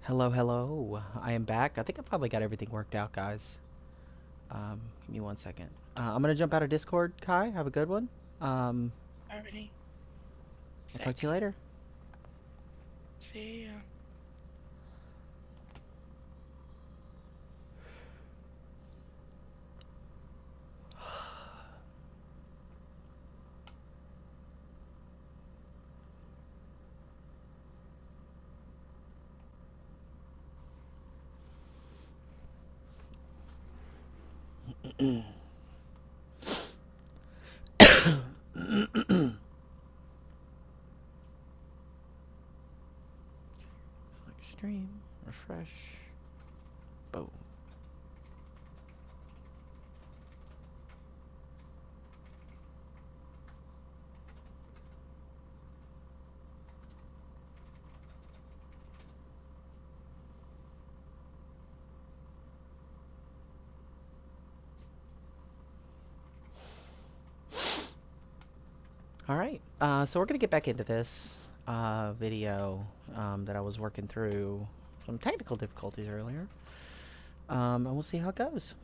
Hello, hello. I am back. I think I finally got everything worked out, guys. Give me 1 second. I'm gonna jump out of Discord, Kai. Have a good one. Um, Already. I'll talk to you later. See ya. Stream, refresh, boom. All right. So we're gonna get back into this video that I was working through some technical difficulties earlier, and we'll see how it goes.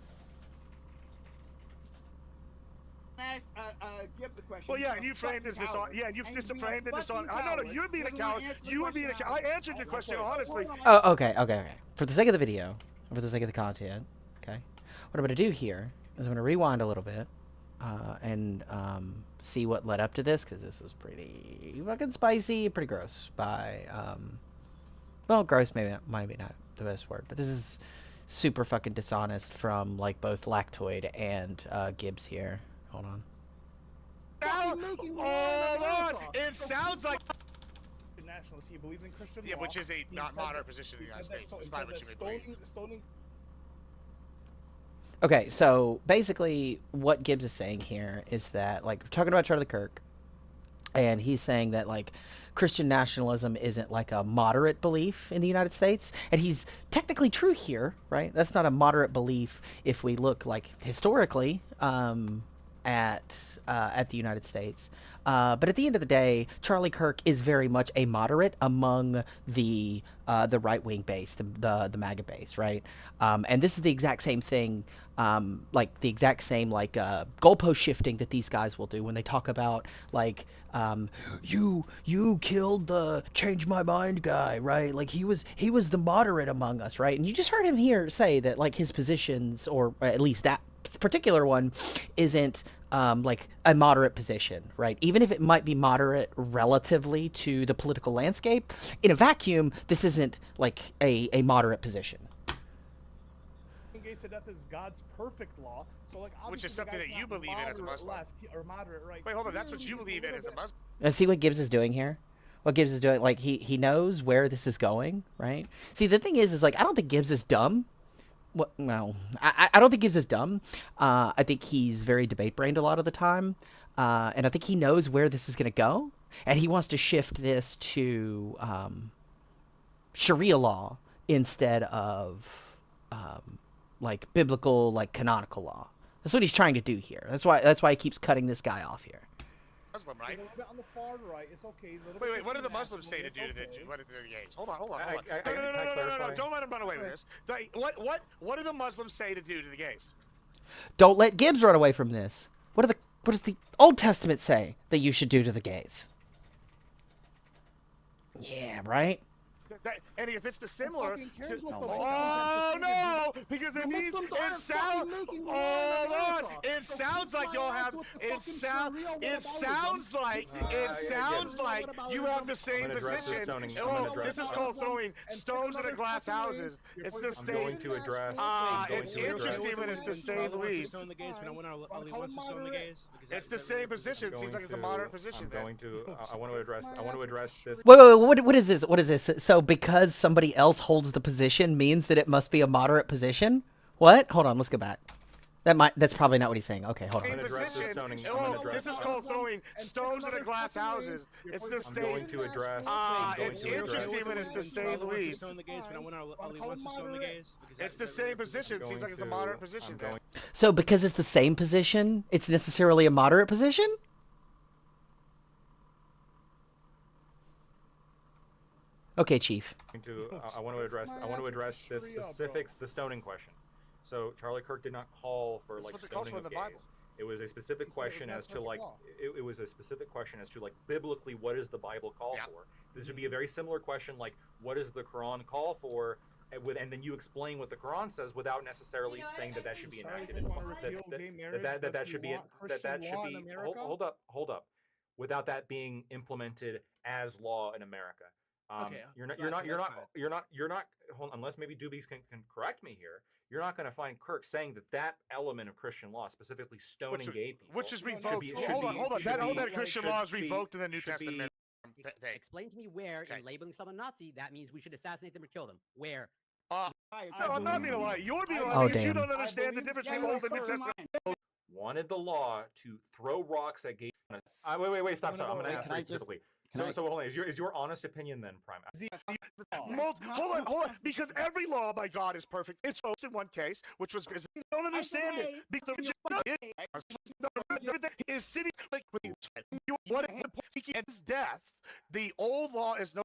Ask Gibbs a question. Well, yeah, and you framed this on. Yeah, you've just framed this on. I know you were being a coward. You were being a coward. I answered your question honestly. Oh, okay. For the sake of the video, for the sake of the content, okay. What I'm gonna do here is I'm gonna rewind a little bit, and see what led up to this, because this is pretty fucking spicy, pretty gross. Well, gross maybe not the best word, but this is super fucking dishonest from like both Lactoid and Gibbs here. Hold on. Now, hold on. It sounds like nationalist. He believes in Christian yeah, law. which is a not moderate position in the United States, despite what you may believe. Okay, so basically what Gibbs is saying here is that, like, we're talking about Charlie Kirk, and he's saying that, like, Christian nationalism isn't like a moderate belief in the United States, and he's technically true here, right? That's not a moderate belief if we look, like, historically at the United States. But at the end of the day, Charlie Kirk is very much a moderate among the right wing base, the MAGA base, right? And this is the exact same thing, like the exact same like goalpost shifting that these guys will do when they talk about like you killed the change my mind guy, right? Like he was the moderate among us, right? And you just heard him here say that like his positions, or at least that particular one, isn't like a moderate position, right? Even if it might be moderate relatively to the political landscape, in a vacuum, this isn't like a moderate position. Gay said death is God's perfect law. So like, Which is something that you believe in as a Muslim. Left or moderate right. Wait, hold on. That's what you believe in as a Muslim. And see what Gibbs is doing here? What Gibbs is doing, like he knows where this is going, right? See, the thing is like I don't think Gibbs is dumb. Well, no, I don't think Gibbs is dumb. I think he's very debate-brained a lot of the time. And I think he knows where this is going to go. And he wants to shift this to Sharia law instead of like biblical, like canonical law. That's what he's trying to do here. That's why he keeps cutting this guy off here. Muslim, right? He's a little bit on the far right. It's okay. Wait. What do the Muslims say to do to the gays? Hold on. No. Don't let him run away with this. What do the Muslims say to do to the gays? Don't let Gibbs run away from this. What does the Old Testament say that you should do to the gays? Yeah, right? And if it's the similar, oh no, because it means it sounds. Hold on, it sounds like y'all have. It sounds like you have the same position. Oh, this is called throwing stones into glass houses. It's the same. I'm going to address. It's interesting when it's the same belief. It's the same position. Seems like it's a moderate position. I'm going to. I want to address this. Wait, what is this? What is this? So because somebody else holds the position means that it must be a moderate position? What? Hold on, let's go back. That's probably not what he's saying. Okay, hold on. This is called throwing stones into glass houses. It's the same. I'm going to address. It's interesting when it's the same belief. It's the same position. Seems like it's a moderate position. So because it's the same position, it's necessarily a moderate position? Okay, Chief. I want to address this specifics, the stoning question. So Charlie Kirk did not call for like stoning of gays. It was a specific question as to like it was a specific question as to like biblically what does the Bible call for. This would be a very similar question like what does the Quran call for, and then you explain what the Quran says without necessarily saying that should be enacted in that should be hold up without that being implemented as law in America. You're not hold on, unless maybe Doobies can correct me here. You're not going to find Kirk saying that element of Christian law, specifically stoning gay people, which is revoked. Hold on. That Christian law is revoked in the New Testament. Explain to me where in labeling someone Nazi that means we should assassinate them or kill them. Where? No, I'm not being a lie. You're being a lie Oh, because you damn. don't understand the difference between Old and New Testament. Wanted the law to throw rocks at gay. Wait, stop. I'm going to ask very specifically. So hold on. Is your honest opinion then, Prime? Hold on, because every law by God is perfect. It's first in one case, which was you don't understand it because is sitting like with you. What his death? The old law is no.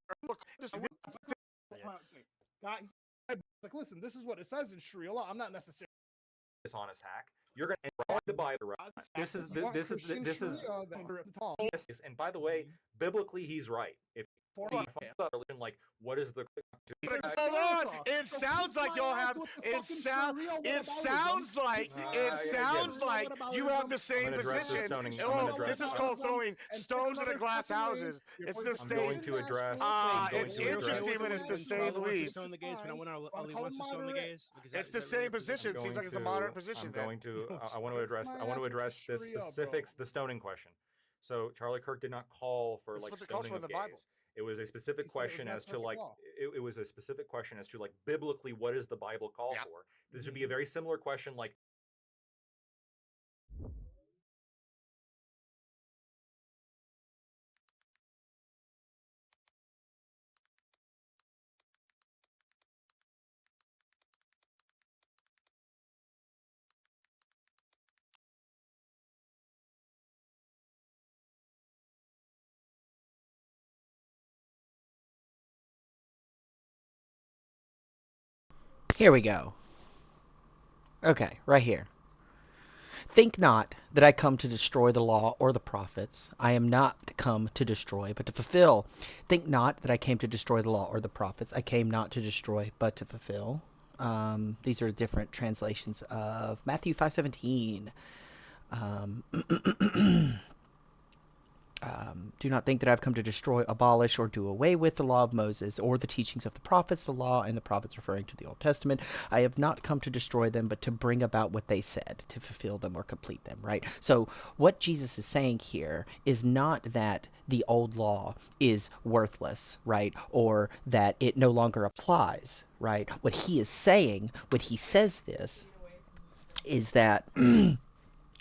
Guys, like, listen, this is what it says in Sharia law. I'm not necessarily dishonest hack. You're going to write the Bible. This is and by the way, biblically he's right. If religion, like what is the hold on. It sounds like y'all have it sounds like you have the same position. This is called throwing stones at glass houses. It's the same. I'm going to address it's interesting when it's the same least. It's the same position. Seems like it's a moderate position. I want to address the specifics, the stoning question. So Charlie Kirk did not call for like stoning of gays. It was a specific question as to like it was a specific question as to like biblically what does the Bible call for. This would be a very similar question like Here we go. Okay, right here. Think not that I come to destroy the law or the prophets. I am not come to destroy, but to fulfill. Think not that I came to destroy the law or the prophets. I came not to destroy, but to fulfill. These are different translations of Matthew 5:17. Do not think that I've come to destroy, abolish, or do away with the law of Moses or the teachings of the prophets, the law and the prophets referring to the Old Testament. I have not come to destroy them, but to bring about what they said, to fulfill them or complete them, right? So what Jesus is saying here is not that the old law is worthless, right? Or that it no longer applies, right? What he is saying, when he says this, is that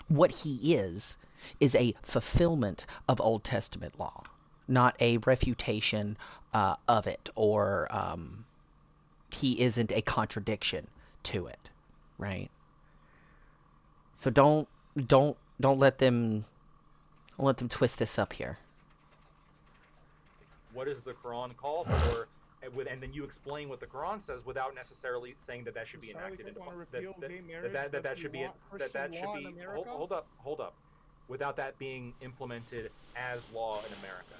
what he is a fulfillment of Old Testament law, not a refutation of it, or he isn't a contradiction to it, right? So don't let them twist this up here. What does the Quran call for? And then you explain what the Quran says without necessarily saying that should be enacted into that should be hold up. Without that being implemented as law in America.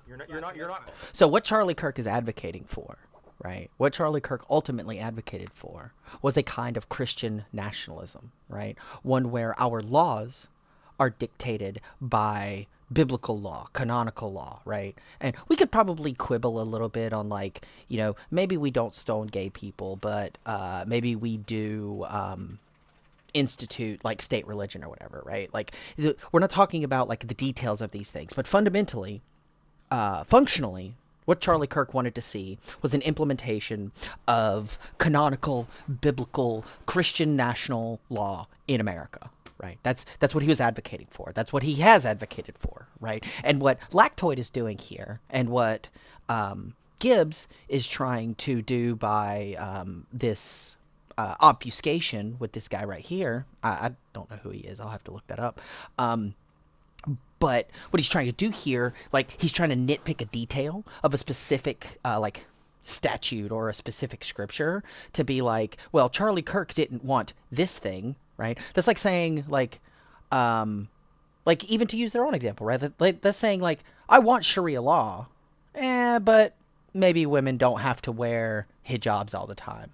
You're not. So what Charlie Kirk is advocating for, right? What Charlie Kirk ultimately advocated for was a kind of Christian nationalism, right? One where our laws are dictated by biblical law, canonical law, right? And we could probably quibble a little bit on like, maybe we don't stone gay people, but maybe we do institute like state religion or whatever, right? Like we're not talking about like the details of these things, but fundamentally, functionally, what Charlie Kirk wanted to see was an implementation of canonical, biblical, Christian national law in America, right? That's what he was advocating for. That's what he has advocated for, right? And what Lactoid is doing here, and what Gibbs is trying to do by this obfuscation with this guy right here. I don't know who he is. I'll have to look that up. But what he's trying to do here, like, he's trying to nitpick a detail of a specific, like, statute or a specific scripture to be like, well, Charlie Kirk didn't want this thing, right? That's like saying, like even to use their own example, right? That's saying, like, I want Sharia law, but maybe women don't have to wear hijabs all the time,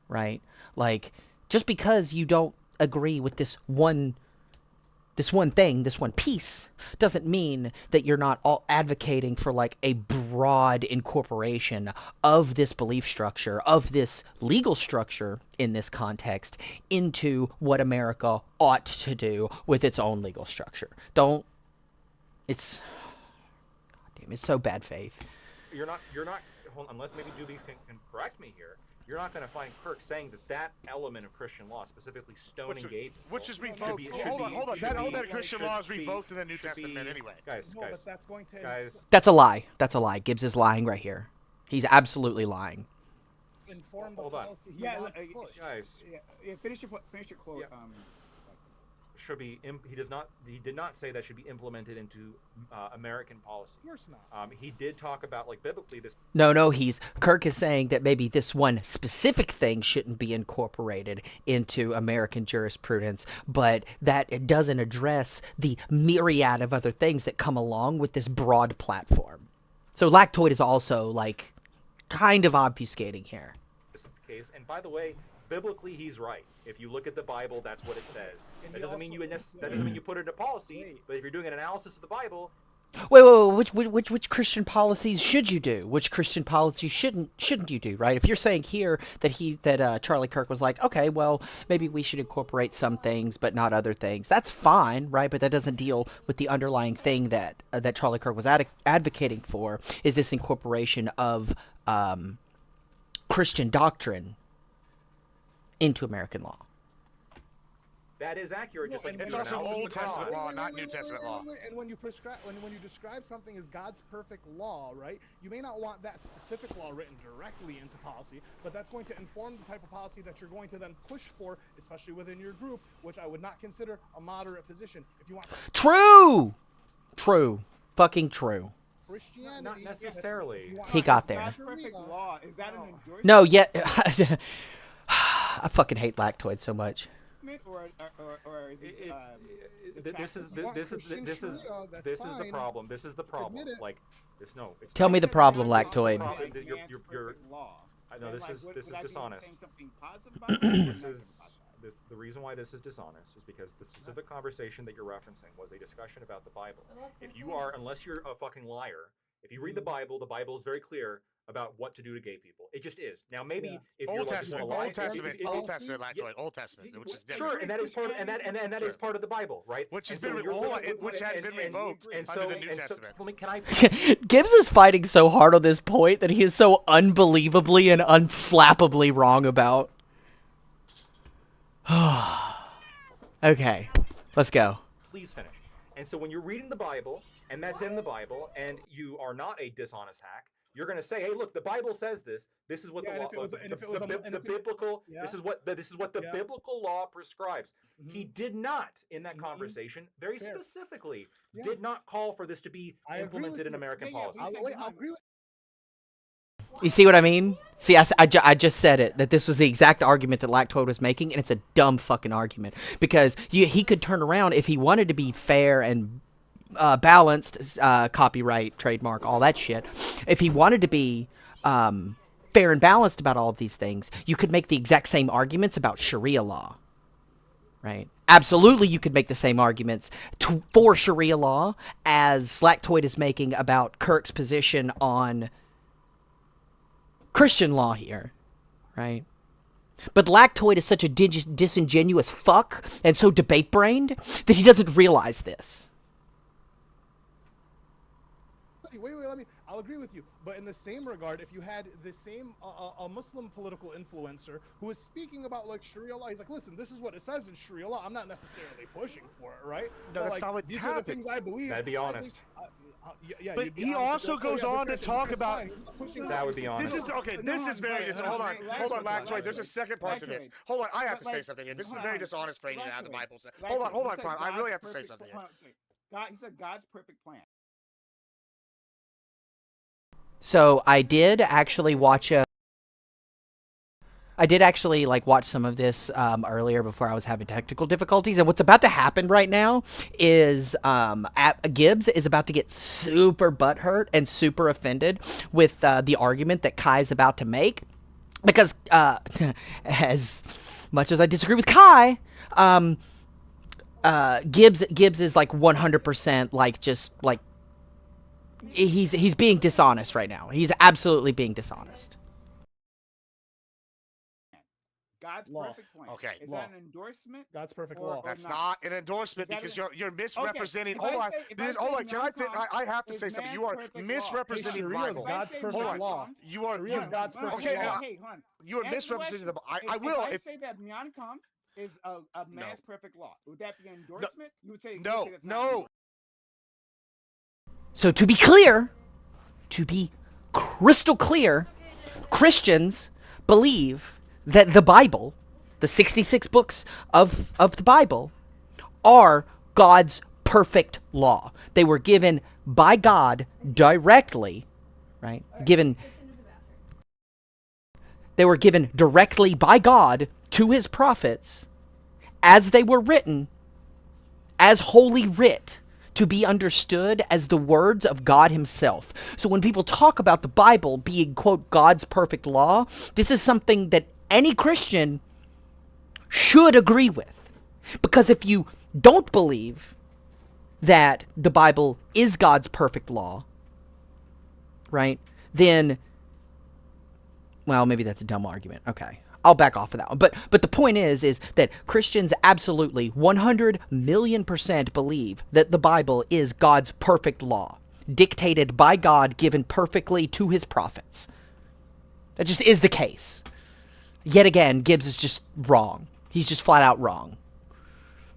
right? Like, just because you don't agree with this one thing, this one piece, doesn't mean that you're not all advocating for, like, a broad incorporation of this belief structure, of this legal structure in this context, into what America ought to do with its own legal structure. It's, God damn, it's so bad faith. You're not, hold on, unless maybe Doobies can correct me here. You're not going to find Kirk saying that element of Christian law, specifically stoning gay people, which is revoked. Hold on. That element of Christian law is revoked in the New Testament anyway. Guys, but that's going to that's a lie. That's a lie. Gibbs is lying right here. He's absolutely lying. Hold on. Guys. Yeah, finish your quote. Yeah. Should be he did not say that should be implemented into American policy. Of course not. He did talk about, like, biblically this. No, Kirk is saying that maybe this one specific thing shouldn't be incorporated into American jurisprudence, but that it doesn't address the myriad of other things that come along with this broad platform. So Lactoid is also, like, kind of obfuscating here. This case, and by the way, biblically he's right. If you look at the Bible, that's what it says. That doesn't mean you put it into policy. But if you're doing an analysis of the Bible, wait, which Christian policies should you do? Which Christian policies shouldn't you do? Right? If you're saying here that Charlie Kirk was like, okay, well, maybe we should incorporate some things but not other things. That's fine, right? But that doesn't deal with the underlying thing that Charlie Kirk was advocating for. Is this incorporation of Christian doctrine into American law? that is accurate. Just like it's also Old Testament law, not New Testament law. And when you describe something as God's perfect law, right? You may not want that specific law written directly into policy, but that's going to inform the type of policy that you're going to then push for, especially within your group, which I would not consider a moderate position. If you want True, fucking true. Christianity, not necessarily. He got there. God's perfect law. Is that an endorsement? No, yet I fucking hate Lactoid so much. Or is it, this is the problem. This is the problem. Like, there's no. Tell me the problem, Lactoid. I know this is dishonest. The reason why this is dishonest is because the specific conversation that you're referencing was a discussion about the Bible. Unless you're a fucking liar, if you read the Bible is very clear about what to do to gay people. It just is. Now, maybe if Old you're Testament, like, Old Testament, Lactoid, Old Testament, which is different. Sure, and that is part of, and that is part of the Bible, right? Which has been revoked under the New Testament. Can I? Gibbs is fighting so hard on this point that he is so unbelievably and unflappably wrong about. Okay, let's go. Please finish. And so when you're reading the Bible, and that's in the Bible, and you are not a dishonest hack, you're going to say, "Hey, look, the Bible says this. This is what the biblical law prescribes." Mm-hmm. He did not, in that conversation, very specifically, did not call for this to be implemented in American policy. You see what I mean? See, I just said it, that this was the exact argument that Lactoid was making, and it's a dumb fucking argument. Because he could turn around if he wanted to be fair and balanced, copyright, trademark, all that shit. If he wanted to be fair and balanced about all of these things, you could make the exact same arguments about Sharia law, right? Absolutely, you could make the same arguments for Sharia law as Lactoid is making about Kirk's position on Christian law here, right? But Lactoid is such a disingenuous fuck and so debate-brained that he doesn't realize this. Wait, I'll agree with you. But in the same regard, if you had the same a Muslim political influencer who is speaking about, like, Sharia law, he's like, listen, this is what it says in Sharia law. I'm not necessarily pushing for it, right? No, that's not what these are the things I believe. That'd be honest. But he also goes on to talk about. That would be honest. This is very hold on, Lactoid. There's a second part to this. Hold on, I have to say something here. This is very dishonest framing how the Bible says. Hold on, I really have to say something here. God, he said God's perfect plan. So I did actually watch watch some of this earlier before I was having technical difficulties, and what's about to happen right now is Gibbs is about to get super butthurt and super offended with the argument that Kai's about to make, because as much as I disagree with Kai, Gibbs is like 100% like just like he's being dishonest right now. He's absolutely being dishonest. God's perfect plan. Okay. Is that an endorsement? God's perfect law. That's not an endorsement because you're misrepresenting. Okay. Hold on. Hold on. Can I have to say something. You are misrepresenting the Bible. God's perfect law. You are God's perfect law. Hey, hold on. You are misrepresenting the Bible. I will. If I say that Mein Kampf is a man's perfect law, would that be an endorsement? You would say no. So to be clear, to be crystal clear, Christians believe that the Bible, the 66 books of the Bible, are God's perfect law. They were given by God directly, right? They were given directly by God to his prophets as they were written, as holy writ, to be understood as the words of God himself. So when people talk about the Bible being, quote, God's perfect law, this is something that any Christian should agree with. Because if you don't believe that the Bible is God's perfect law, right, then, well, maybe that's a dumb argument. Okay, I'll back off of that one. But the point is that Christians absolutely 100 million% believe that the Bible is God's perfect law, dictated by God, given perfectly to his prophets. That just is the case. Yet again, Gibbs is just wrong. He's just flat out wrong.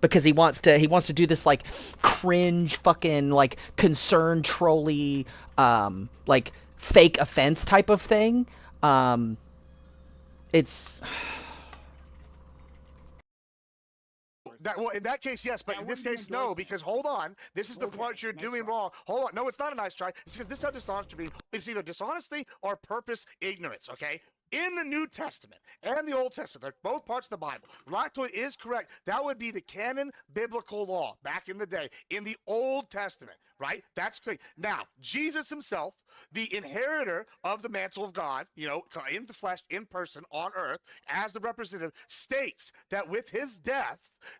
Because he wants to do this like cringe fucking like concern trolley like fake offense type of thing. It's well, in that case, yes, but in this case, no, because hold on, this is the part you're doing wrong. Hold on, no, it's not a nice try. It's because this is how dishonest you're being. It's either dishonesty or purpose ignorance, okay? In the New Testament and the Old Testament, they're both parts of the Bible. Lactoid is correct. That would be the canon biblical law back in the day in the Old Testament, right? That's clear. Now, Jesus himself, the inheritor of the mantle of God, you know, in the flesh, in person, on earth, as the representative, states that with his death,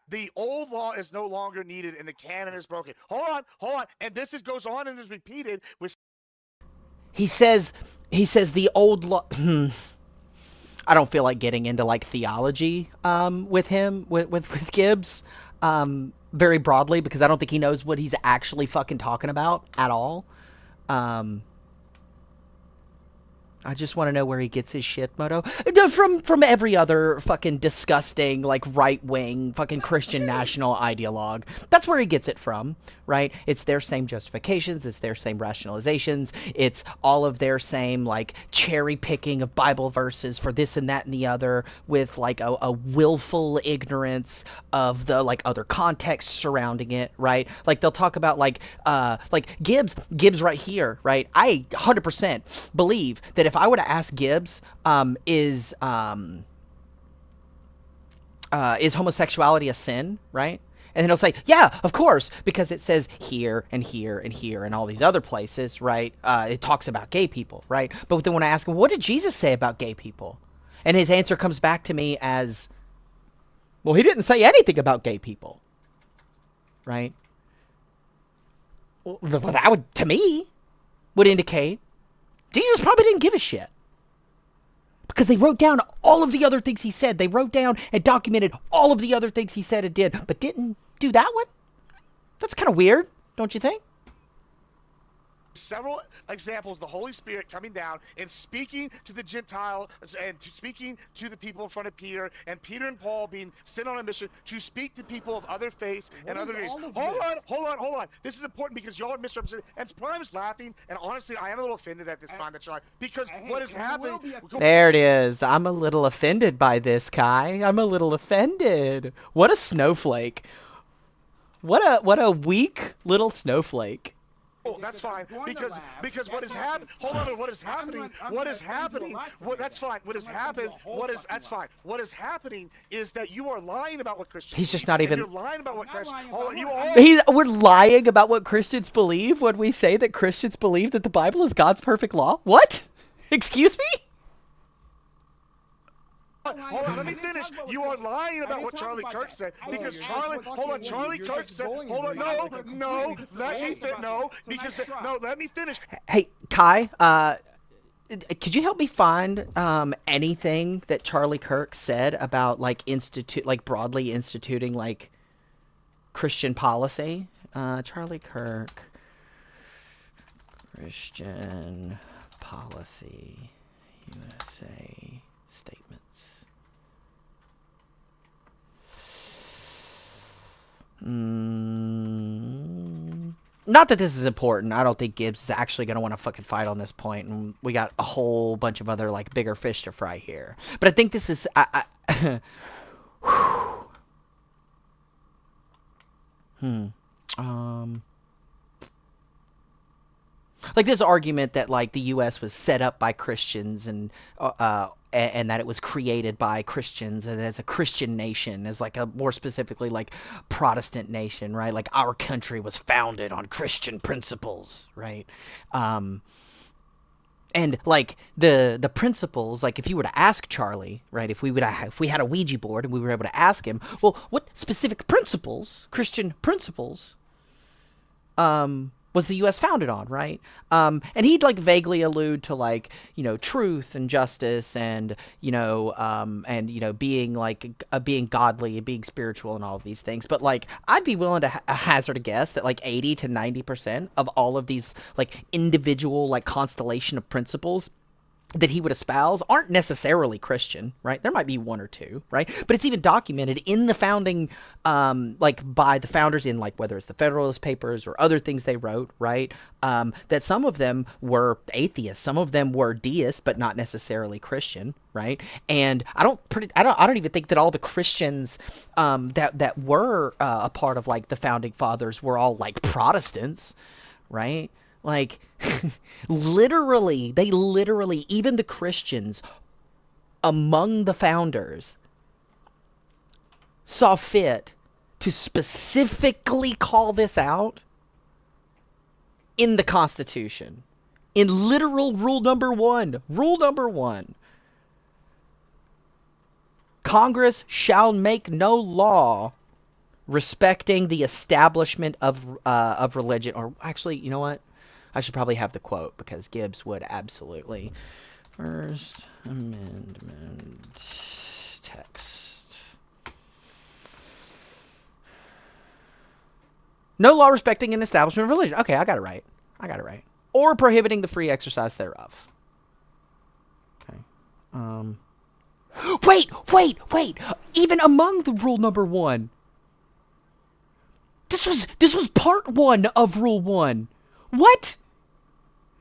the old law is no longer needed and the canon is broken. Hold on. And this goes on and is repeated with. He says the old law. I don't feel like getting into like theology with him, with Gibbs, very broadly, because I don't think he knows what he's actually fucking talking about at all. I just want to know where he gets his shit, Moto. From every other fucking disgusting, like, right-wing fucking Christian national ideologue. That's where he gets it from, right? It's their same justifications. It's their same rationalizations. It's all of their same, like, cherry-picking of Bible verses for this and that and the other with, like, a willful ignorance of the, like, other context surrounding it, right? Like, they'll talk about, like Gibbs right here, right? I 100% believe that if I were to ask Gibbs, is homosexuality a sin, right? And then he'll say, yeah, of course, because it says here and here and here and all these other places, right? It talks about gay people, right? But then when I ask him, what did Jesus say about gay people? And his answer comes back to me as, well, he didn't say anything about gay people, right? Well, that would, to me, would indicate Jesus probably didn't give a shit. Because they wrote down all of the other things he said. They wrote down and documented all of the other things he said and did, but didn't do that one? That's kind of weird, don't you think? Several examples, the Holy Spirit coming down and speaking to the Gentiles and speaking to the people in front of Peter, and Peter and Paul being sent on a mission to speak to people of other faiths and other races. Hold on. This is important because y'all are misrepresenting. And Prime's laughing, and honestly, I am a little offended at this time that y'all, because what is happening. There it is. I'm a little offended by this, Kai. I'm a little offended. What a snowflake. What a weak little snowflake. Oh, that's fine, because what is happening? Hold on, what is happening? What is happening? That's fine. What has happened? That's fine. What is happening is that you are lying about what Christians. He's just not even. You're lying about what Christians. We're lying about what Christians believe when we say that Christians believe that the Bible is God's perfect law. What? Excuse me? Hold on, let me finish. You are lying about what Charlie Kirk said because Charlie Kirk said, hold on, no, let me finish. Hey, Kai, could you help me find anything that Charlie Kirk said about like broadly instituting like Christian policy? Charlie Kirk, Christian policy, USA statements. Not that this is important. I don't think Gibbs is actually going to want to fucking fight on this point, and we got a whole bunch of other like bigger fish to fry here. But I think this is like this argument that like the U.S. was set up by Christians and that it was created by Christians and as a Christian nation, as like a more specifically like Protestant nation, right? Like our country was founded on Christian principles, right? And like the principles, like if you were to ask Charlie, right, if we had a Ouija board and we were able to ask him, well, what specific principles, Christian principles, was the U.S. founded on, right? And he'd like vaguely allude to like, you know, truth and justice and, you know, being like being godly and being spiritual and all of these things. But like, I'd be willing to hazard a guess that like 80 to 90% of all of these like individual like constellation of principles that he would espouse aren't necessarily Christian, right? There might be one or two, right? But it's even documented in the founding, like by the founders in like whether it's the Federalist Papers or other things they wrote, right? That some of them were atheists, some of them were deists, but not necessarily Christian, right? And I don't even think that all the Christians that were a part of like the founding fathers were all like Protestants, right? Like, literally, even the Christians among the founders saw fit to specifically call this out in the Constitution. In literal rule number one. Rule number one. Congress shall make no law respecting the establishment of religion. Or actually, you know what? I should probably have the quote because Gibbs would absolutely. First Amendment text. No law respecting an establishment of religion. Okay, I got it right. Or prohibiting the free exercise thereof. Okay. Wait. Even among the rule number one. This was part one of rule one. What?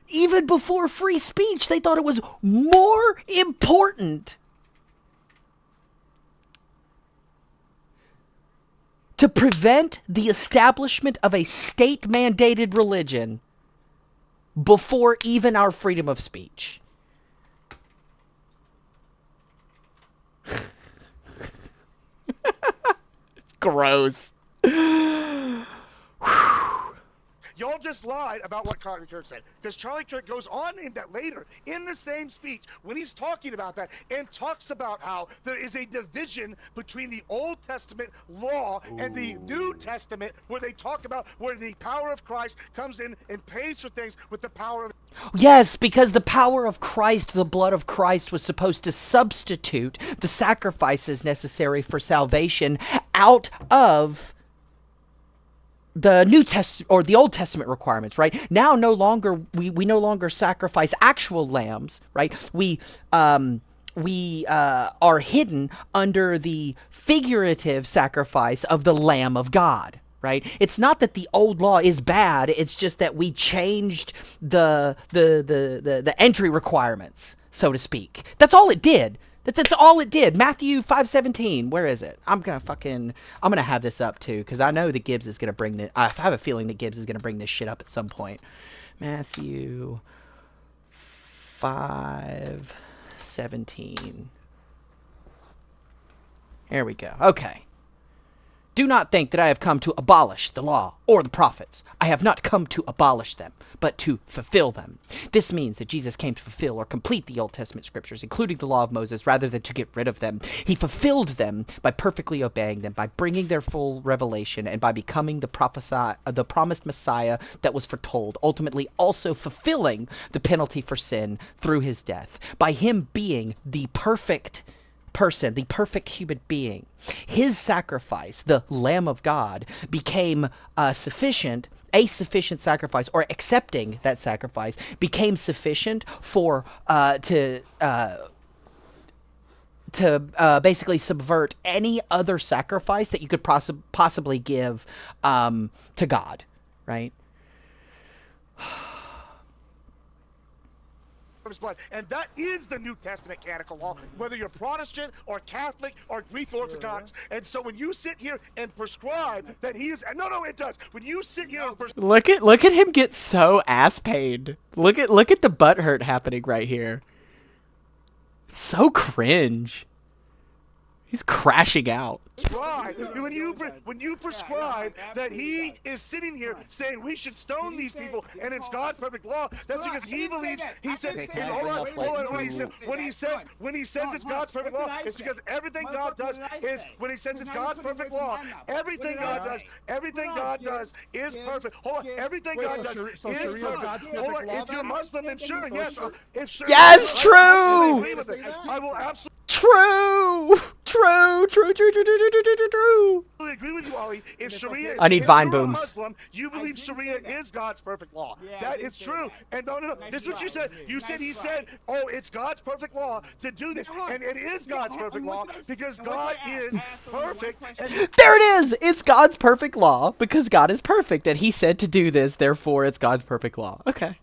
Even before free speech, they thought it was more important to prevent the establishment of a state-mandated religion before even our freedom of speech. It's gross. Y'all just lied about what Charlie Kirk said, because Charlie Kirk goes on in that later in the same speech when he's talking about that and talks about how there is a division between the Old Testament law and the New Testament, where they talk about where the power of Christ comes in and pays for things with the power of... Yes, because the power of Christ, the blood of Christ, was supposed to substitute the sacrifices necessary for salvation out of the New Testament or the Old Testament requirements, right? Now no longer we no longer sacrifice actual lambs, right? We are hidden under the figurative sacrifice of the Lamb of God, right? It's not that the old law is bad, it's just that we changed the entry requirements, so to speak. That's all it did. That's all it did. Matthew 5:17. Where is it? I'm gonna have this up too, because I know that Gibbs is gonna bring this. I have a feeling that Gibbs is gonna bring this shit up at some point. Matthew 5:17. Here we go. Okay. Do not think that I have come to abolish the law or the prophets. I have not come to abolish them, but to fulfill them. This means that Jesus came to fulfill or complete the Old Testament scriptures, including the law of Moses, rather than to get rid of them. He fulfilled them by perfectly obeying them, by bringing their full revelation, and by becoming the promised Messiah that was foretold, ultimately also fulfilling the penalty for sin through his death. By him being the perfect person, the perfect human being, his sacrifice, the Lamb of God, became sufficient, a sufficient sacrifice, or accepting that sacrifice became sufficient for to basically subvert any other sacrifice that you could possibly give to God, right? His blood, and that is the New Testament canonical law, whether you're Protestant or Catholic or Greek Orthodox. And so when you sit here and prescribe that he is, no, it does. When you sit here and look at him get so ass paid. Look at the butt hurt happening right here. So cringe. He's crashing out. When you prescribe that he is sitting here saying we should stone these people and it's God's perfect law, that's because he believes. He said, when he says it's God's perfect law, it's because everything God does is when he says it's God's perfect law. Everything God does is perfect. Hold on, everything God does is perfect. Hold on, if you're Muslim, then sure, yes. Yes, true. I will absolutely. True. I agree with you, Ali. If Sharia, I need Vine booms. Muslim, you believe Sharia is God's perfect law. Yeah, that is true. And no. This is what you said. You said he said, "Oh, it's God's perfect law to do this," and it is God's perfect law because God is perfect. There it is. It's God's perfect law because God is perfect, and He said to do this. Therefore, it's God's perfect law. Okay,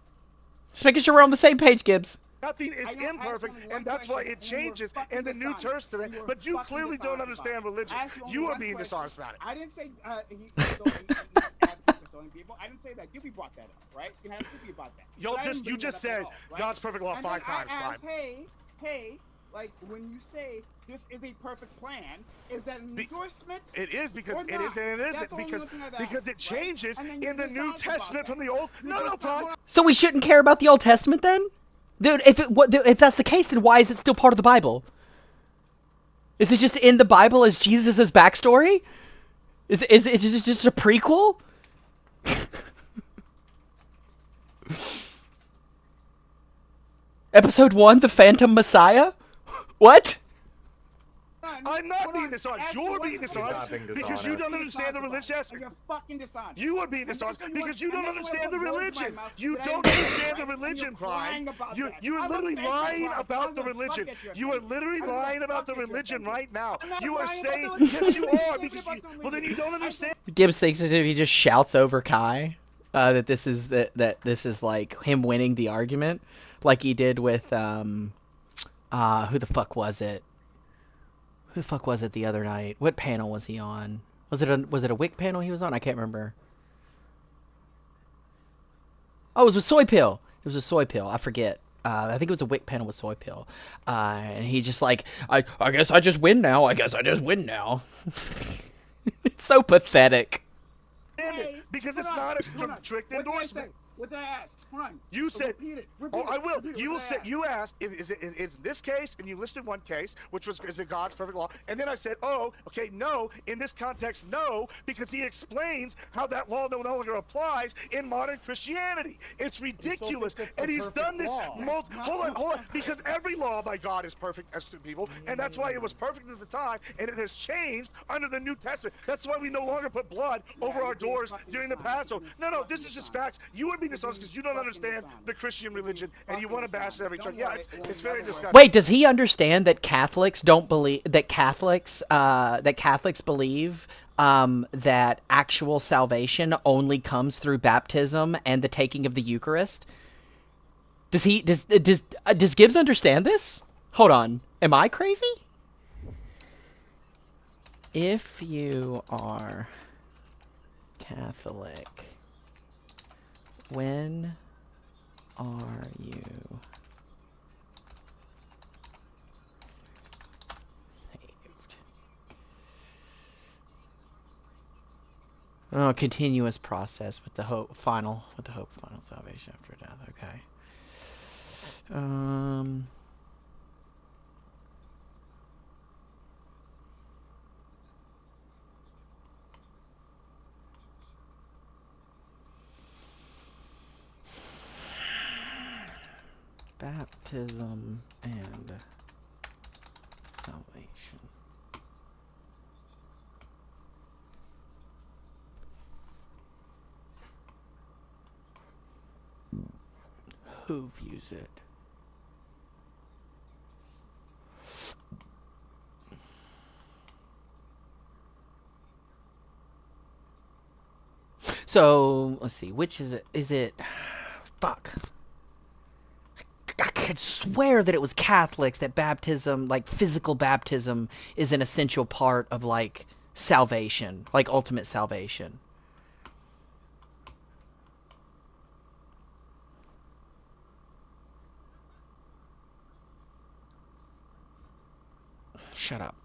just making sure we're on the same page, Gibbs. Nothing is imperfect, and that's why it changes in the New Testament. But you clearly don't understand religion. You are being dishonest about it. I didn't say stoning people. I didn't say that. Gibby brought that up, right? You can ask Gibby about that. You just said God's perfect law 5 times. I asked, hey, like when you say this is a perfect plan, is that an endorsement? It is because it is and it isn't because it changes in the New Testament from the Old. No, Todd. So we shouldn't care about the Old Testament then? Dude, if that's the case, then why is it still part of the Bible? Is it just in the Bible as Jesus' backstory? Is it just a prequel? Episode 1, The Phantom Messiah? What? I'm not being dishonest. You're being dishonest because you don't understand the religion aspect. You're fucking dishonest. You are being dishonest because you don't understand the religion. You don't understand the religion, Brian. You are literally lying about the religion. You are literally lying about the religion right now. You are saying, yes, you are, because well, then you don't understand. Gibbs thinks that if he just shouts over Kai, that this is like him winning the argument, like he did with who the fuck was it? Who the fuck was it the other night? What panel was he on? Was it a Wick panel he was on? I can't remember. Oh, it was a Soy Pill. It was a Soy Pill. I forget. I think it was a Wick panel with Soy Pill. And he's just like, I guess I just win now. It's so pathetic. Because it's not a strict endorsement. What did I ask? Hold on. You said, repeat it. I will. You asked, is this case, and you listed one case, which was, is it God's perfect law? And then I said, oh, okay, no, in this context, no, because he explains how that law no longer applies in modern Christianity. It's ridiculous. And he's done this, hold on, because every law by God is perfect as to people, and that's why it was perfect at the time, and it has changed under the New Testament. That's why we no longer put blood over our doors during the Passover. No, this is just facts. You would be dishonest because you don't understand the Christian religion and you want to bash every church. Yeah, it's very disgusting. Wait, does he understand that Catholics don't believe that Catholics believe that actual salvation only comes through baptism and the taking of the Eucharist? Does Gibbs understand this? Hold on. Am I crazy? If you are Catholic, when are you saved? Oh, continuous process with the hope final salvation after death. Okay. Baptism and salvation. Who views it? So, let's see, which is it? Is it... Fuck. I could swear that it was Catholics that baptism, like physical baptism, is an essential part of, like, salvation. Like, ultimate salvation. Shut up.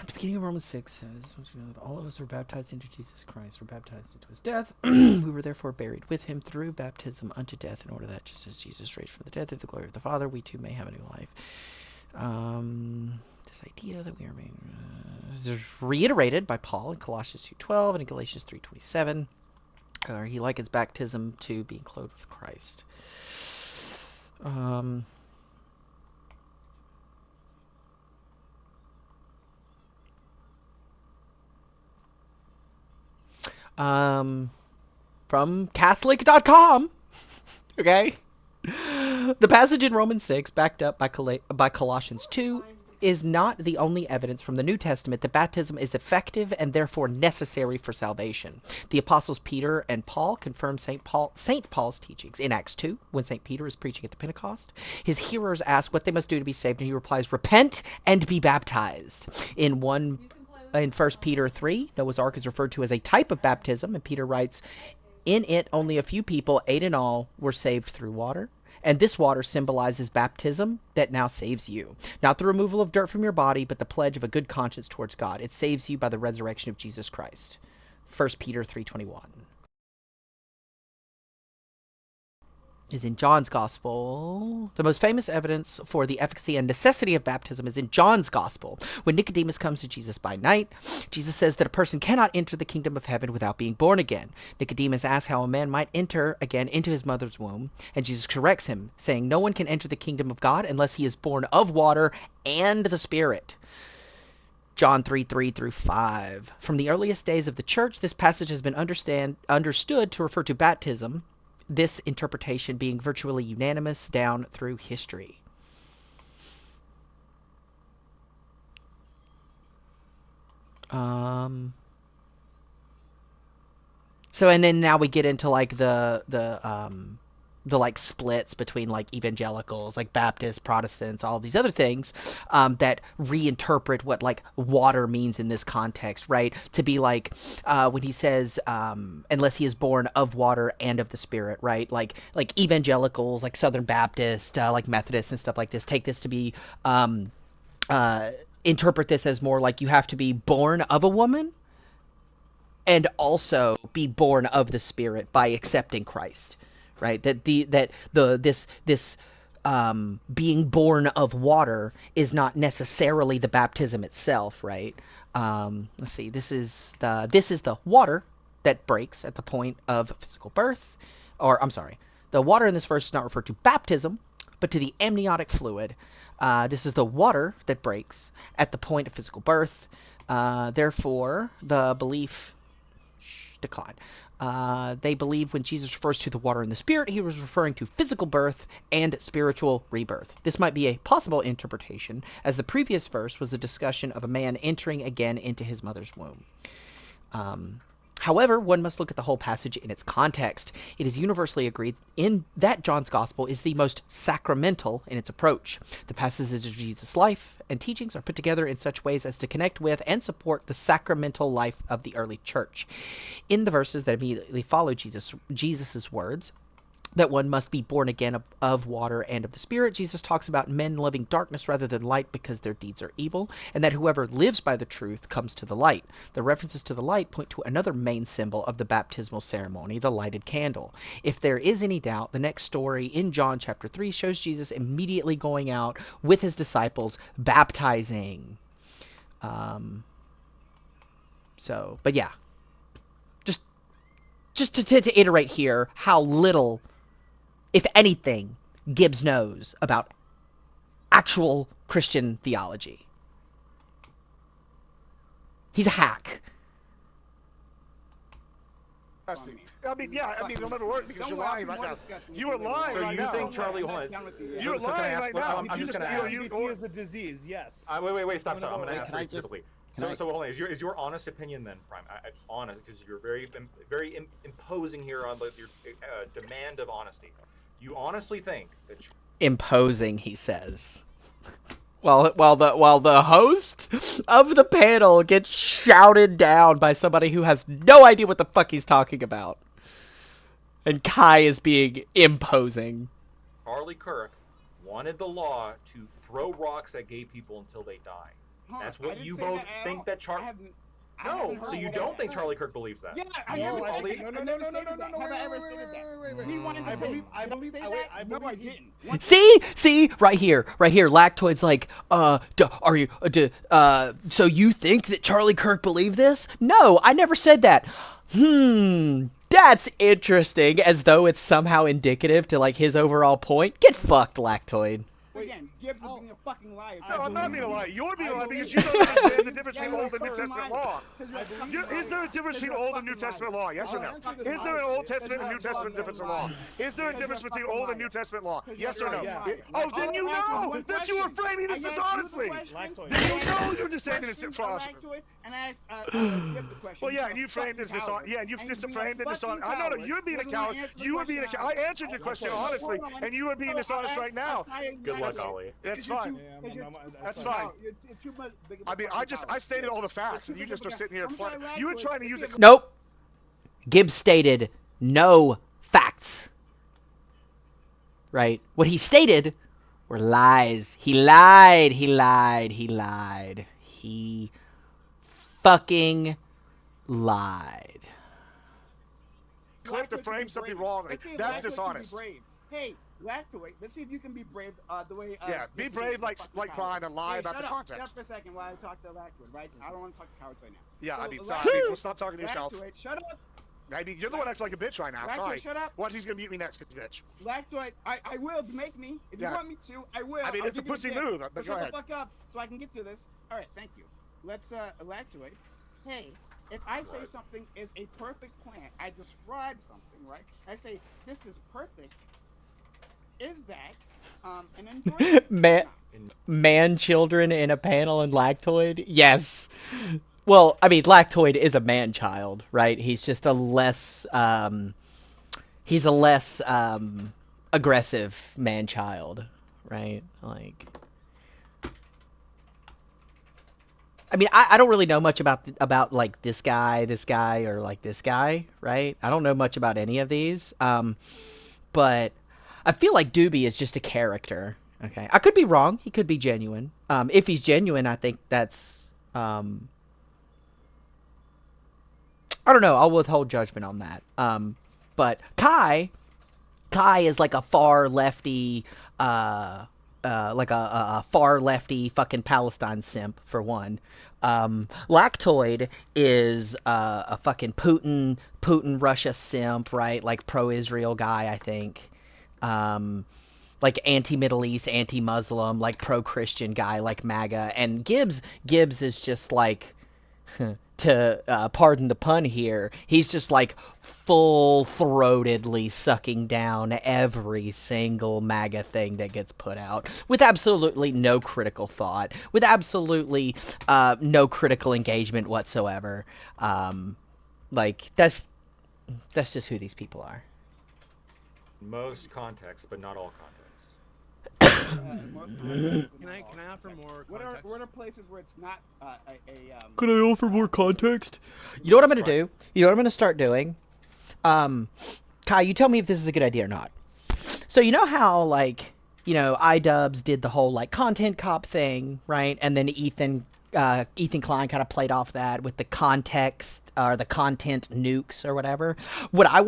At the beginning of Romans 6 says, all of us were baptized into Jesus Christ, were baptized into his death. We were therefore buried with him through baptism unto death, in order that just as Jesus raised from the dead through the glory of the Father, we too may have a new life. This idea that we are made is reiterated by Paul in Colossians 2:12 and in Galatians 3:27. He likens baptism to being clothed with Christ. From Catholic.com, okay? The passage in Romans 6, backed up by Colossians 2, is not the only evidence from the New Testament that baptism is effective and therefore necessary for salvation. The apostles Peter and Paul confirm St. Paul's teachings. In Acts 2, when St. Peter is preaching at the Pentecost, his hearers ask what they must do to be saved, and he replies, repent and be baptized. In 1 Peter 3, Noah's Ark is referred to as a type of baptism, and Peter writes, in it only a few people, 8 in all, were saved through water. And this water symbolizes baptism that now saves you. Not the removal of dirt from your body, but the pledge of a good conscience towards God. It saves you by the resurrection of Jesus Christ. 1 Peter 3:21. Is in John's Gospel. The most famous evidence for the efficacy and necessity of baptism is in John's Gospel. When Nicodemus comes to Jesus by night, Jesus says that a person cannot enter the kingdom of heaven without being born again. Nicodemus asks how a man might enter again into his mother's womb, and Jesus corrects him, saying no one can enter the kingdom of God unless he is born of water and the Spirit. John 3:3-5. From the earliest days of the church, this passage has been understood to refer to baptism, this interpretation being virtually unanimous down through history. So, and then now we get into like the like splits between like evangelicals, like Baptists, Protestants, all these other things that reinterpret what like water means in this context, right? To be like when he says unless he is born of water and of the Spirit, right? Like evangelicals, like Southern Baptist, like Methodists and stuff like this, take this to be interpret this as more like you have to be born of a woman and also be born of the Spirit by accepting Christ. Right, this being born of water is not necessarily the baptism itself, right? Let's see. This is the water that breaks at the point of physical birth, or I'm sorry, the water in this verse is not referred to baptism, but to the amniotic fluid. This is the water that breaks at the point of physical birth. Therefore, the belief decline. They believe when Jesus refers to the water and the Spirit, he was referring to physical birth and spiritual rebirth. This might be a possible interpretation, as the previous verse was a discussion of a man entering again into his mother's womb. However, one must look at the whole passage in its context. It is universally agreed in that John's Gospel is the most sacramental in its approach. The passages of Jesus' life and teachings are put together in such ways as to connect with and support the sacramental life of the early church. In the verses that immediately follow Jesus' words, that one must be born again of water and of the Spirit, Jesus talks about men loving darkness rather than light because their deeds are evil, and that whoever lives by the truth comes to the light. The references to the light point to another main symbol of the baptismal ceremony, the lighted candle. If there is any doubt, the next story in John chapter 3 shows Jesus immediately going out with his disciples, baptizing. But yeah. Just to iterate here how little, if anything, Gibbs knows about actual Christian theology. He's a hack. I mean, it'll never work because you're lying right now. You are lying right now. So you think Charlie? Hold on. You're lying right now. I'm just going to ask. EST is a disease. Yes. Wait. Stop. I'm going to ask specifically. So hold on. Is your honest opinion then, Prime? Honest, because you're very imposing here on your demand of honesty. You honestly think that imposing, he says. While the host of the panel gets shouted down by somebody who has no idea what the fuck he's talking about, and Kai is being imposing. Charlie Kirk wanted the law to throw rocks at gay people until they die. That's what you both think that Charlie. No, so you don't think Charlie Kirk believes that? Yeah, I never said that. No. Have I ever stated that? He wanted to I believe. No, I didn't. See, right here, Lactoid's like, so you think that Charlie Kirk believed this? No, I never said that. That's interesting, as though it's somehow indicative to, like, his overall point. Get fucked, Lactoid. Again, Gibbs is being a fucking liar. No, I'm not being a liar. You're being a liar because you don't understand the difference between Old and New Testament law. Is there a difference between Old and New Testament law? Yes or no? Is there an Old Testament and New Testament difference in law? Is there a difference between Old and New Testament law? Yes or no? Oh, then you know that you were framing this dishonestly. Then you know you're just saying this dishonestly. And I asked Gibbs a question. Well, yeah, and you framed this dishonestly. Yeah, and you've just framed it dishonestly. I know, you're being a coward. You were being a coward. I answered your question honestly, and you are being dishonest right now. Good luck, Ollie. That's fine. That's fine. I mean, I stated all the facts, and you just are sitting here. You were trying to use it. Nope. Gibbs stated no facts. Right? What he stated were lies. He lied. He fucking lied. Click to frame something wrong. That's dishonest. Hey, Lactoid, let's see if you can be brave the way... yeah, be brave like Prime and lie about the context. Shut up for a second while I talk to Lactoid, right? I don't want to talk to cowards right now. Yeah, so, I mean, sorry. Stop talking to yourself. Lactoid, shut up. I mean, you're the one acting like a bitch right now. Lactoid, sorry. Shut up. What, he's going to mute me next, bitch? Lactoid, I will. Make me. If you want me to, I will. I mean, it's a pussy move, but go ahead. Shut the fuck up so I can get to this. All right, thank you. Let's, Lactoid. Hey, if I say something is a perfect plan, I describe something, right? I say, this is perfect. Is that an endorsement? Man children in a panel and Lactoid? Yes. Well, I mean, Lactoid is a man child, right? He's just a less aggressive man child, right? Like, I mean, I don't really know much about like this guy, or like this guy, right? I don't know much about any of these, but I feel like Doobie is just a character. Okay, I could be wrong. He could be genuine. If he's genuine, I think that's I don't know. I'll withhold judgment on that. But Kai is like a far lefty, like a far lefty fucking Palestine simp for one. Lactoid is a fucking Putin Russia simp, right? Like pro-Israel guy, I think. Like anti-Middle East, anti-Muslim, like pro-Christian guy, like MAGA. And Gibbs is just like, to pardon the pun here, he's just like full-throatedly sucking down every single MAGA thing that gets put out with absolutely no critical thought, with absolutely no critical engagement whatsoever. Like that's just who these people are. Most context, but not all context. Can I offer more context? What are places where it's not Can I offer more context? You know what I'm gonna do? You know what I'm gonna start doing? Kai, you tell me if this is a good idea or not. So you know how like iDubbbz did the whole like content cop thing, right? And then Ethan Klein kind of played off that with the context or the content nukes or whatever. What I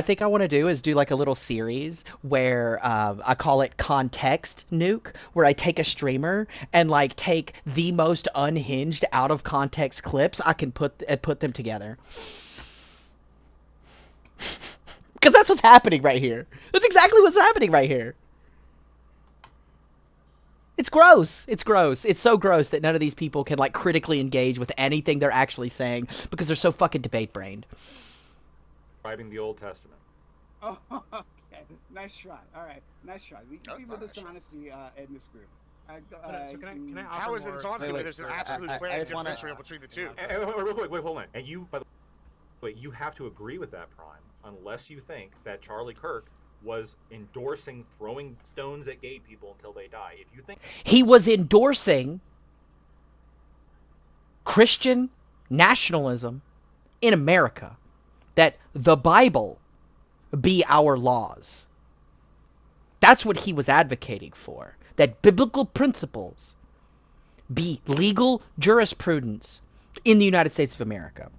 think I want to do is do like a little series where I call it Context Nuke, where I take a streamer and like take the most unhinged out of context clips I can put them together. Because that's what's happening right here. That's exactly what's happening right here. It's gross. It's gross. It's so gross that none of these people can like critically engage with anything they're actually saying because they're so fucking debate-brained. Describing the Old Testament. Oh, okay. Nice try. All right. Nice try. We can see the dishonesty in this group. So can I offer How is it dishonesty when there's an absolute clear differential between the two? Real quick, wait, hold on. And you, by the way, you have to agree with that, Prime, unless you think that Charlie Kirk was endorsing throwing stones at gay people until they die. If you think he was endorsing Christian nationalism in America, that the Bible be our laws. That's what he was advocating for. That biblical principles be legal jurisprudence in the United States of America.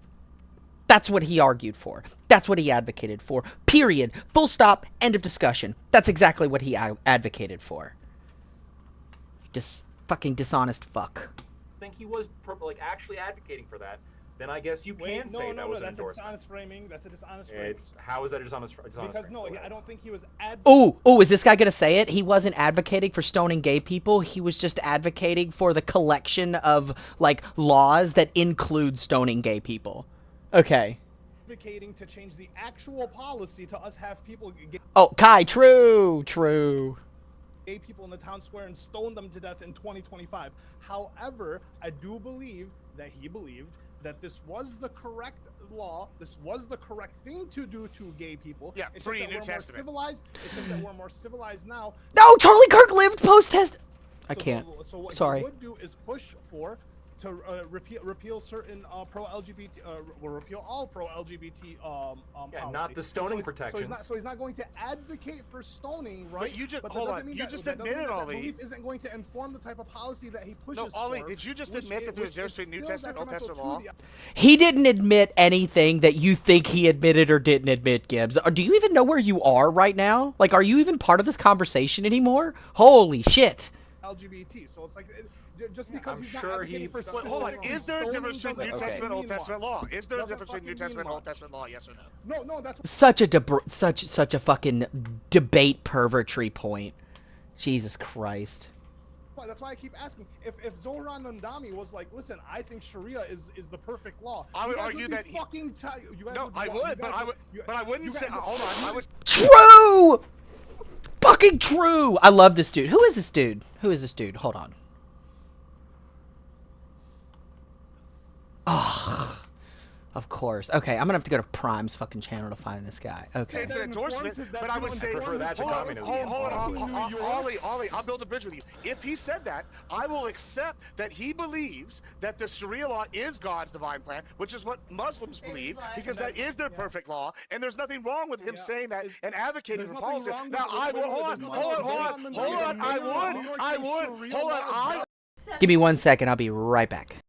That's what he argued for. That's what he advocated for. Period. Full stop. End of discussion. That's exactly what he advocated for. Just fucking dishonest fuck. I think he was actually advocating for that. Then I guess you can say that was an endorsement. That's a dishonest framing. That's a dishonest framing. How is that a dishonest because framing? I don't think he was Oh, is this guy gonna say it? He wasn't advocating for stoning gay people. He was just advocating for the collection of like laws that include stoning gay people. Okay. Advocating to change the actual policy to us have people get Kai, true. Gay people in the town square and stone them to death in 2025. However, I do believe that he believed that this was the correct law. This was the correct thing to do to gay people. Yeah, it's just that we're more civilized. It's just that we're more civilized now. No, Charlie Kirk lived post-test. I can't. So what Sorry. he would do is push for to repeal certain pro-LGBT, repeal all pro-LGBT policy. Not the stoning protections. So he's not going to advocate for stoning, right? But you just hold on. You just admitted, Ollie. Belief isn't going to inform the type of policy that he pushes. No, Ollie, did you just admit that there's a difference between New Testament and Old Testament law? He didn't admit anything that you think he admitted or didn't admit, Gibbs. Do you even know where you are right now? Like, are you even part of this conversation anymore? Holy shit. LGBT. So it's like. Just because he's sure not advocating for hold on. Is there a difference between New Testament and Old Testament law? Is there a difference between New Testament and Old Testament law? Yes or no? No, that's such a fucking debate pervertry point. Jesus Christ. That's why I keep asking. If Zohran Nandami was like, listen, I think Sharia is the perfect law. I would argue that fucking I wouldn't say. Hold on. I would. True. Fucking true. I love this dude. Who is this dude? Hold on. Oh, of course. Okay, I'm gonna have to go to Prime's fucking channel to find this guy. Okay. It's an endorsement, but I would say prefer that to communism. Hold on, Ollie, I'll build a bridge with you. If he said that, I will accept that he believes that the Sharia law is God's divine plan, which is what Muslims believe, because that is their perfect law, and there's nothing wrong with him saying that and advocating for policy. Now, I will hold on. Give me 1 second. I'll be right back.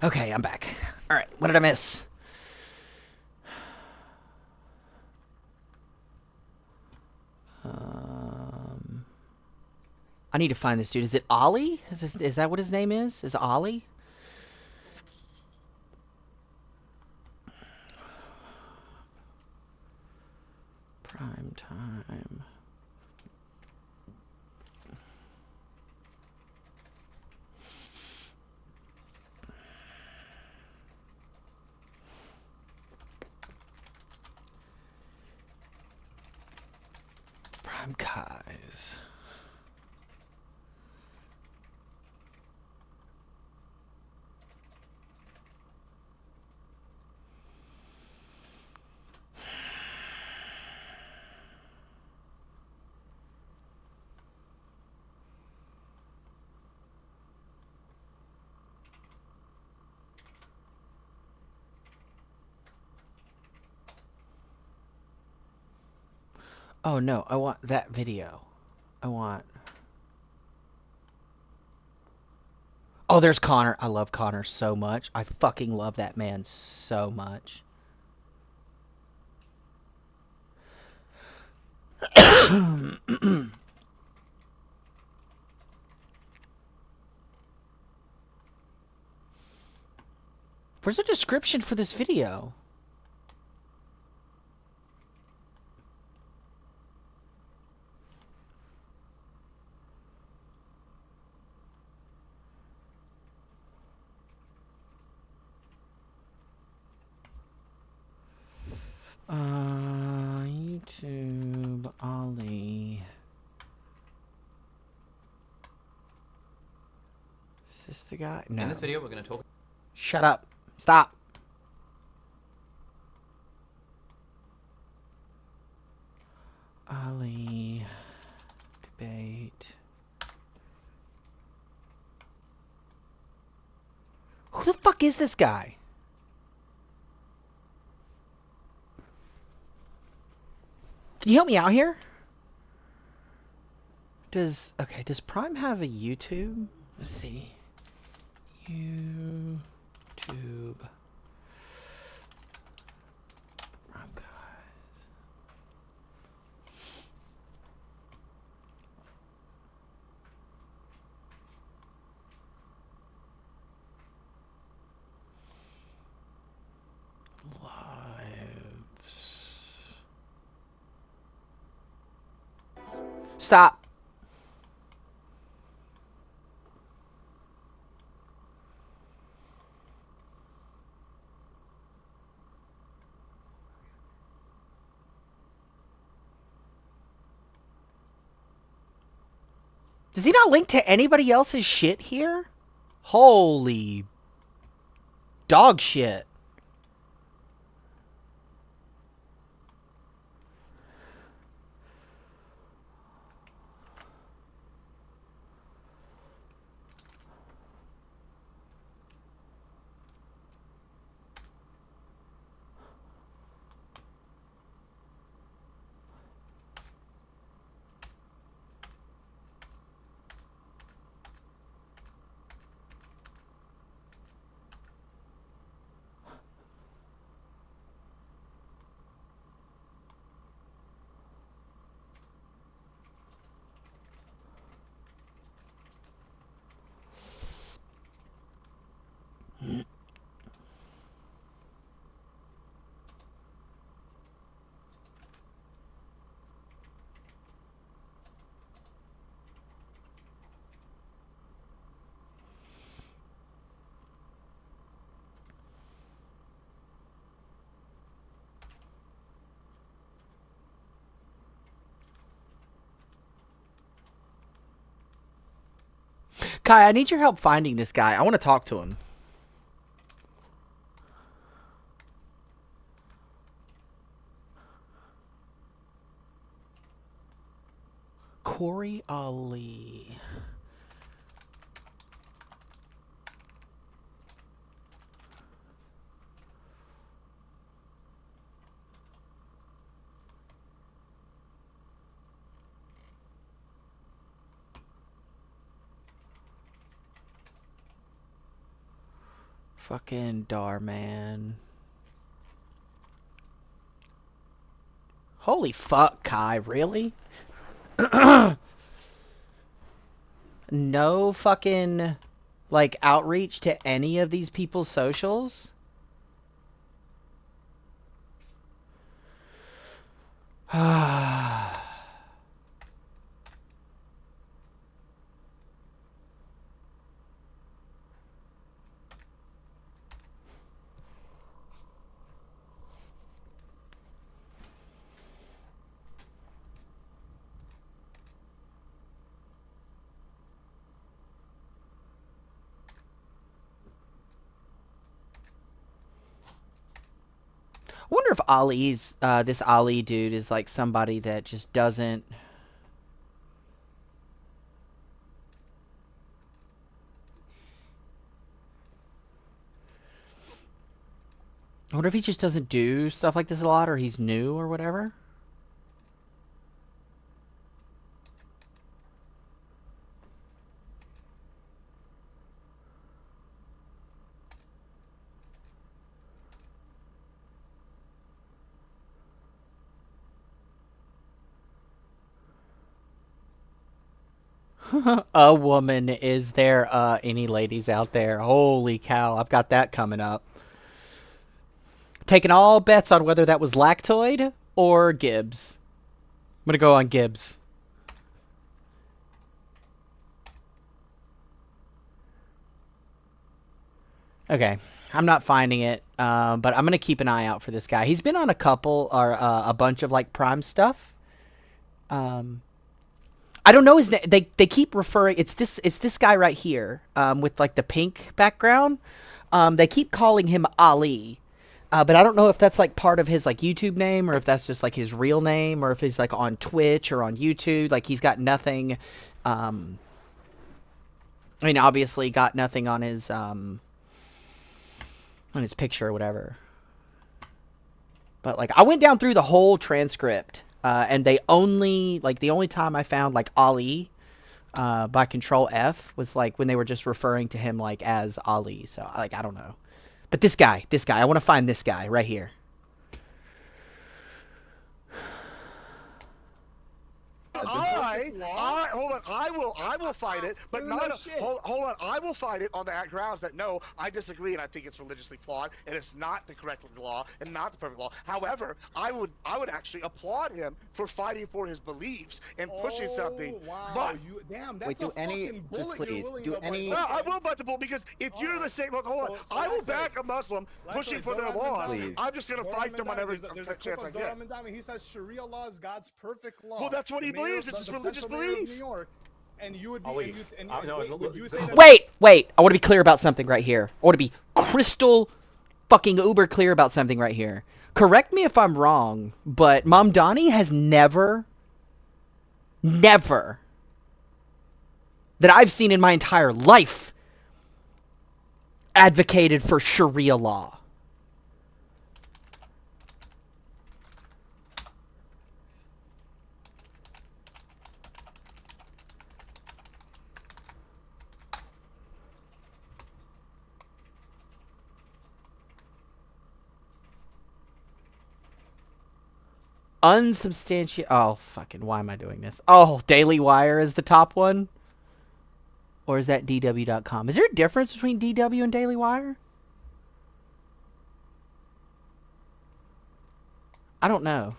Okay, I'm back. All right, what did I miss? I need to find this dude. Is it Ollie? Is that what his name is? Is it Ollie? Prime time. Prime Kais. Oh no, I want that video. I want... Oh, there's Connor. I love Connor so much. I fucking love that man so much. Where's the description for this video? YouTube Ollie. Is this the guy? No. In this video, we're going to talk. Shut up. Stop. Ollie. Debate. Who the fuck is this guy? Can you help me out here? Does Prime have a YouTube? Let's see. YouTube. Prime guys. Lives. Stop. Does he not link to anybody else's shit here? Holy dog shit. Kai, I need your help finding this guy. I want to talk to him. Corey Ali. Fucking Dar, man. Holy fuck, Kai, really? No fucking, like, outreach to any of these people's socials? Ah. I wonder if Ali's, this Ali dude is like somebody that just doesn't... I wonder if he just doesn't do stuff like this a lot, or he's new or whatever. A woman, is there any ladies out there? Holy cow, I've got that coming up. Taking all bets on whether that was Lactoid or Gibbs. I'm gonna go on Gibbs. Okay, I'm not finding it, but I'm gonna keep an eye out for this guy. He's been on a couple or a bunch of like Prime stuff. I don't know his name. They keep referring. It's this guy right here, with like the pink background. They keep calling him Ali, but I don't know if that's like part of his like YouTube name, or if that's just like his real name, or if he's like on Twitch or on YouTube. Like he's got nothing. I mean, obviously got nothing on his picture or whatever. But like I went down through the whole transcript. And they only, like, the only time I found, like, Ali by Control F was, like, when they were just referring to him, like, as Ali. So, like, I don't know. But this guy, I want to find this guy right here. Hold on. I will fight it, but hold on. I will fight it on the grounds that no, I disagree, and I think it's religiously flawed, and it's not the correct law, and not the perfect law. However, I would actually applaud him for fighting for his beliefs and pushing something. Wow. But damn, that's a fucking bullet please, you're willing do to any- no, I will bite the bullet because if you're the same, look, hold on. I will back a Muslim pushing for their laws. Please. I'm just gonna fight them on every There's a chance I clip of get. Zoram He says Sharia law is God's perfect law. Well, that's what he The mayor- believes. It's his the religious potential mayor of belief. New York, and you would be. Ali, Would you say that? Wait. I want to be clear about something right here. I want to be crystal fucking uber clear about something right here. Correct me if I'm wrong, but Mamdani has never, that I've seen in my entire life, advocated for Sharia law. Unsubstantiated. Oh, fucking, why am I doing this? Oh, Daily Wire is the top one? Or is that DW.com? Is there a difference between DW and Daily Wire? I don't know.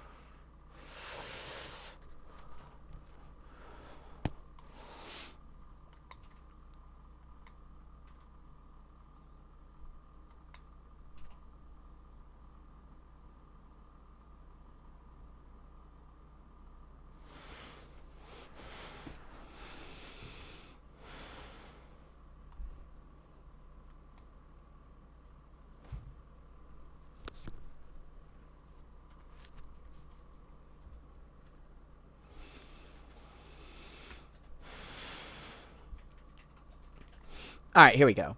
Alright, here we go.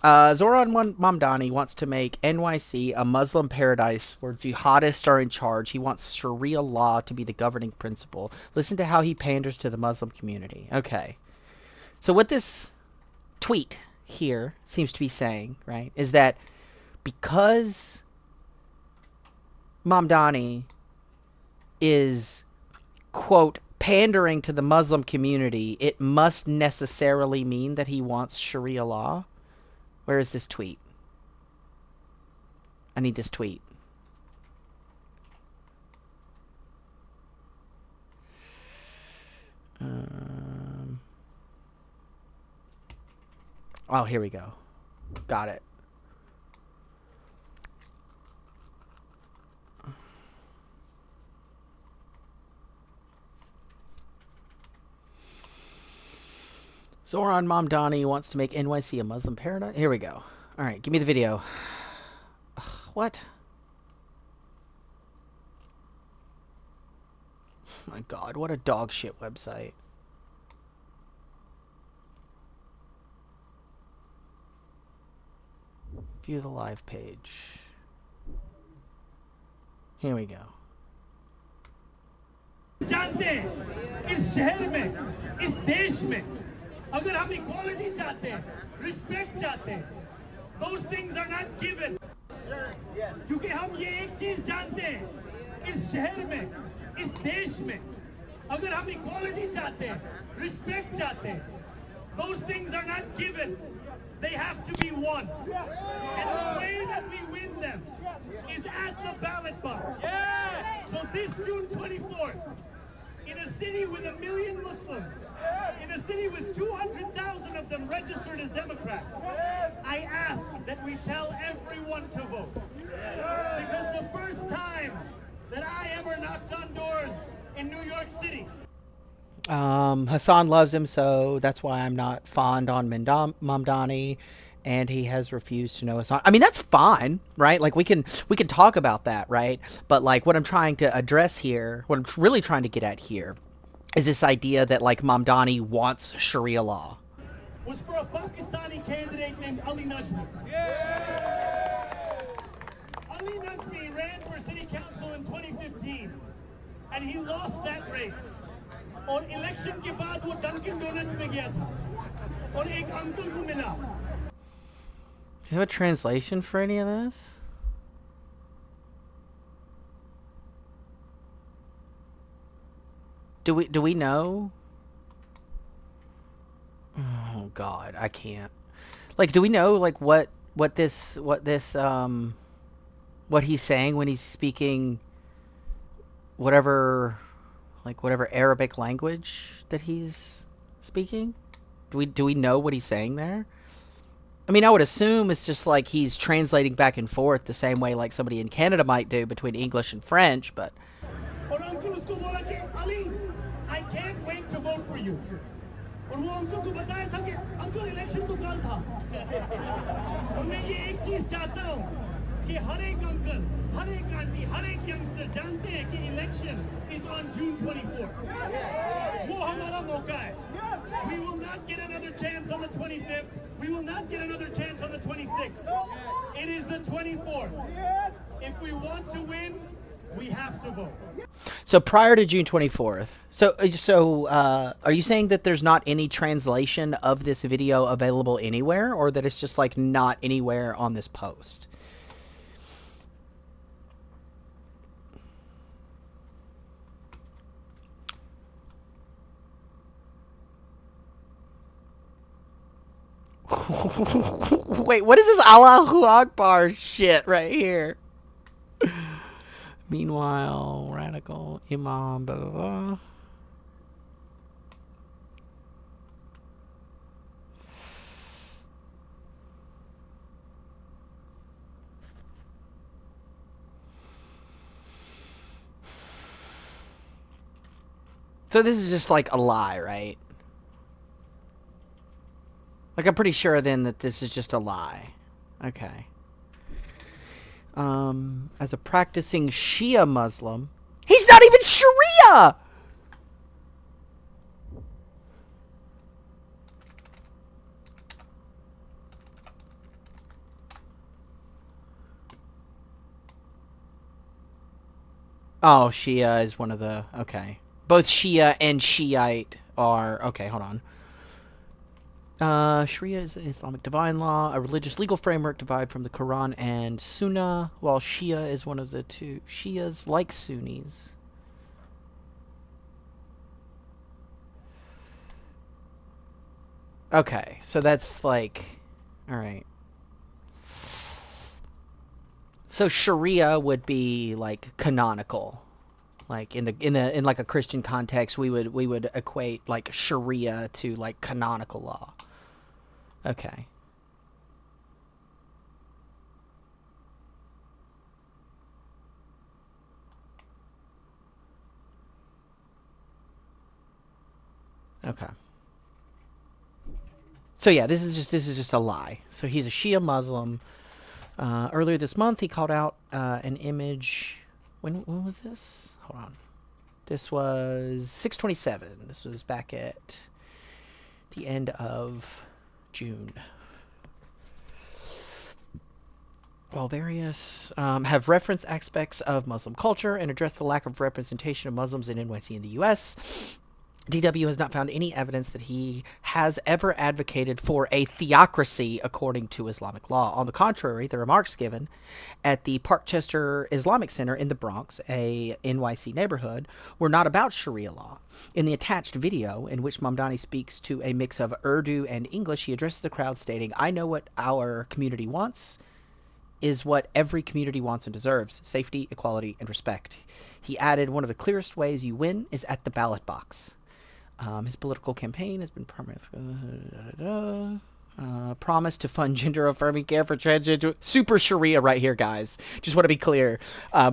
Zoran Mamdani wants to make NYC a Muslim paradise where jihadists are in charge. He wants Sharia law to be the governing principle. Listen to how he panders to the Muslim community. Okay. So with this tweet here seems to be saying, right, is that because Mamdani is, quote, pandering to the Muslim community, it must necessarily mean that he wants Sharia law. Where is this tweet? I need this tweet. Oh, here we go. Got it. Zoran Mamdani wants to make NYC a Muslim paradise. Here we go. All right, give me the video. Ugh, what? Oh my God, what a dog shit website. View the live page. Here we go. जानते हैं इस शहर में इस देश में अगर हम इक्वालिटी चाहते हैं रिस्पेक्ट चाहते हैं those things are not given क्योंकि हम ये एक चीज जानते हैं इस शहर में इस देश में अगर हम इक्वालिटी चाहते हैं रिस्पेक्ट चाहते हैं those things are not given they have to be won and the way that we win them is at the ballot box so this June 24th in a city with 1 million Muslims, in a city with 200,000 of them registered as Democrats, I ask that we tell everyone to vote. Because the first time that I ever knocked on doors in New York City. Hassan loves him, so that's why I'm not fond on Mamdani, and he has refused to know Hassan. I mean, that's fine, right? Like, we can talk about that, right? But, like, what I'm trying to address here, what I'm really trying to get at here, is this idea that, like, Mamdani wants Sharia law. Was for a Pakistani candidate named Ali Najmi. Ali Najmi ran for city council in 2015, and he lost that race. और election के बाद वो Dunkin donuts में गया था और एक uncle को मिला. Do you have a translation for any of this? Do we know? Oh God, I can't. Like, do we know like what he's saying when he's speaking whatever Arabic language that he's speaking? Do we know what he's saying there? I mean, I would assume it's just like he's translating back and forth the same way like somebody in Canada might do between English and French, but... I can't wait to vote for you. और वो uncle को बताया था कि uncle election तो कल था और मैं ये एक चीज चाहता हूँ कि हर एक अंकल हर एक आदमी हर एक यंगस्टर जानते हैं कि election is on June 24th. वो हमारा मौका है. We will not get another chance on the 25th. We will not get another chance on the 26th. It is the 24th. If we want to win, we have to vote. So prior to June 24th, are you saying that there's not any translation of this video available anywhere, or that it's just like not anywhere on this post? Wait, what is this Allahu Akbar shit right here? Meanwhile, radical imam, blah, blah, blah. So this is just like a lie, right? Like, I'm pretty sure then that this is just a lie. Okay. As a practicing Shia Muslim, he's not even Sharia! Oh, Shia is one of the... Okay. Both Shia and Shiite are... Okay, hold on. Sharia is Islamic divine law, a religious legal framework derived from the Quran and Sunnah, while Shia is one of the two. Shias, like Sunnis. Okay, so that's like, all right. So Sharia would be like canonical, like in like a Christian context, we would equate like Sharia to like canonical law. Okay. Okay. So yeah, this is just a lie. So he's a Shia Muslim. Earlier this month, he called out an image. When was this? Hold on. This was 6/27. This was back at the end of June. While various have referenced aspects of Muslim culture and addressed the lack of representation of Muslims in NYC in the U.S., DW has not found any evidence that he has ever advocated for a theocracy according to Islamic law. On the contrary, the remarks given at the Parkchester Islamic Center in the Bronx, a NYC neighborhood, were not about Sharia law. In the attached video, in which Mamdani speaks to a mix of Urdu and English, he addresses the crowd stating, "I know what our community wants is what every community wants and deserves: safety, equality, and respect." He added, "One of the clearest ways you win is at the ballot box." His political campaign has been promised to fund gender-affirming care for transgender. Super Sharia right here, guys. Just want to be clear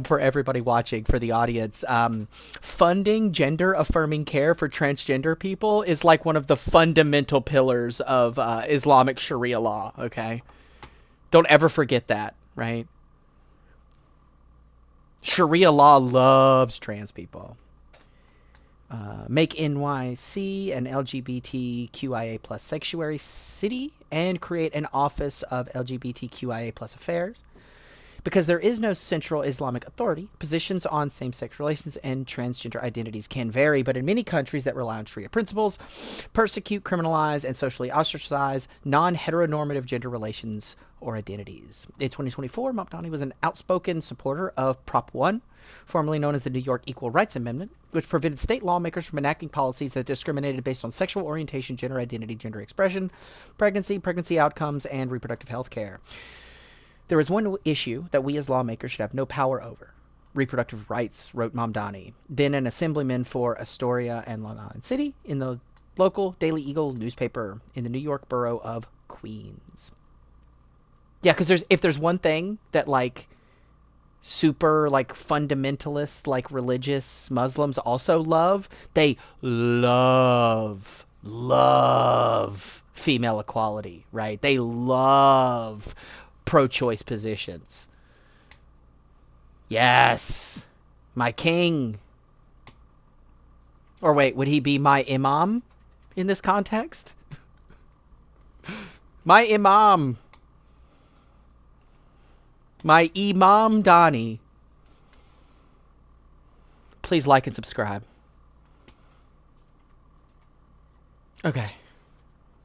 for everybody watching, for the audience. Funding gender-affirming care for transgender people is like one of the fundamental pillars of Islamic Sharia law, okay? Don't ever forget that, right? Sharia law loves trans people. Make NYC an LGBTQIA plus sanctuary city and create an office of LGBTQIA plus affairs. Because there is no central Islamic authority, positions on same-sex relations and transgender identities can vary, but in many countries that rely on Sharia principles, persecute, criminalize, and socially ostracize non-heteronormative gender relations or identities. In 2024, Mamdani was an outspoken supporter of Prop 1, formerly known as the New York Equal Rights Amendment, which prevented state lawmakers from enacting policies that discriminated based on sexual orientation, gender identity, gender expression, pregnancy outcomes, and reproductive health care. There is one issue that we as lawmakers should have no power over: reproductive rights, wrote Mamdani, then an assemblyman for Astoria and Long Island City, in the local Daily Eagle newspaper in the New York borough of Queens. Yeah, because if there's one thing that, like, super, like, fundamentalist, like, religious Muslims also love, they love female equality, right? They love pro-choice positions. Yes, my king. Or wait, would he be my imam in this context? My imam. My Imam Donnie. Please like and subscribe. Okay.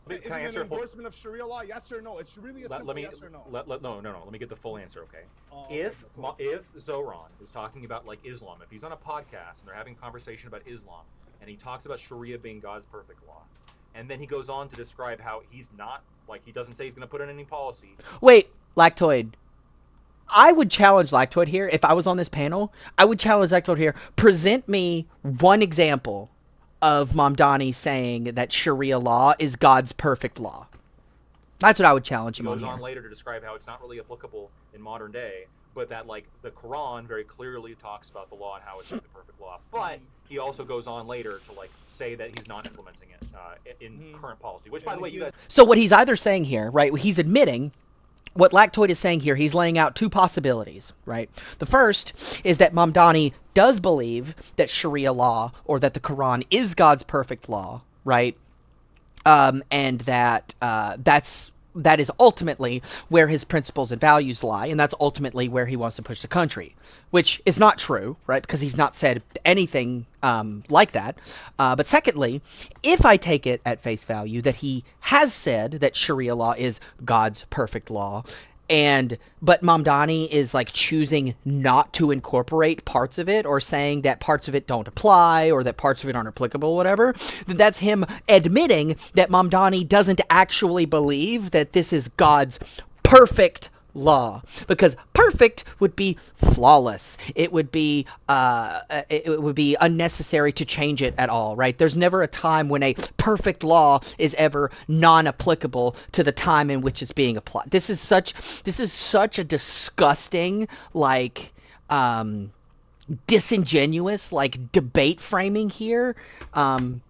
Is it an endorsement of Sharia law? Yes or no? It's really a simple yes or no. No. Let me get the full answer, okay? If Zoran is talking about, like, Islam, if he's on a podcast and they're having a conversation about Islam, and he talks about Sharia being God's perfect law, and then he goes on to describe how he's not, like, he doesn't say he's going to put in any policy. Wait, Lactoid. I would challenge Lactoid here. If I was on this panel, I would challenge Lactoid here. Present me one example of Mamdani saying that Sharia law is God's perfect law. That's what I would challenge him on. He goes on later to describe how it's not really applicable in modern day, but that, like, the Quran very clearly talks about the law and how it's like the perfect law. But he also goes on later to, like, say that he's not implementing it in current policy, which, by the way, you guys... So what he's either saying here, right, he's admitting... What Lactoid is saying here, he's laying out two possibilities, right? The first is that Mamdani does believe that Sharia law, or that the Quran, is God's perfect law, right? And that that's that is ultimately where his principles and values lie, and that's ultimately where he wants to push the country, which is not true, right? Because he's not said anything like that. But secondly, if I take it at face value that he has said that Sharia law is God's perfect law, but Mamdani is like choosing not to incorporate parts of it, or saying that parts of it don't apply, or that parts of it aren't applicable, whatever, then that's him admitting that Mamdani doesn't actually believe that this is God's perfect law, because perfect would be flawless. It would be unnecessary to change it at all, right? There's never a time when a perfect law is ever non-applicable to the time in which it's being applied. This is such a disgusting, like, disingenuous, like, debate framing here. God,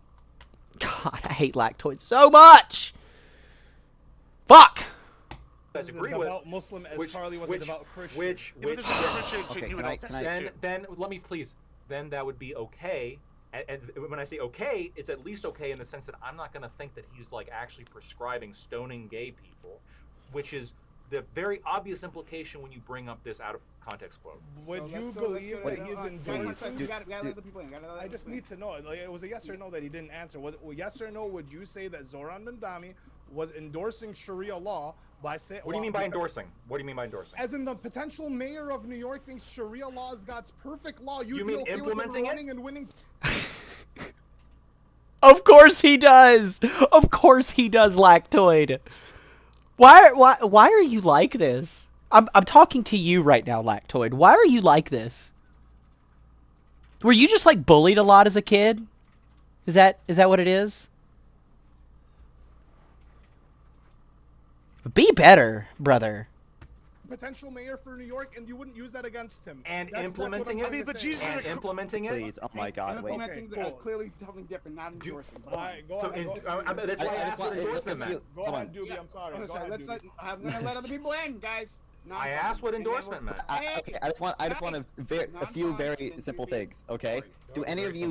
I hate lactoids so much. Fuck. As a devout Muslim, as Charlie was a devout Christian. Then let me please. Then that would be okay. And when I say okay, it's at least okay in the sense that I'm not going to think that he's like actually prescribing stoning gay people, which is the very obvious implication when you bring up this out of context quote. Would you believe that he's endorsing? I just need to know. Like, it was a yes or no that he didn't answer. Was it yes or no? Would you say that Zoran Mandami was endorsing Sharia law by saying? What do you mean by endorsing? What do you mean by endorsing? As in the potential mayor of New York thinks Sharia law is God's perfect law. You mean okay implementing with him running and winning? Of course he does. Of course he does, Lactoid. Why are you like this? I'm talking to you right now, Lactoid. Why are you like this? Were you just like bullied a lot as a kid? Is that what it is? Be better, brother. Potential mayor for New York, and you wouldn't use that against him. And implementing it. But Jesus, implementing it. Please, oh my God, wait. Implementing is clearly something different, not endorsing. Alright, go ahead. That's why I asked what endorsement meant. Go ahead, Doobie. I'm sorry. Go ahead, I'm gonna let other people in, guys. I asked what endorsement meant. Okay, I just want a few very simple things. Okay, do any of you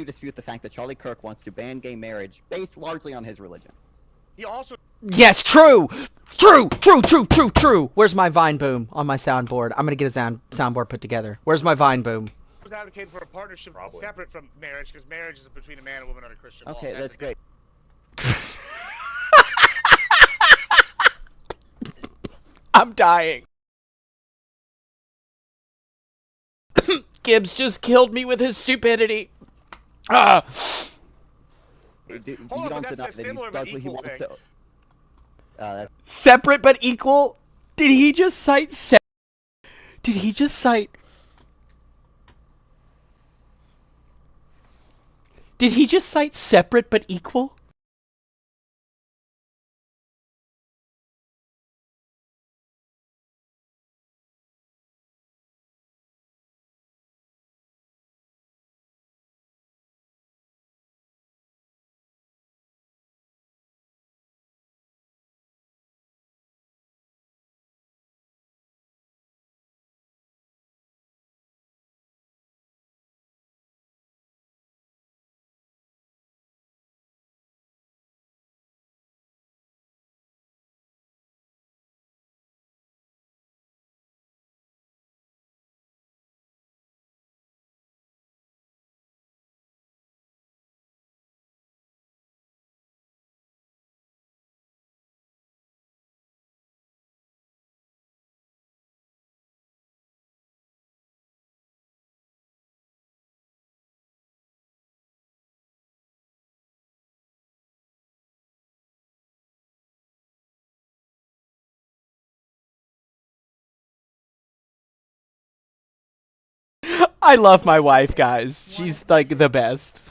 dispute the fact that Charlie Kirk wants to ban gay marriage based largely on his religion? He also. Yes, true. Where's my Vine Boom on my soundboard? I'm gonna get a soundboard put together. Where's my Vine Boom? Was advocating for a partnership separate from marriage, because marriage is between a man and a woman under Christian law. Okay, that's great. I'm dying. Gibbs just killed me with his stupidity. You don't deny that he does what he wants to. Separate but equal? Did he just cite Did he just cite separate but equal? I love my wife, guys. She's like the best.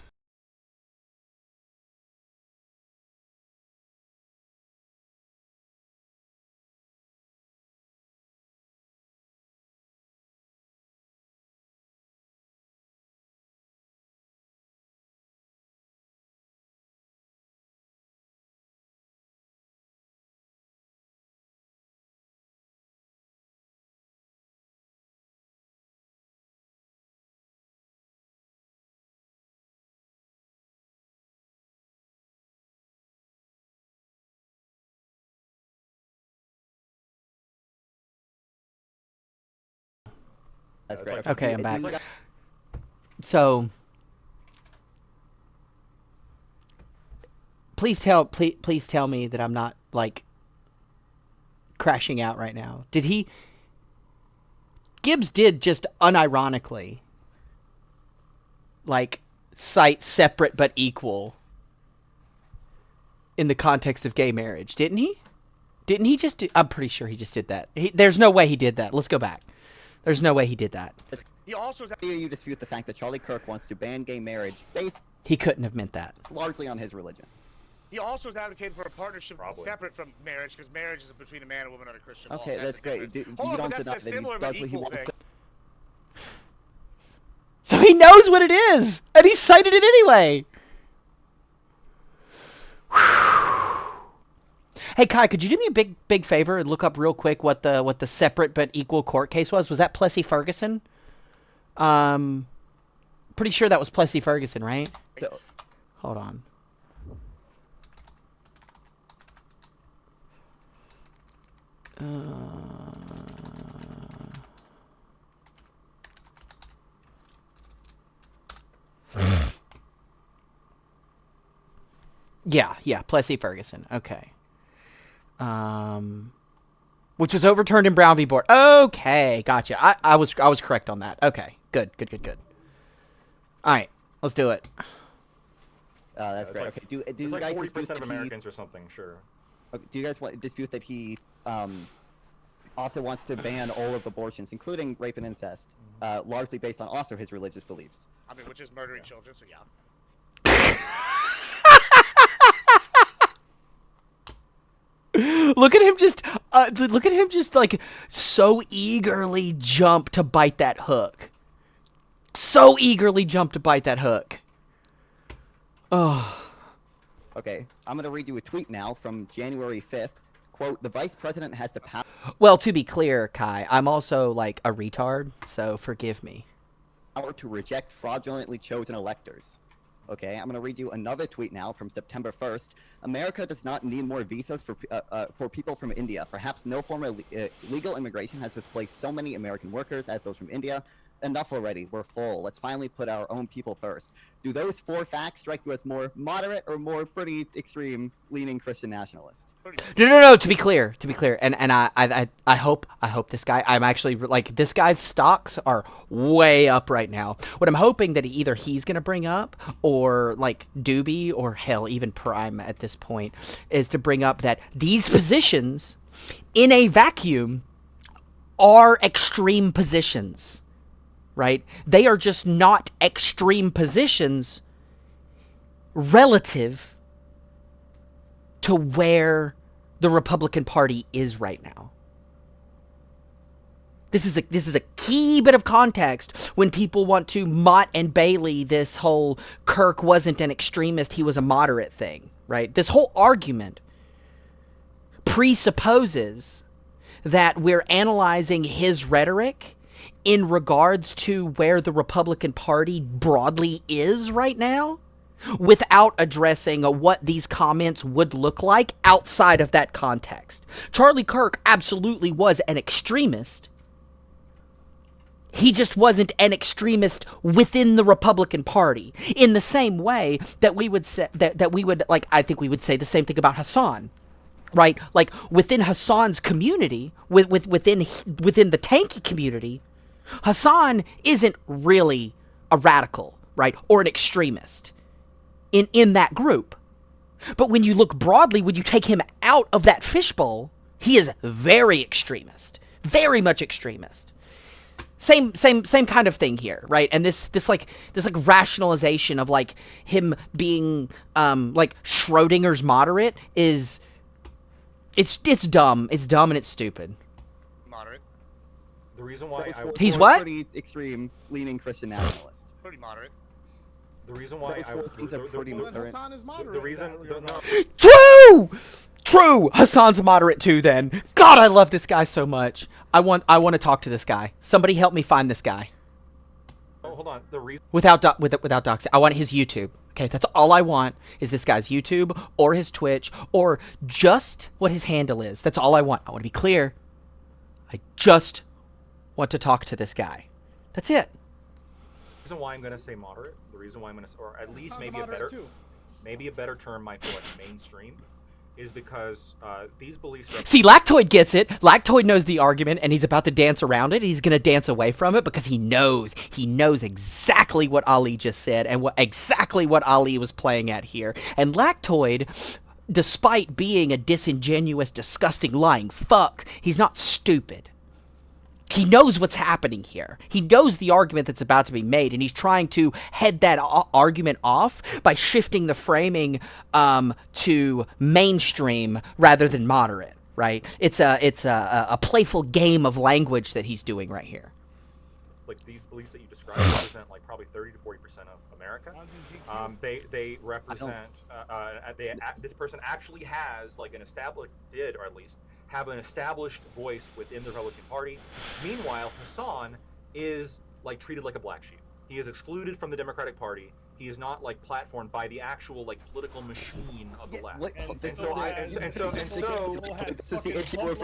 That's great. Okay, I'm back. So, please tell me that I'm not like crashing out right now. Gibbs did just unironically like cite separate but equal in the context of gay marriage, didn't he? Didn't he just do? I'm pretty sure he just did that. There's no way he did that. Let's go back. There's no way he did that. He also you dispute the fact that Charlie Kirk wants to ban gay marriage based He couldn't have meant that. largely on his religion. He also is advocating for a partnership separate from marriage, because marriage is between a man and a woman under Christian law. Okay, that's great. You don't deny that he does what he wants to. So he knows what it is, and he cited it anyway. Hey Kai, could you do me a big favor and look up real quick what the separate but equal court case was? Was that Plessy Ferguson? Pretty sure that was Plessy Ferguson, right? So, hold on. Yeah, Plessy Ferguson. Okay. Which was overturned in Brown v. Board. Okay, gotcha. I was correct on that. Okay, good. All right, let's do it. That's great. Like, okay, do it's you like guys 40% of Americans or something? Sure. Okay, do you guys dispute that he also wants to ban all of abortions, including rape and incest, largely based on also his religious beliefs? I mean, which is murdering children, so yeah. Look at him just like so eagerly jump to bite that hook. So eagerly jump to bite that hook. Oh. Okay, I'm going to read you a tweet now from January 5th. Quote, the vice president has the power... Well, to be clear, Kai, I'm also like a retard, so forgive me. ...power to reject fraudulently chosen electors. Okay, I'm going to read you another tweet now from September 1st. America does not need more visas for people from India. Perhaps no form of legal immigration has displaced so many American workers as those from India. Enough already. We're full. Let's finally put our own people first. Do those 4 facts strike you as more moderate or more pretty extreme leaning Christian nationalist? No. To be clear, and I hope this guy. I'm actually like this guy's stocks are way up right now. What I'm hoping that either he's gonna bring up or like Doobie or hell even Prime at this point is to bring up that these positions in a vacuum are extreme positions. Right? They are just not extreme positions relative to where the Republican Party is right now. This is a key bit of context when people want to Mott and Bailey this whole Kirk wasn't an extremist, he was a moderate thing, right? This whole argument presupposes that we're analyzing his rhetoric in regards to where the Republican Party broadly is right now, without addressing what these comments would look like outside of that context. Charlie Kirk absolutely was an extremist. He just wasn't an extremist within the Republican Party. In the same way that we would say that we would like, I think we would say the same thing about Hassan. Right? Like within Hassan's community, within the tanky community, Hassan isn't really a radical, right? Or an extremist in that group. But when you look broadly, when you take him out of that fishbowl, he is very extremist. Very much extremist. Same kind of thing here, right? And this rationalization of like him being like Schrodinger's moderate is it's dumb. It's dumb and it's stupid. Moderate. The reason why he's what? Pretty extreme leaning Christian nationalist. Pretty moderate. The reason why Hassan is moderate. The reason True! Hassan's moderate too then. God, I love this guy so much. I want to talk to this guy. Somebody help me find this guy. Oh, hold on. The reason without doxing. I want his YouTube. Okay, that's all I want is this guy's YouTube or his Twitch or just what his handle is. That's all I want. I want to be clear. I just want to talk to this guy. That's it. The reason why I'm going to say moderate, the reason why I'm going to, or at least maybe a better term might be like mainstream, is because these beliefs. See, Lactoid gets it. Lactoid knows the argument, and he's about to dance around it. He's going to dance away from it because he knows exactly what Ali just said and exactly what Ali was playing at here. And Lactoid, despite being a disingenuous, disgusting, lying fuck, he's not stupid. He knows what's happening here. He knows the argument that's about to be made, and he's trying to head that argument off by shifting the framing to mainstream rather than moderate, right? It's a playful game of language that he's doing right here. Like these beliefs that you described represent like probably 30 to 40% of America. They represent this person actually has like an established, or at least have an established voice within the Republican Party. Meanwhile, Hassan is like treated like a black sheep. He is excluded from the Democratic Party. He is not like platformed by the actual like political machine of the left. This is the issue with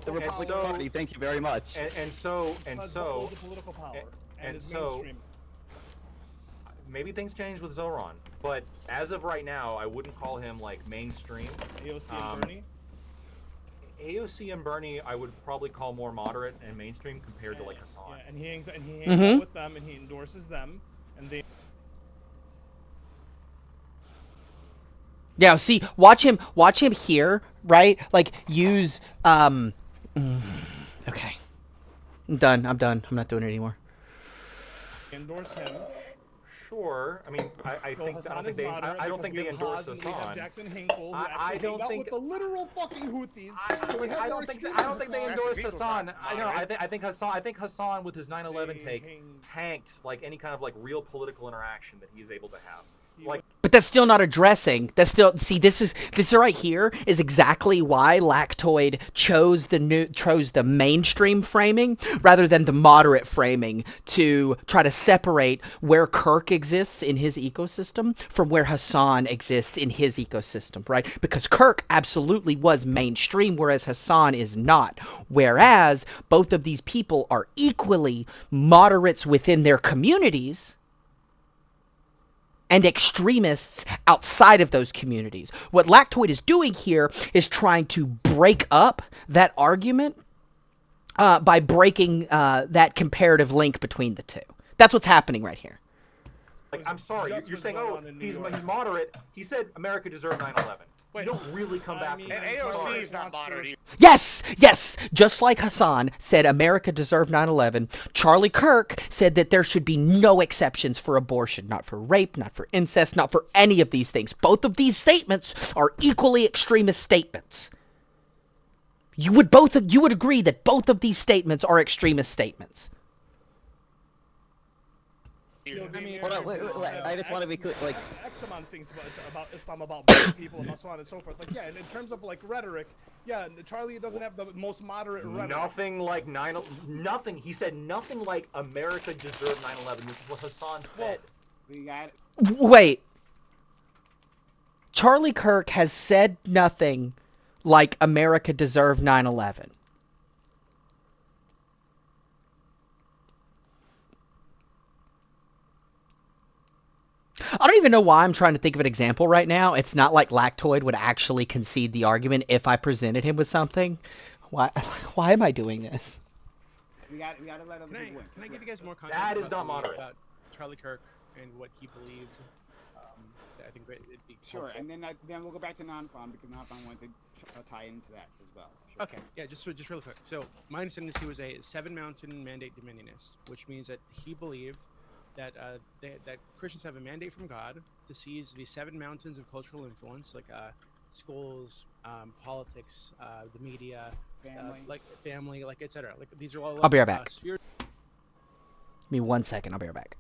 the Republican Party. Thank you very much. Maybe things change with Zoran, but as of right now, I wouldn't call him like mainstream. AOC and Bernie. AOC and Bernie, I would probably call more moderate and mainstream compared to like Hassan. Yeah, and he hangs out with them, and he endorses them, and they. Yeah, see, watch him here, right? Like use okay. I'm done. I'm not doing it anymore. Endorse him. Sure. I mean, I don't think they endorse Hassan. I don't think with the literal fucking Houthis. I don't think they endorse Hassan. I think Hassan with his 9/11 take tanked like any kind of like real political interaction that he is able to have. Like, but that's still not addressing. That's still, see, this right here is exactly why Lactoid chose the mainstream framing rather than the moderate framing to try to separate where Kirk exists in his ecosystem from where Hassan exists in his ecosystem, right? Because Kirk absolutely was mainstream, whereas Hassan is not. Whereas both of these people are equally moderates within their communities and extremists outside of those communities. What Lactoid is doing here is trying to break up that argument by breaking that comparative link between the two. That's what's happening right here. Like, I'm sorry, you're saying, oh, he's moderate. He said America deserved 9/11. You don't really come back to that. And AOC is not moderate either. Yes! Just like Hassan said America deserved 9/11, Charlie Kirk said that there should be no exceptions for abortion, not for rape, not for incest, not for any of these things. Both of these statements are equally extremist statements. You would agree that both of these statements are extremist statements. I just want to be clear. Like, X amount of things about Islam, about black people, and so on and so forth. Like, yeah, and in terms of like rhetoric, yeah, Charlie doesn't have the most moderate rhetoric. Nothing. He said nothing like America deserved 9/11, which is what Hassan said. We got it. Wait. Charlie Kirk has said nothing like America deserved 9/11. I don't even know why I'm trying to think of an example right now. It's not like Lactoid would actually concede the argument if I presented him with something. Why am I doing this? We got to let him win. Can I give you guys more context? That is not moderate. About Charlie Kirk and what he believed. I think it'd be sure, helpful. and then we'll go back to non-farm because non-farm wanted to tie into that as well. Sure. Okay, yeah, just real quick. So my understanding is he was a seven-mountain mandate dominionist, which means that he believed that that Christians have a mandate from God to seize these 7 mountains of cultural influence, like schools, politics, the media, family, like etc. Like these are all. I'll be right back. Give me 1 second. I'll be right back.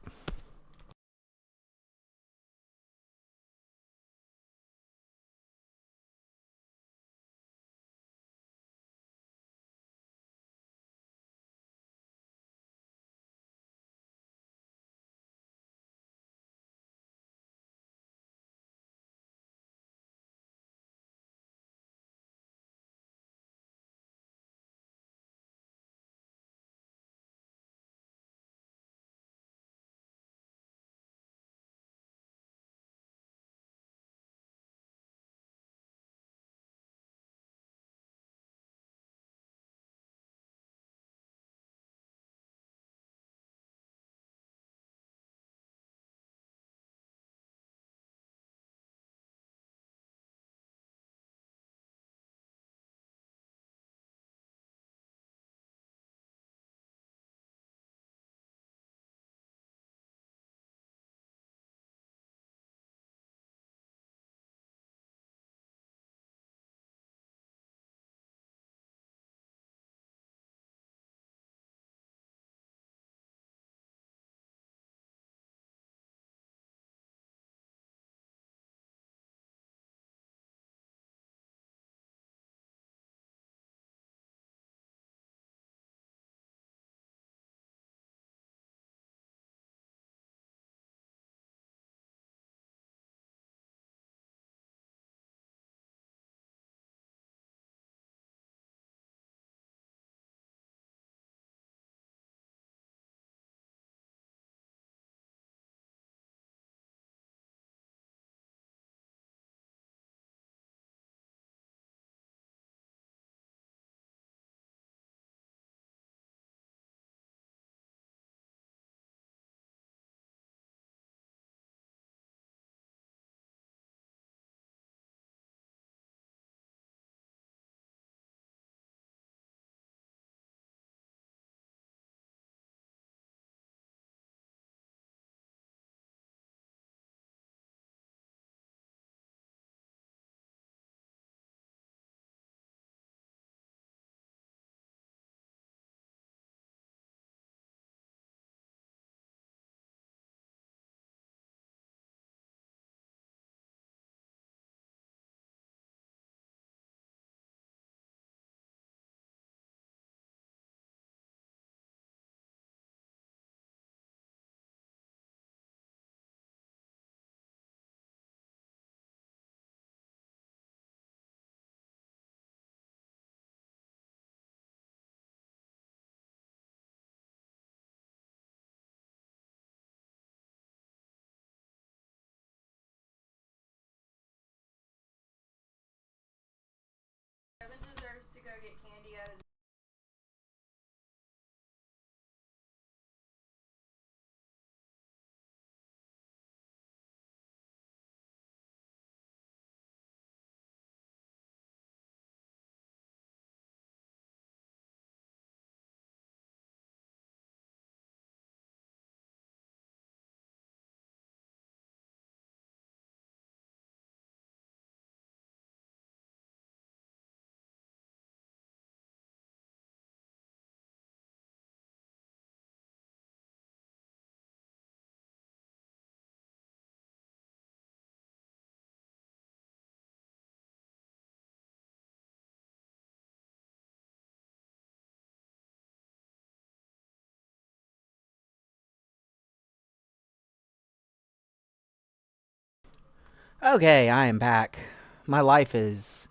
Okay, I am back. My life is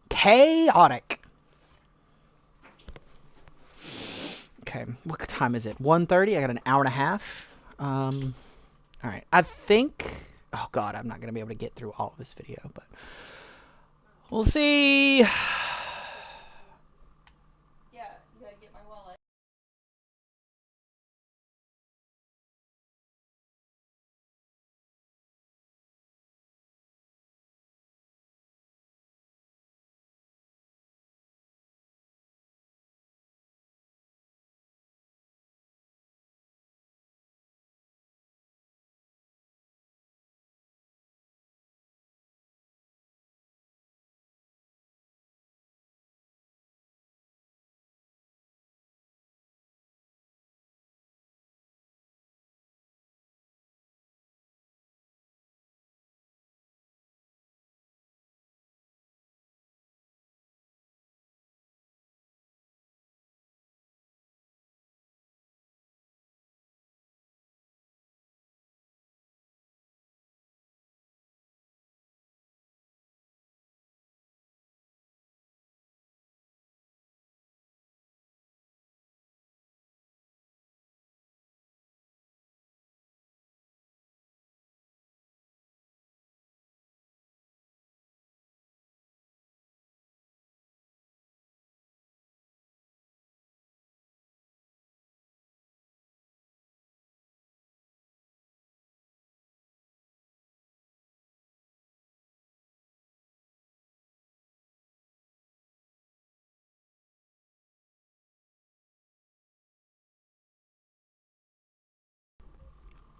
chaotic. Okay, what time is it? 1:30. I got an hour and a half. All right. I think. Oh God, I'm not gonna be able to get through all of this video, but we'll see. Yeah, you gotta get my wallet.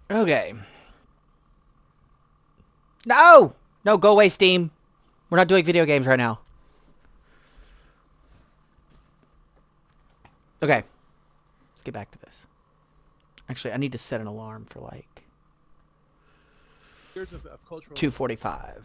Okay. No! No, go away, Steam. We're not doing video games right now. Okay. Let's get back to this. Actually, I need to set an alarm for like Years of cultural 2:45.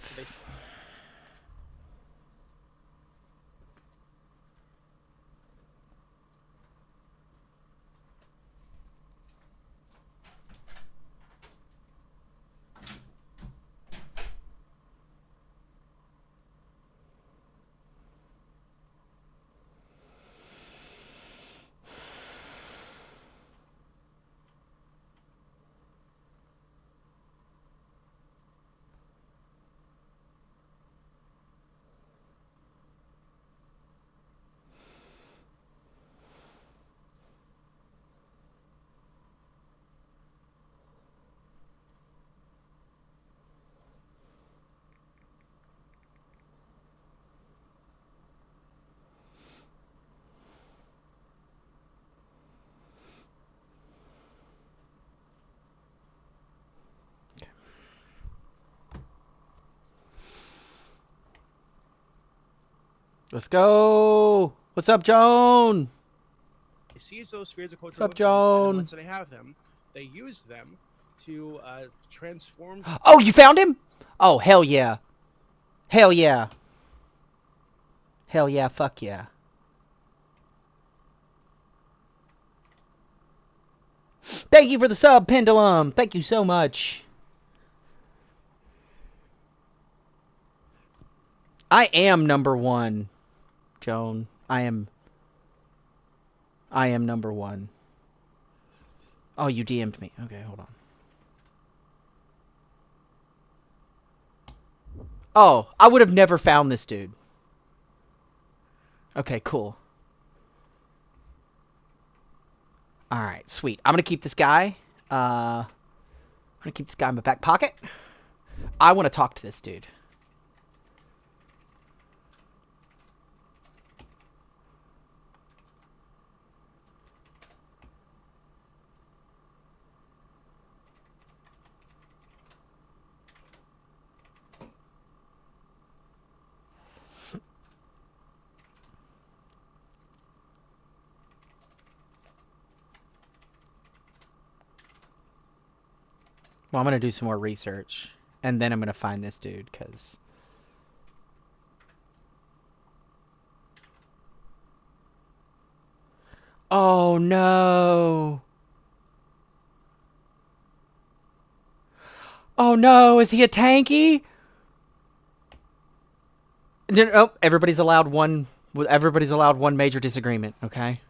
Let's go. What's up, Joan? They seize those spheres of cultural What's up, influence, and then Joan? once they have them, they use them to transform. Oh, you found him? Oh, hell yeah. Hell yeah. Hell yeah, fuck yeah. Thank you for the sub, Pendulum. Thank you so much. I am number one, Joan. I am number one. Oh, you DM'd me. Okay, hold on. Oh, I would have never found this dude. Okay, cool. All right, sweet. I'm gonna keep this guy. I'm gonna keep this guy in my back pocket. I want to talk to this dude. Well, I'm going to do some more research. And then I'm going to find this dude, because... Oh, no. Oh, no. Is he a tanky? Oh, everybody's allowed one major disagreement, okay?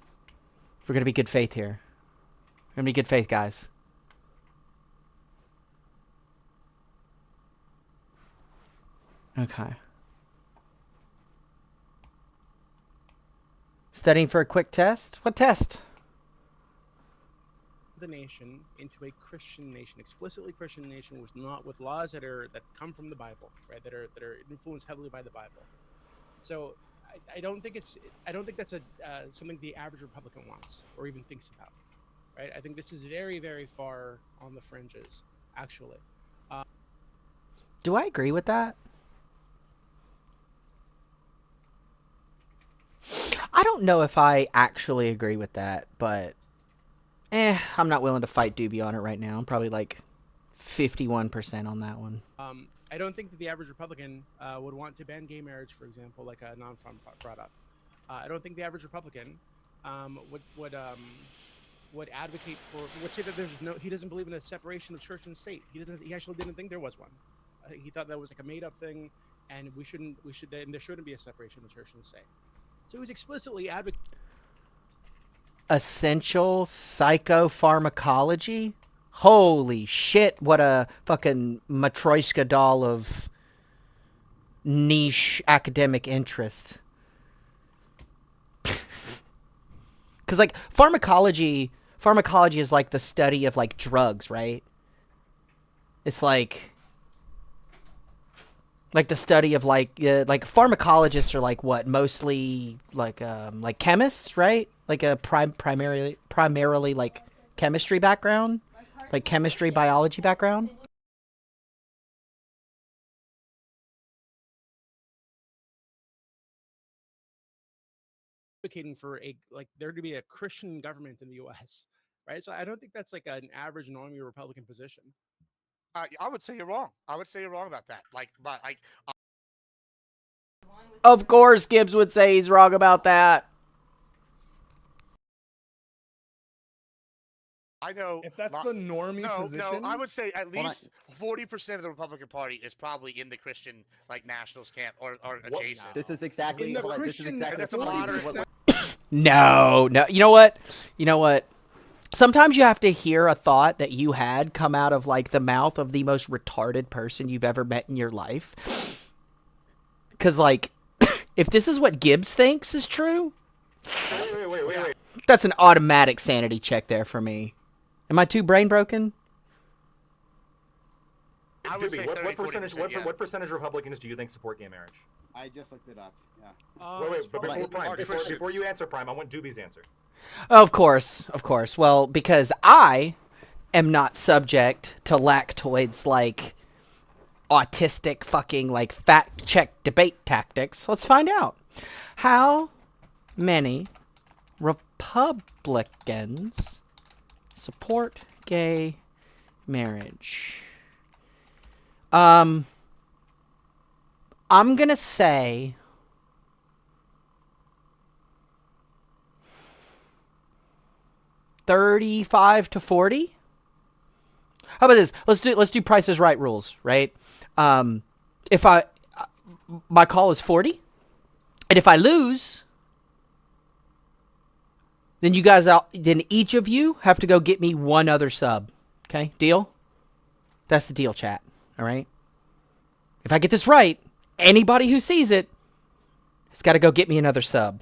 We're going to be good faith here. We're going to be good faith, guys. Okay. Studying for a quick test? What test? The nation into a Christian nation, explicitly Christian nation, with laws that come from the Bible, right? That are influenced heavily by the Bible. So I don't think that's something the average Republican wants or even thinks about, right? I think this is very, very far on the fringes, actually. Do I agree with that? I don't know if I actually agree with that, but I'm not willing to fight Doobie on it right now. I'm probably like 51% on that one. I don't think that the average Republican would want to ban gay marriage, for example, like Non-Farm brought up. I don't think the average Republican would advocate for, would say that he doesn't believe in a separation of church and state. He actually didn't think there was one. He thought that was like a made-up thing, and there shouldn't be a separation of church and state. So he was explicitly advocating. Essential psychopharmacology? Holy shit, what a fucking Matryoshka doll of niche academic interest. Because, like, pharmacology is like the study of, like, drugs, right? It's like the study of, like pharmacologists are, like, what, mostly, like chemists, right? Like a primarily, like, chemistry background? Like chemistry, biology background? Advocating for there to be a Christian government in the U.S., right? So I don't think that's like an average normie Republican position. I would say you're wrong. I would say you're wrong about that. Of course, Gibbs would say he's wrong about that. I know. If that's the normie position, no, I would say at least 40% of the Republican Party is probably in the Christian nationals camp or adjacent. This is exactly that's a moderate. No. You know what? Sometimes you have to hear a thought that you had come out of, like, the mouth of the most retarded person you've ever met in your life. Because, like, if this is what Gibbs thinks is true, Wait. That's an automatic sanity check there for me. Am I too brain broken? I would say what percentage Republicans do you think support gay marriage? I just looked it up. Yeah. But before you answer, Prime, I want Doobie's answer. Of course. Well, because I am not subject to lactoids like autistic fucking like fact check debate tactics. Let's find out. How many Republicans support gay marriage? I'm gonna say 35 to 40. How about this? Let's do Price is Right rules, right? If my call is 40, and if I lose, then then each of you have to go get me one other sub. Okay, deal? That's the deal, chat. All right. If I get this right, anybody who sees it has got to go get me another sub.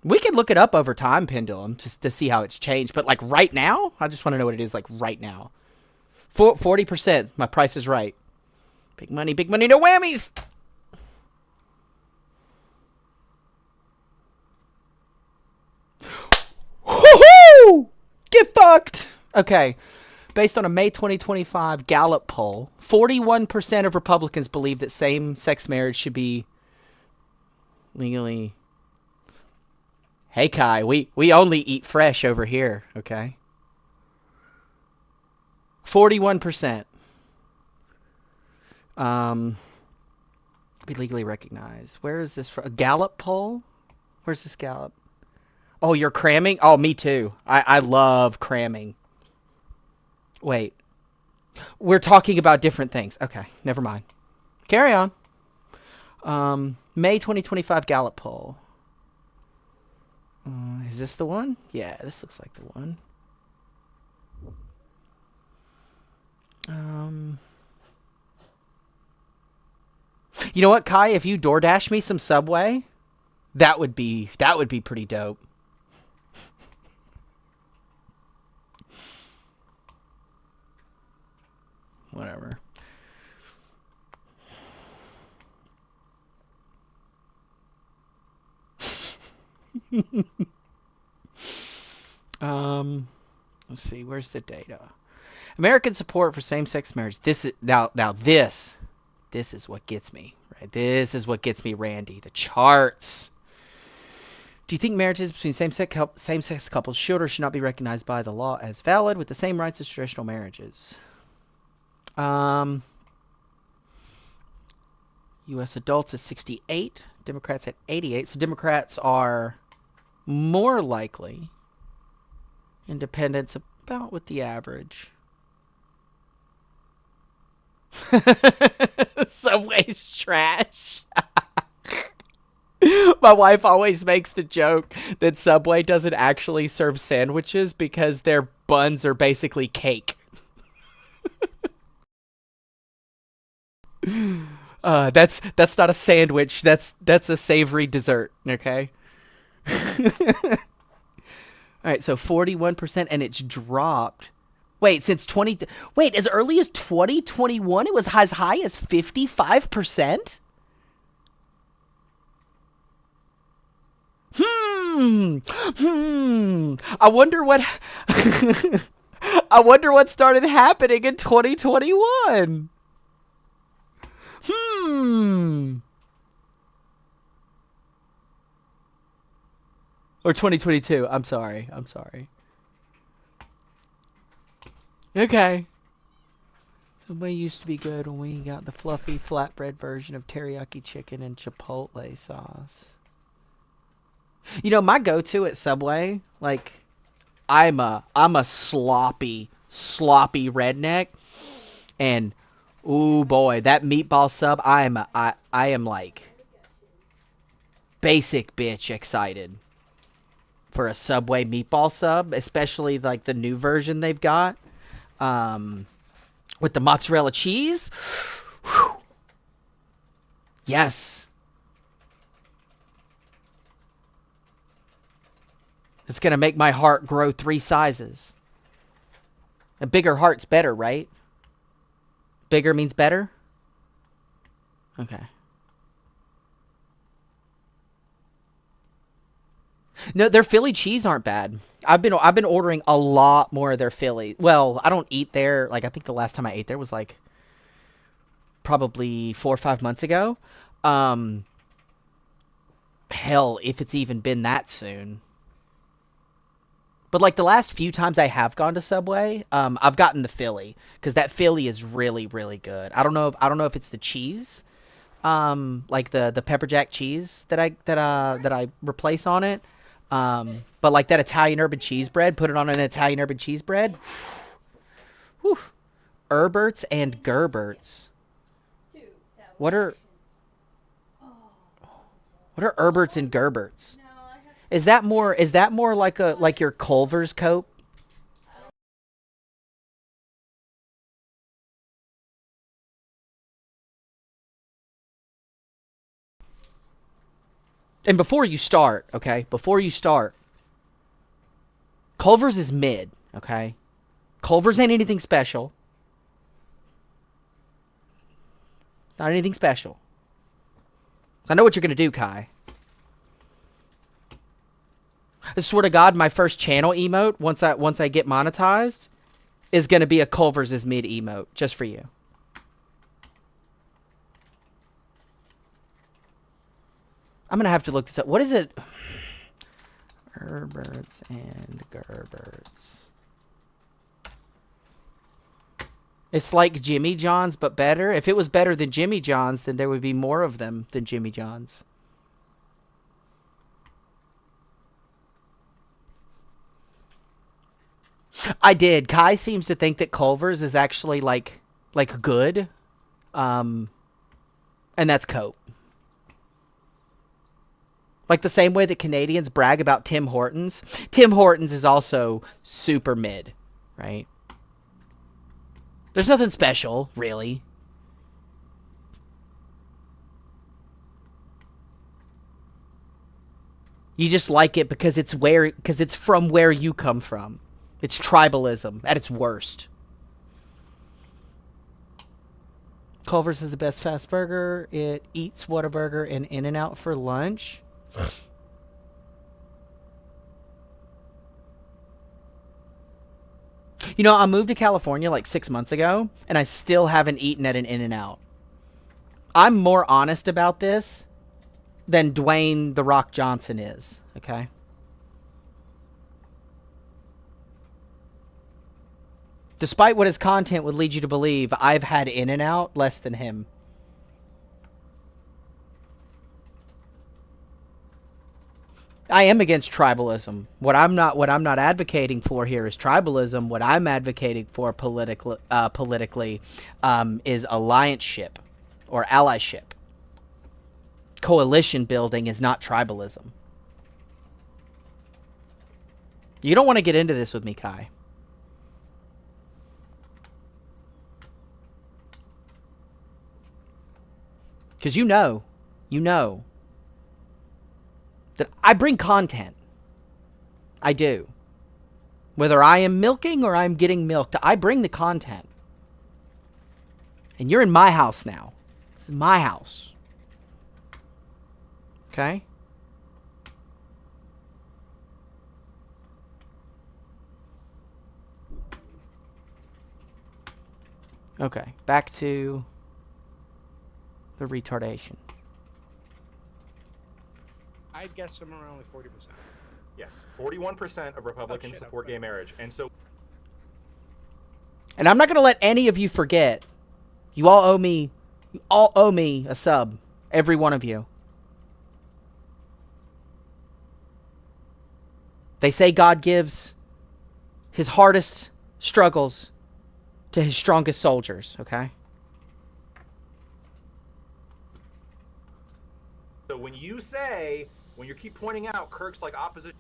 We can look it up over time, Pendulum, to see how it's changed. But, like, right now, I just want to know what it is, like, right now. 40%. My Price is Right. Big money, no whammies! Woohoo! Get fucked! Okay. Based on a May 2025 Gallup poll, 41% of Republicans believe that same-sex marriage should be legally... Hey, Kai, we only eat fresh over here, okay? 41%. Be legally recognized. Where is this from? A Gallup poll? Where's this Gallup? Oh, you're cramming? Oh, me too. I love cramming. Wait. We're talking about different things. Okay, never mind. Carry on. May 2025 Gallup poll. Is this the one? Yeah, this looks like the one. You know what, Kai? If you DoorDash me some Subway, that would be pretty dope. Whatever. Let's see. Where's the data? American support for same-sex marriage. This is now this is what gets me, right? This is what gets me, Randy. The charts. Do you think marriages between same-sex couples should or should not be recognized by the law as valid with the same rights as traditional marriages? U.S. adults is 68. Democrats at 88. So Democrats are more likely. Independents about with the average. Subway's trash. My wife always makes the joke that Subway doesn't actually serve sandwiches because their buns are basically cake. That's not a sandwich. That's a savory dessert. Okay. All right. So 41%, and it's dropped. Wait, wait, as early as 2021, it was as high as 55%. I wonder what. I wonder what started happening in 2021. Or 2022. I'm sorry. Okay. Subway used to be good when we got the fluffy flatbread version of teriyaki chicken and chipotle sauce. You know, my go-to at Subway, like, I'm a sloppy redneck, and ooh boy, that meatball sub, I am like basic bitch excited for a Subway meatball sub, especially like the new version they've got. With the mozzarella cheese. Whew. Yes. It's going to make my heart grow 3 sizes. A bigger heart's better, right? Bigger means better? Okay. No, their Philly cheese aren't bad. I've been ordering a lot more of their Philly. Well, I don't eat there. Like, I think the last time I ate there was like probably 4 or 5 months ago. Hell, if it's even been that soon. But like the last few times I have gone to Subway, I've gotten the Philly because that Philly is really, really good. I don't know if it's the cheese, like the pepper jack cheese that I replace on it. But like that Italian urban cheese bread, put it on an Italian urban cheese bread. Whew. Herberts and Gerberts. What are Herberts and Gerberts? Is that more like your Culver's coat? And before you start, okay? Before you start, Culver's is mid, okay? Culver's ain't anything special. Not anything special. I know what you're going to do, Kai. I swear to God, my first channel emote, once I get monetized, is going to be a Culver's is mid emote, just for you. I'm going to have to look this up. What is it? Herberts and Gerberts. It's like Jimmy John's, but better. If it was better than Jimmy John's, then there would be more of them than Jimmy John's. I did. Kai seems to think that Culver's is actually like good. And that's cope. Like the same way that Canadians brag about Tim Hortons. Tim Hortons is also super mid, right? There's nothing special, really. You just like it because it's from where you come from. It's tribalism at its worst. Culver's is the best fast burger. It eats Whataburger and In-N-Out for lunch. You know, I moved to California like 6 months ago, and I still haven't eaten at an In-N-Out. I'm more honest about this than Dwayne "The Rock" Johnson is, okay? Despite what his content would lead you to believe, I've had In-N-Out less than him. I am against tribalism. What I'm not advocating for here is tribalism. What I'm advocating for politically is allianceship or allyship. Coalition building is not tribalism. You don't want to get into this with me, Kai. Because you know that I bring content. I do. Whether I am milking or I'm getting milked, I bring the content. And you're in my house now. This is my house. Okay? Okay, back to the retardation. I'd guess somewhere around like 40%. Yes, 41% of Republicans support gay marriage, and so. And I'm not going to let any of you forget. You all owe me a sub, every one of you. They say God gives his hardest struggles to his strongest soldiers, okay? So when you keep pointing out Kirk's like opposition.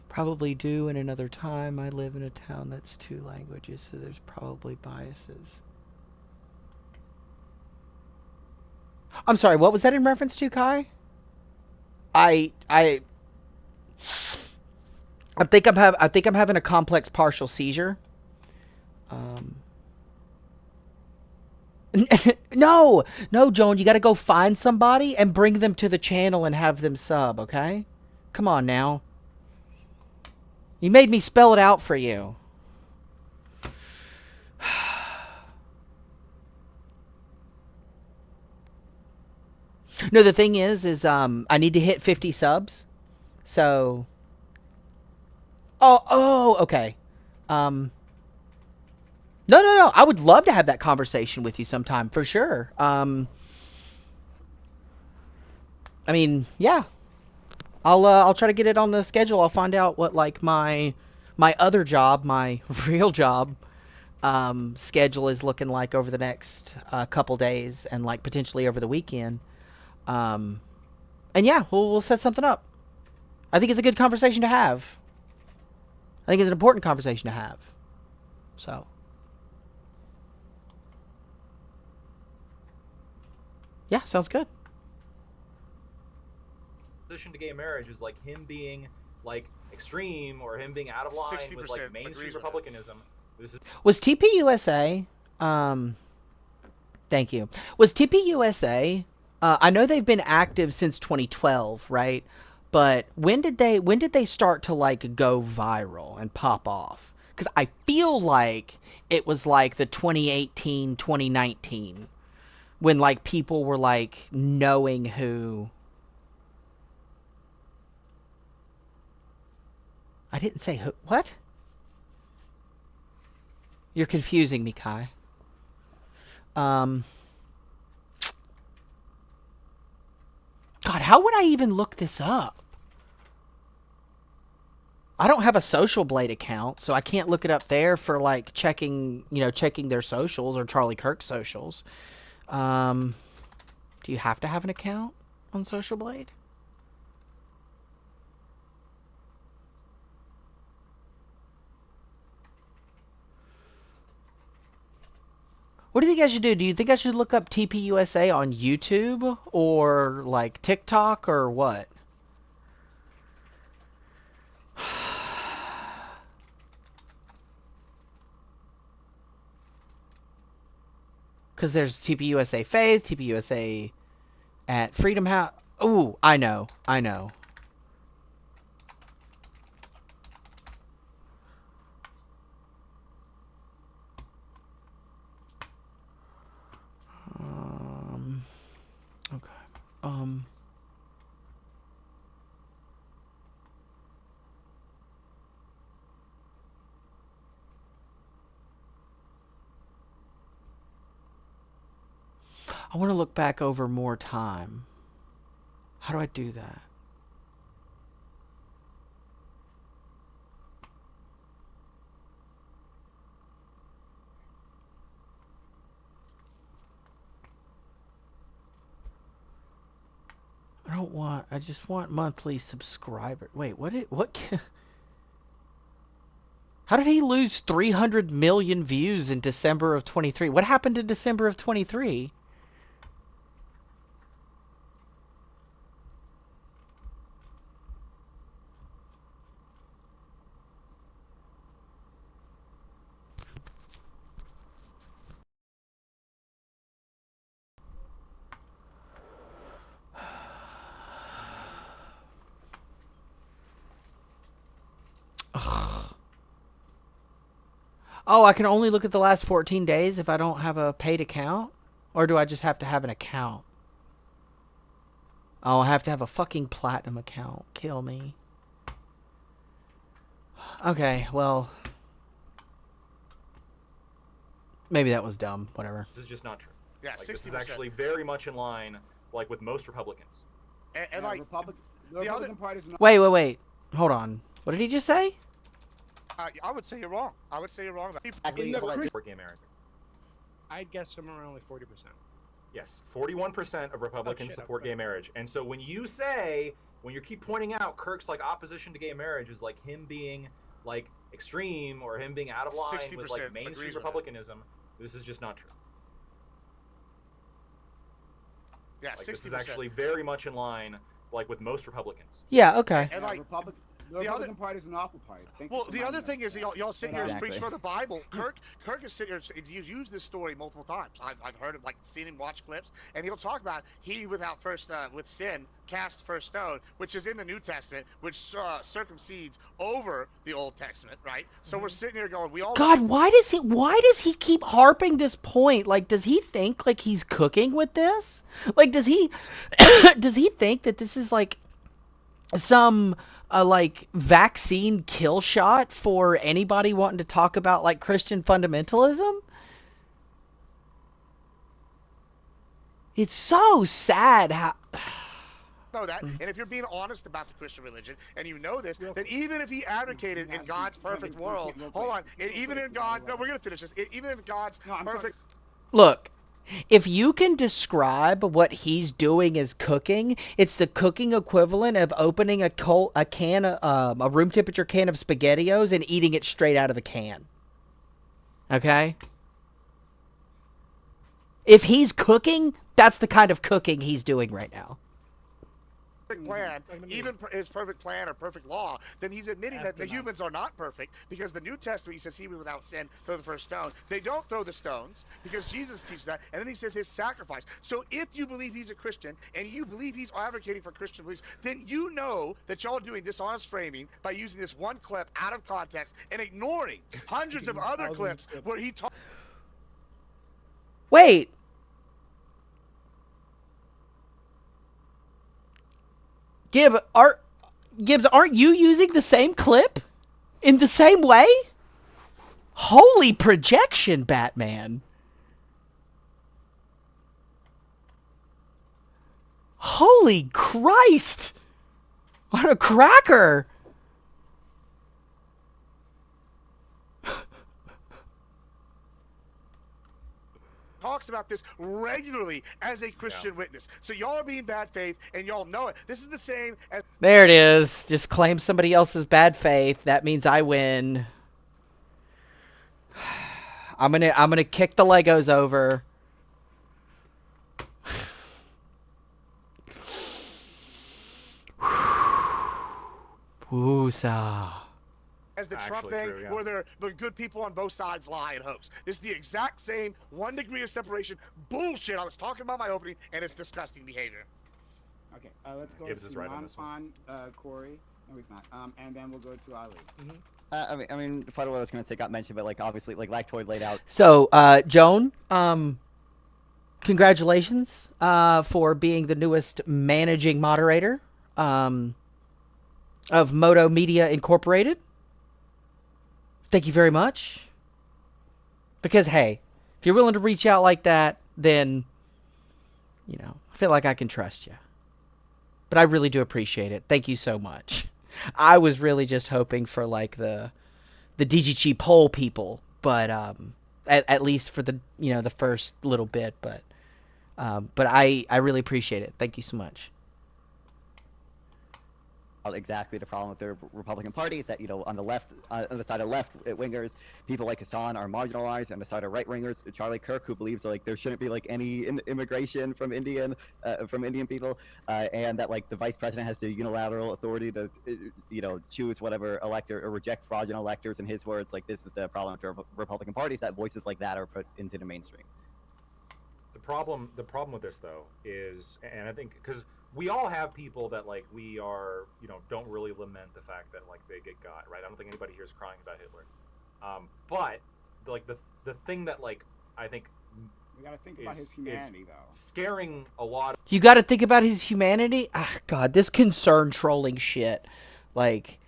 Probably do in another time. I live in a town that's 2 languages, so there's probably biases. I'm sorry, what was that in reference to, Kai? I think I'm having a complex partial seizure. No, Joan, you got to go find somebody and bring them to the channel and have them sub, okay? Come on now. You made me spell it out for you. No, the thing is I need to hit 50 subs. So Oh, okay. No. I would love to have that conversation with you sometime, for sure. I mean, yeah. I'll try to get it on the schedule. I'll find out what like my other job, my real job, schedule is looking like over the next couple days and like potentially over the weekend. And yeah, we'll set something up. I think it's a good conversation to have. I think it's an important conversation to have. So. Yeah, sounds good. opposition to gay marriage is like him being like extreme or him being out of line with like mainstream republicanism. This is Was TPUSA thank you. Was TPUSA I know they've been active since 2012, right? But when did they start to like go viral and pop off? Cuz I feel like it was like the 2018, 2019 when like people were like knowing who. I didn't say who. What? You're confusing me, Kai. God, how would I even look this up? I don't have a Social Blade account, so I can't look it up there for like checking, checking their socials or Charlie Kirk's socials. Do you have to have an account on Social Blade? What do you think I should do? Do you think I should look up TPUSA on YouTube or like TikTok or what? Because there's TPUSA Faith, TPUSA at Freedom House. Ooh, I know. Okay. I want to look back over more time. How do I do that? I just want monthly subscriber. Wait, what? How did he lose 300 million views in December of 23? What happened in December of 23? Oh, I can only look at the last 14 days if I don't have a paid account? Or do I just have to have an account? Oh, I have to have a fucking platinum account. Kill me. Okay, well. Maybe that was dumb. Whatever. This is just not true. Yeah, like, 60%. This is actually very much in line, like, with most Republicans. And like, the Republican Party is not... Wait. Hold on. What did he just say? I would say you're wrong. I would say you're wrong about gay marriage. I'd guess somewhere around like 40%. Yes, 41% of Republicans support gay marriage. And so when you keep pointing out Kirk's like opposition to gay marriage is like him being like extreme or him being out of line with like mainstream republicanism, this is just not true. Yeah, like, this is actually very much in line, like with most Republicans. Yeah. Okay. And like the Republican Party is an awful party. Well, the other thing is y'all sit here and preach for the Bible. Kirk is sitting here. He's used this story multiple times. I've heard it, like seen him watch clips, and he'll talk about he without with sin cast first stone, which is in the New Testament, which circumcedes over the Old Testament, right? So we're sitting here going, we all. God, why does he keep harping this point? Like, does he think like he's cooking with this? Like, does he think that this is like some like vaccine kill shot for anybody wanting to talk about like Christian fundamentalism? It's so sad how know that, and if you're being honest about the Christian religion, and you know this, then even if he advocated in God's perfect world, hold on, and even in God, no, we're gonna finish this. Even if God's perfect. Look, if you can describe what he's doing as cooking, it's the cooking equivalent of opening a room temperature can of SpaghettiOs and eating it straight out of the can. Okay? If he's cooking, that's the kind of cooking he's doing right now. plan, even his perfect plan or perfect law, then he's admitting that the humans are not perfect, because the New Testament, he says, he without sin throw the first stone. They don't throw the stones because Jesus teaches that, and then he says his sacrifice. So if you believe he's a Christian and you believe he's advocating for Christian beliefs, then you know that y'all are doing dishonest framing by using this one clip out of context and ignoring hundreds of other clips where he talks. Wait. Gibbs, aren't you using the same clip in the same way? Holy projection, Batman. Holy Christ. What a cracker. Talks about this regularly as a Christian witness. So y'all are being bad faith, and y'all know it. This is the same as... There it is. Just claim somebody else's bad faith. That means I win. I'm gonna kick the Legos over. Woosa. As the Trump thing, where the good people on both sides lie and hoax. This is the exact same 1 degree of separation bullshit I was talking about in my opening, and it's disgusting behavior. Okay, let's go to right Corey. No, he's not. And then we'll go to Ali. I mean, part of what I was going to say got mentioned, but like obviously, like Lactoid laid out. So, Joan, congratulations for being the newest managing moderator of Moto Media Incorporated. Thank you very much. Because, hey, if you're willing to reach out like that, then, you know, I feel like I can trust you. But I really do appreciate it. Thank you so much. I was really just hoping for, like, the DGG poll people. But, at least for the, you know, the first little bit. But I really appreciate it. Thank you so much. Exactly the problem with the Republican Party is that, you know, on the left, on the side of left wingers, people like Hassan are marginalized, and on the side of right wingers, Charlie Kirk, who believes like there shouldn't be like any immigration from Indian people, and that like the vice president has the unilateral authority to, you know, choose whatever elector or reject fraudulent electors. In his words, like this is the problem with the Republican parties, that voices like that are put into the mainstream. The problem with this though is, and I think because we all have people that like we are, you know, don't really lament the fact that like they get got, right? I don't think anybody here is crying about Hitler. But like the thing that like I think we gotta think about his humanity though. Scaring a lot. You gotta think about his humanity? Ah, God, this concern trolling shit. Like,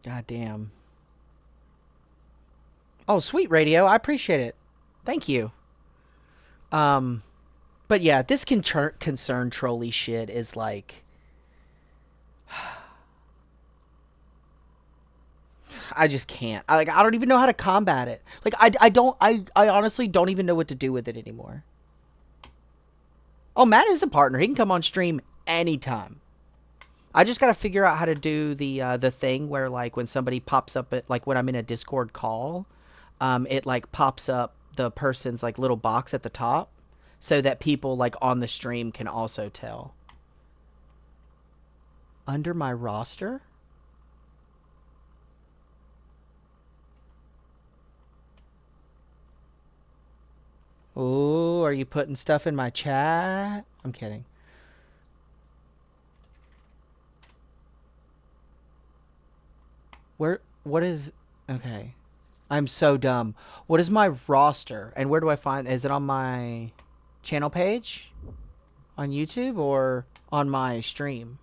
God damn. Oh, sweet radio. I appreciate it. Thank you. But yeah, this concern trolley shit is like, I just can't. I don't even know how to combat it. Like, I honestly don't even know what to do with it anymore. Oh, Matt is a partner. He can come on stream anytime. I just gotta figure out how to do the thing where like when somebody pops up at like when I'm in a Discord call, it like pops up the person's like little box at the top, so that people like on the stream can also tell. Under my roster? Oh, are you putting stuff in my chat? I'm kidding. What is, okay. I'm so dumb. What is my roster? And where do I find, is it on my channel page? On YouTube or on my stream?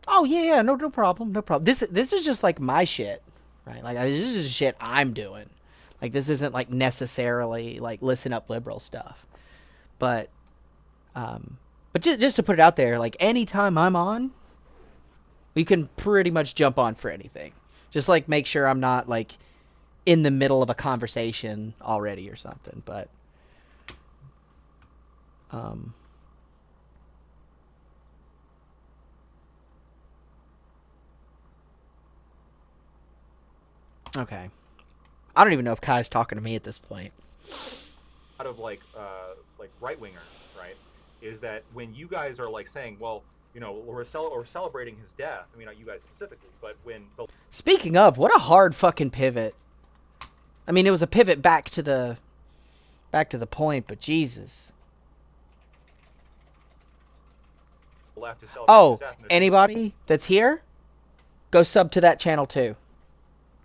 Oh yeah, no problem, no problem. This is just like my shit, right? Like this is shit I'm doing. Like this isn't like necessarily like listen up liberal stuff, but just to put it out there, like anytime I'm on, you can pretty much jump on for anything. Just like make sure I'm not like in the middle of a conversation already or something, but okay. I don't even know if Kai's talking to me at this point. Out of like right wingers, right? Is that when you guys are like saying, well, you know, we're celebrating his death. I mean, not you guys specifically, but when the Speaking of, what a hard fucking pivot. I mean, it was a pivot back to the point, but Jesus. left is celebrating Oh, his death, anybody that's here, go sub to that channel too.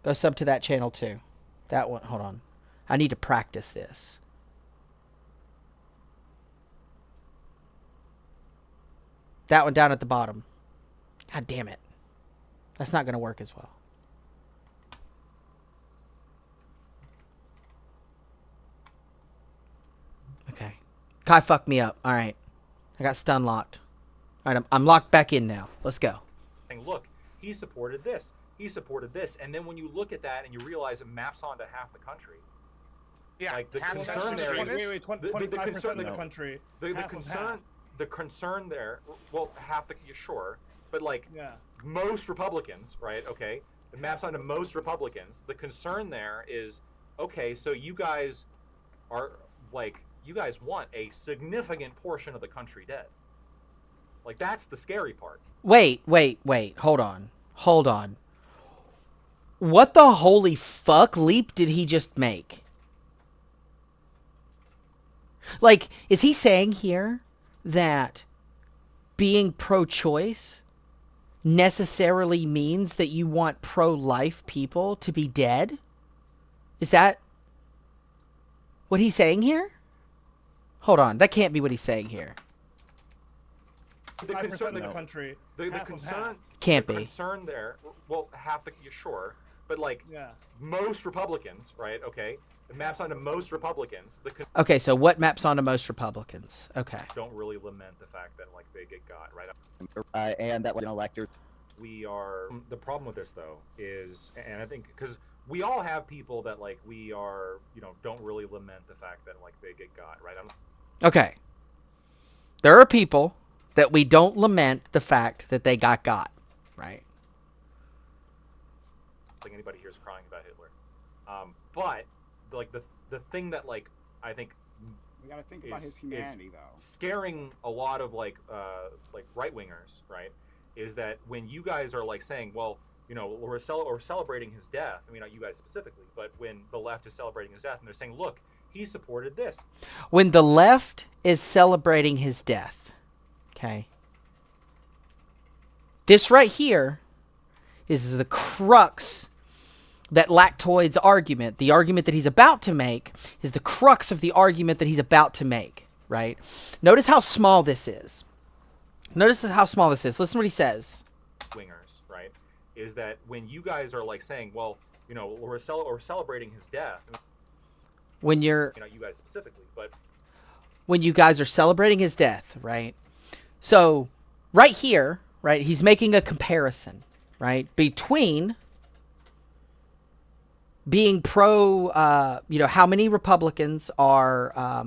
Go sub to that channel too. That one, hold on. I need to practice this. That one down at the bottom. God damn it. That's not going to work as well. Okay. Kai fucked me up. All right. I got stun locked. All right, I'm locked back in now. Let's go. Look, he supported this. He supported this. And then when you look at that and you realize it maps onto half the country. Yeah, like the concern there is wait, 25% of the country. The concern there, well, half the, sure, but like most Republicans, right? Okay, it maps onto most Republicans. The concern there is, okay, so you guys are like, you guys want a significant portion of the country dead. Like, that's the scary part. Wait. Hold on. What the holy fuck leap did he just make? Like, is he saying here that being pro-choice necessarily means that you want pro-life people to be dead? Is that what he's saying here? Hold on, that can't be what he's saying here. The concern, of the country. The concern can't be. The concern there, well, half the, sure, but like most Republicans, right? Okay, it maps onto most Republicans. Okay, so what maps onto most Republicans? Okay. Don't really lament the fact that like they get got right. And that was an elector. We are the problem with this though is, and I think because we all have people that like we are, you know, don't really lament the fact that like they get got right. Okay. There are people that we don't lament the fact that they got, right? I think anybody here is crying about Hitler. But like the thing that like I think we gotta think about his humanity though. Scaring a lot of like right wingers, right? Is that when you guys are like saying, well, you know, we're celebrating his death. I mean, not you guys specifically, but when the left is celebrating his death, and they're saying, look, he supported this. When the left is celebrating his death, okay, this right here is the crux that Lactoid's argument, the argument that he's about to make, is the crux of the argument that he's about to make, right? Notice how small this is. Notice how small this is. Listen to what he says. Wingers, right? Is that when you guys are like saying, well, you know, we're celebrating his death. When you're, you know, you guys specifically, but when you guys are celebrating his death, right? So right here, right, he's making a comparison, right, between being pro, you know, how many Republicans are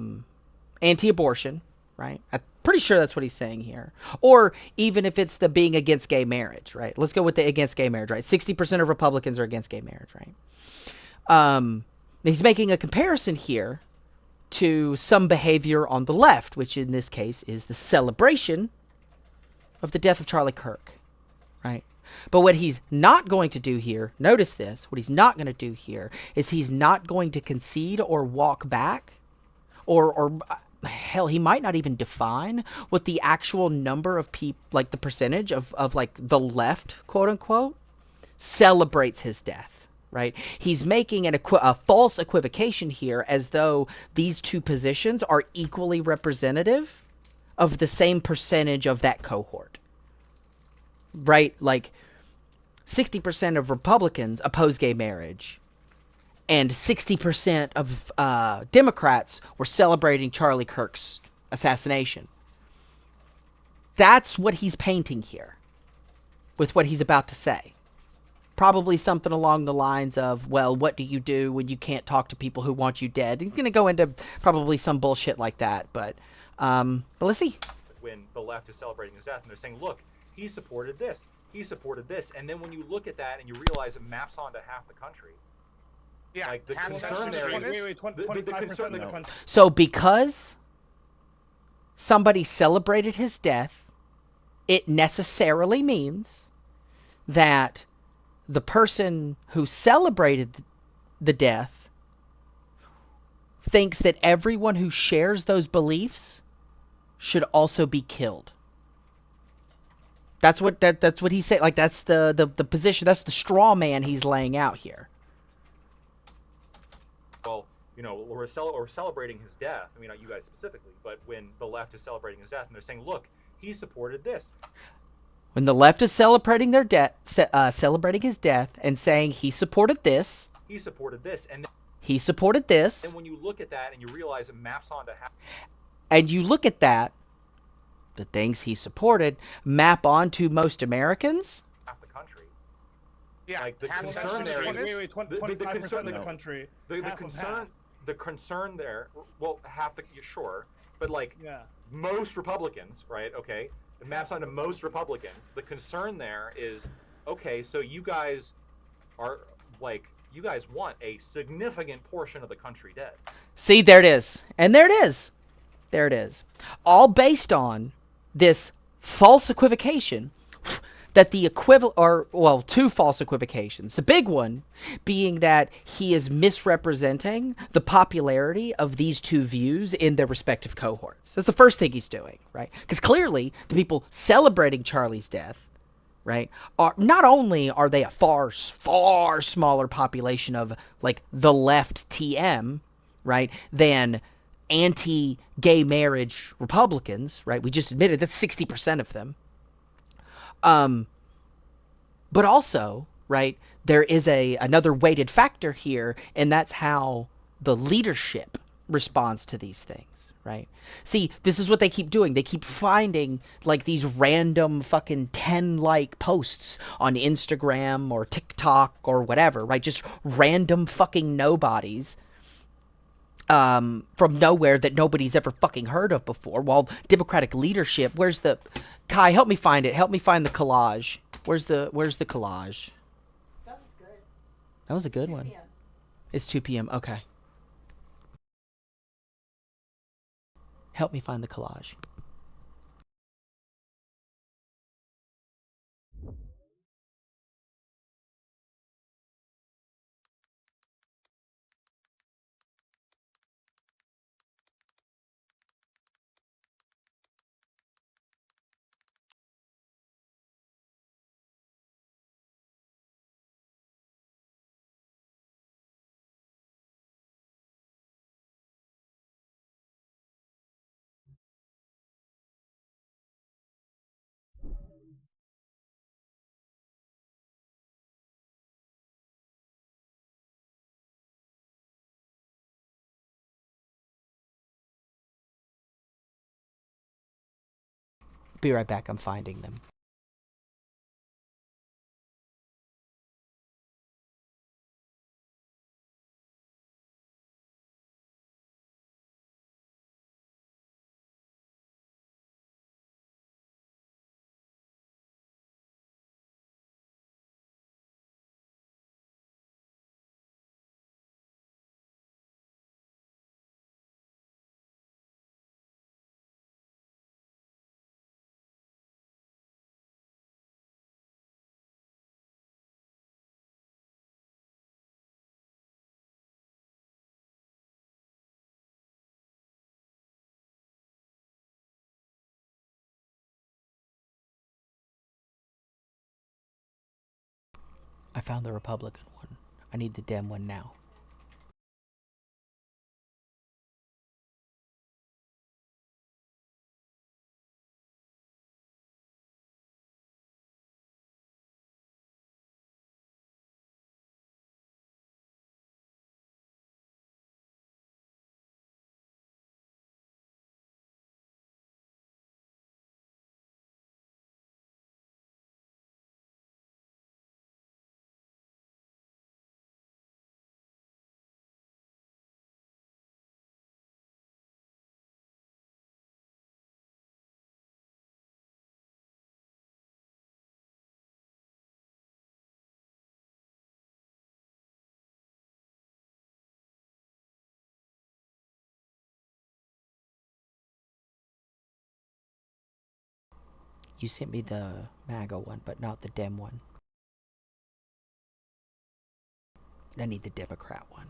anti-abortion, right? I'm pretty sure that's what he's saying here. Or even if it's the being against gay marriage, right? Let's go with the against gay marriage, right? 60% of Republicans are against gay marriage, right? He's making a comparison here to some behavior on the left, which in this case is the celebration of the death of Charlie Kirk, right? But what he's not going to do here, notice this, what he's not going to do here is he's not going to concede or walk back or hell, he might not even define what the actual number of people, like the percentage of like the left, quote unquote, celebrates his death, right? He's making a false equivocation here as though these two positions are equally representative of the same percentage of that cohort, right? Like 60% of Republicans oppose gay marriage and 60% of Democrats were celebrating Charlie Kirk's assassination. That's what he's painting here with what he's about to say. Probably something along the lines of, well, what do you do when you can't talk to people who want you dead? He's going to go into probably some bullshit like that, but let's see. When the left is celebrating his death, and they're saying, look, he supported this, and then when you look at that and you realize it maps onto half the country. Yeah, like the concern there is the country. So because somebody celebrated his death, it necessarily means that the person who celebrated the death thinks that everyone who shares those beliefs should also be killed. That's what he said. Like, that's the position. That's the straw man he's laying out here. Well, you know, we're celebrating his death. I mean, not you guys specifically, but when the left is celebrating his death, and they're saying, look, he supported this. When the left is celebrating their celebrating his death and saying he supported this, he supported this, and he supported this, and when you look at that and you realize it maps onto half, and you look at that, the things he supported map onto most Americans, half the country. Yeah, like the concern there is the concern there. Well, half the sure, but like most Republicans, right? Okay. It maps onto most Republicans. The concern there is, okay, so you guys are like, you guys want a significant portion of the country dead. See, there it is. And there it is. There it is. All based on this false equivocation that the equivalent, or, well, two false equivocations. The big one being that he is misrepresenting the popularity of these two views in their respective cohorts. That's the first thing he's doing, right? Because clearly the people celebrating Charlie's death, right, are not only are they a far smaller population of, like, the left TM, right, than anti-gay marriage Republicans, right? We just admitted that's 60% of them. But also, right, there is another weighted factor here, and that's how the leadership responds to these things, right? See, this is what they keep doing. They keep finding, like, these random fucking 10-like posts on Instagram or TikTok or whatever, right? Just random fucking nobodies from nowhere that nobody's ever fucking heard of before. While Democratic leadership, where's the... Kai, help me find it. Help me find the collage. Where's the collage? That was good. That was a good one. It's 2 p.m. Okay. Help me find the collage. Be right back. I'm finding them. I found the Republican one. I need the Dem one now. You sent me the MAGA one, but not the Dem one. I need the Democrat one.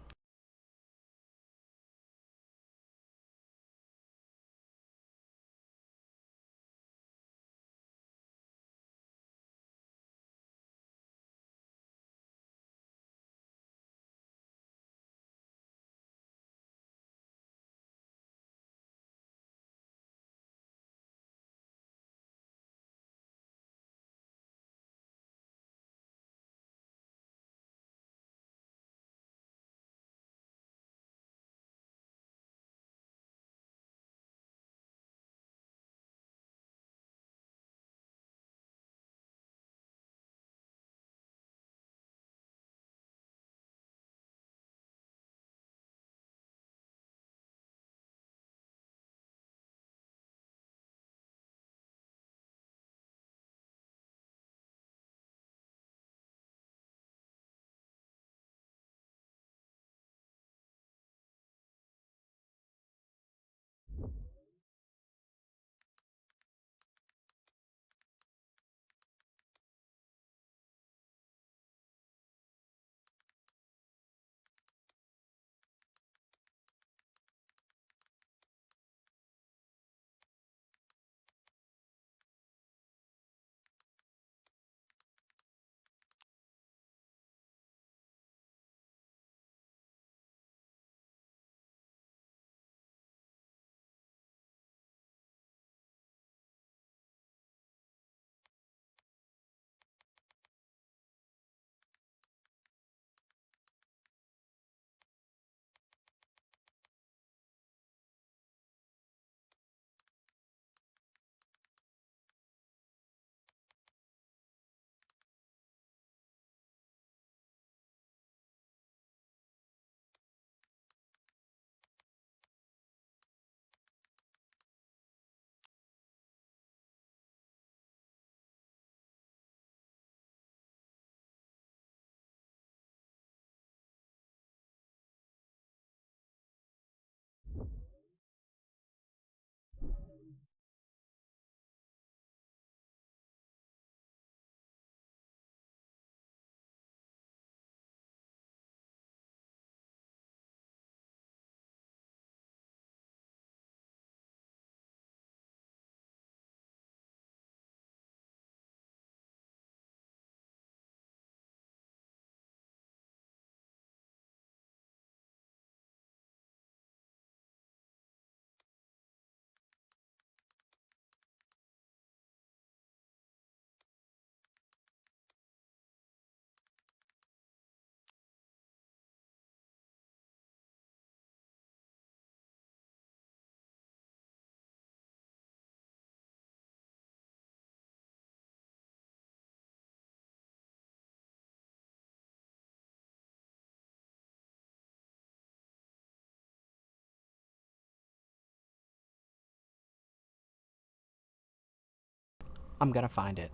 I'm gonna find it.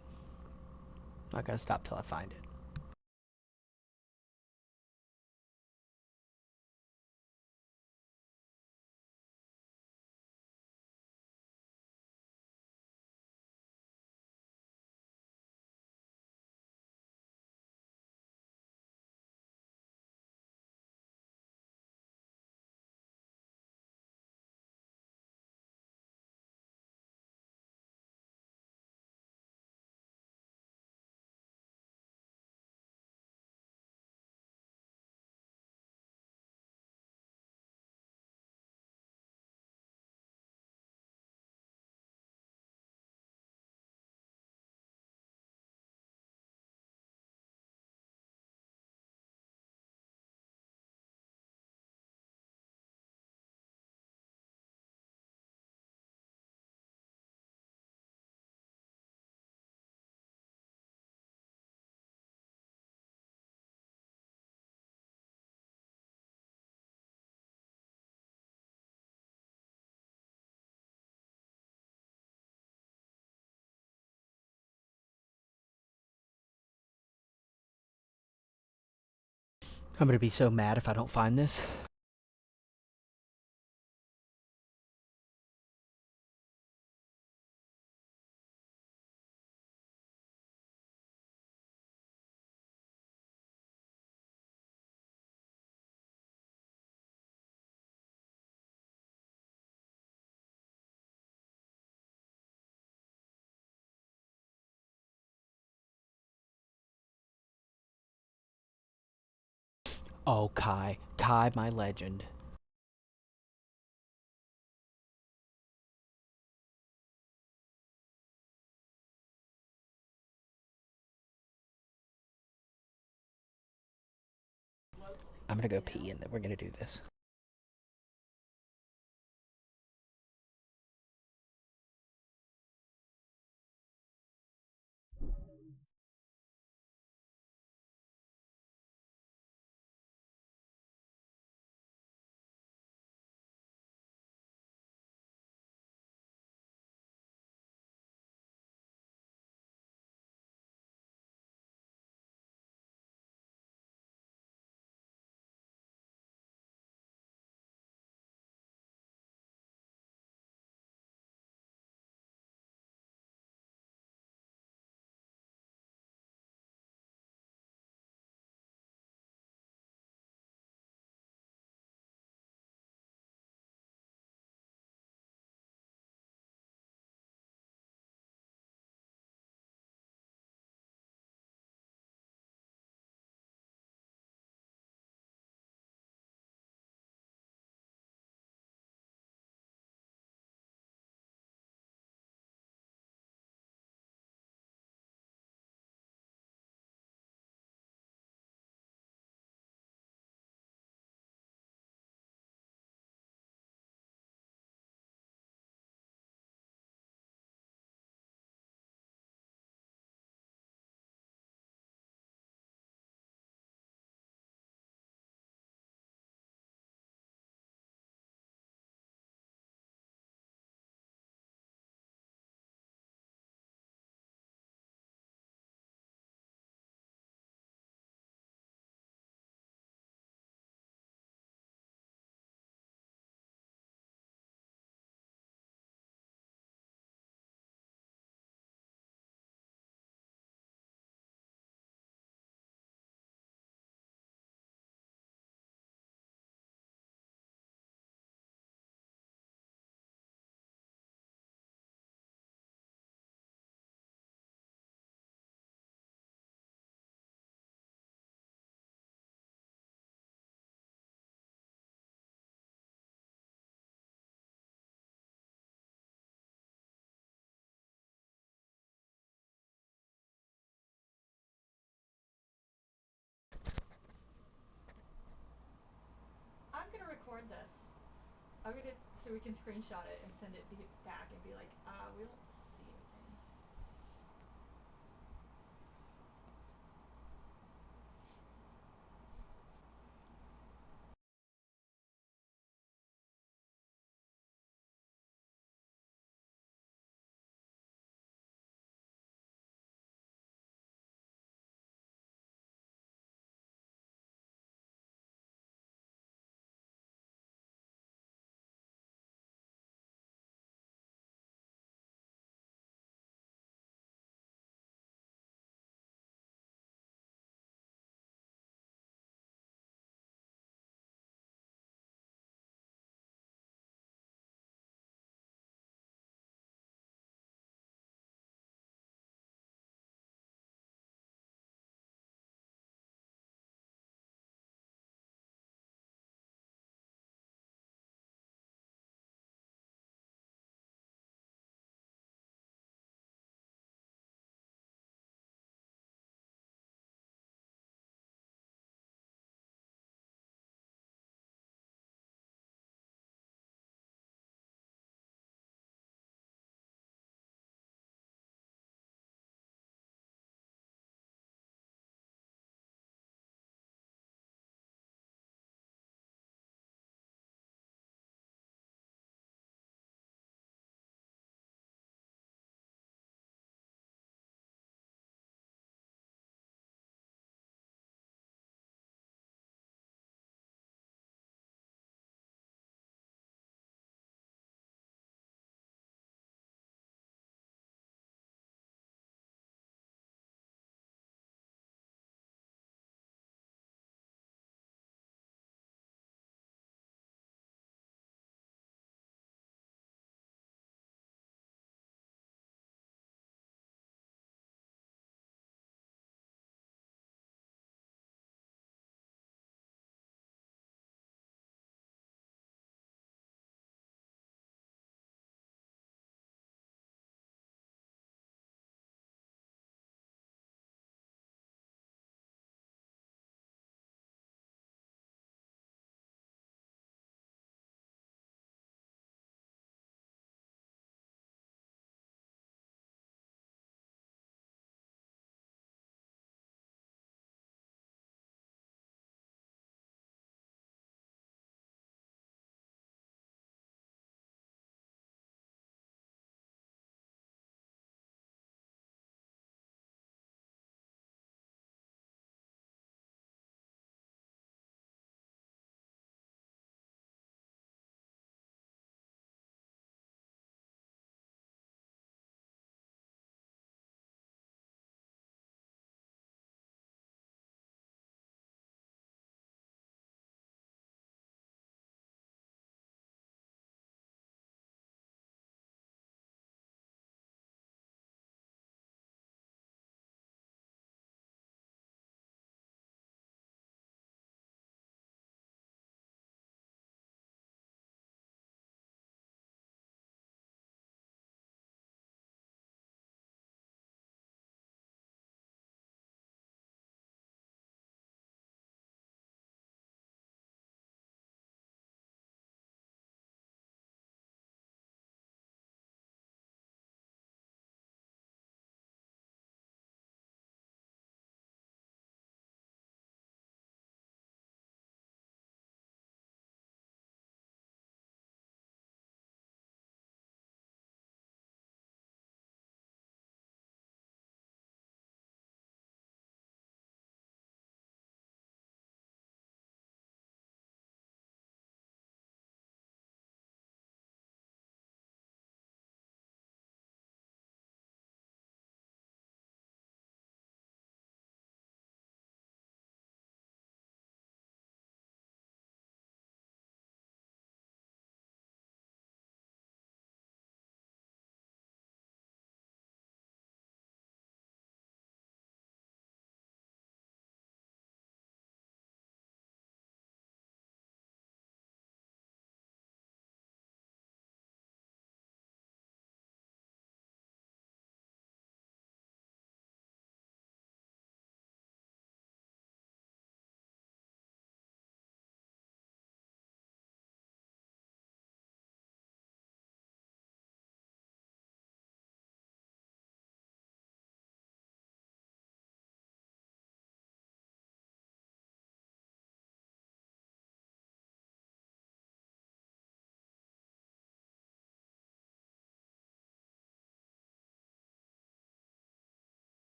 I'm not gonna stop till I find it. I'm gonna be so mad if I don't find this. Oh, Kai. Kai, my legend. I'm gonna go pee and then we're gonna do this. I'm gonna record this. I'm gonna so we can screenshot it and send it back and be like, we don't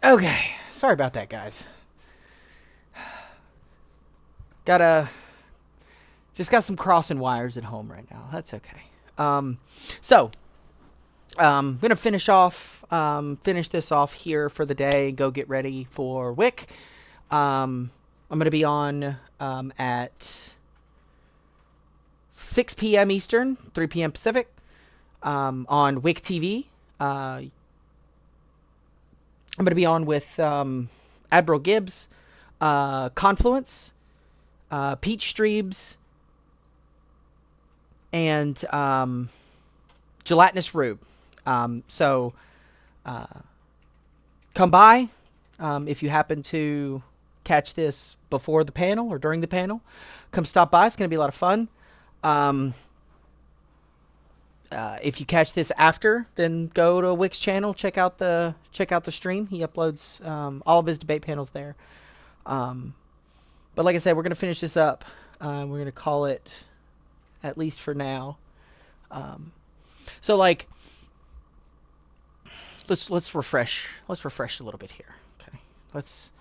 Okay, sorry about that, guys. Just got some crossing wires at home right now. That's okay. So I'm gonna finish this off here for the day. Go get ready for Wick. I'm gonna be on at 6 p.m. Eastern, 3 p.m. Pacific, on WhickTV. I'm gonna be on with Admiral Gibbs, Confluence, Peach Streebs, and Gelatinous Rube. So come by if you happen to catch this before the panel or during the panel. Come stop by. It's going to be a lot of fun. If you catch this after, then go to Wick's channel. Check out the stream. He uploads all of his debate panels there. But like I said, we're going to finish this up. We're going to call it, at least for now. So like, let's refresh a little bit here. Okay, let's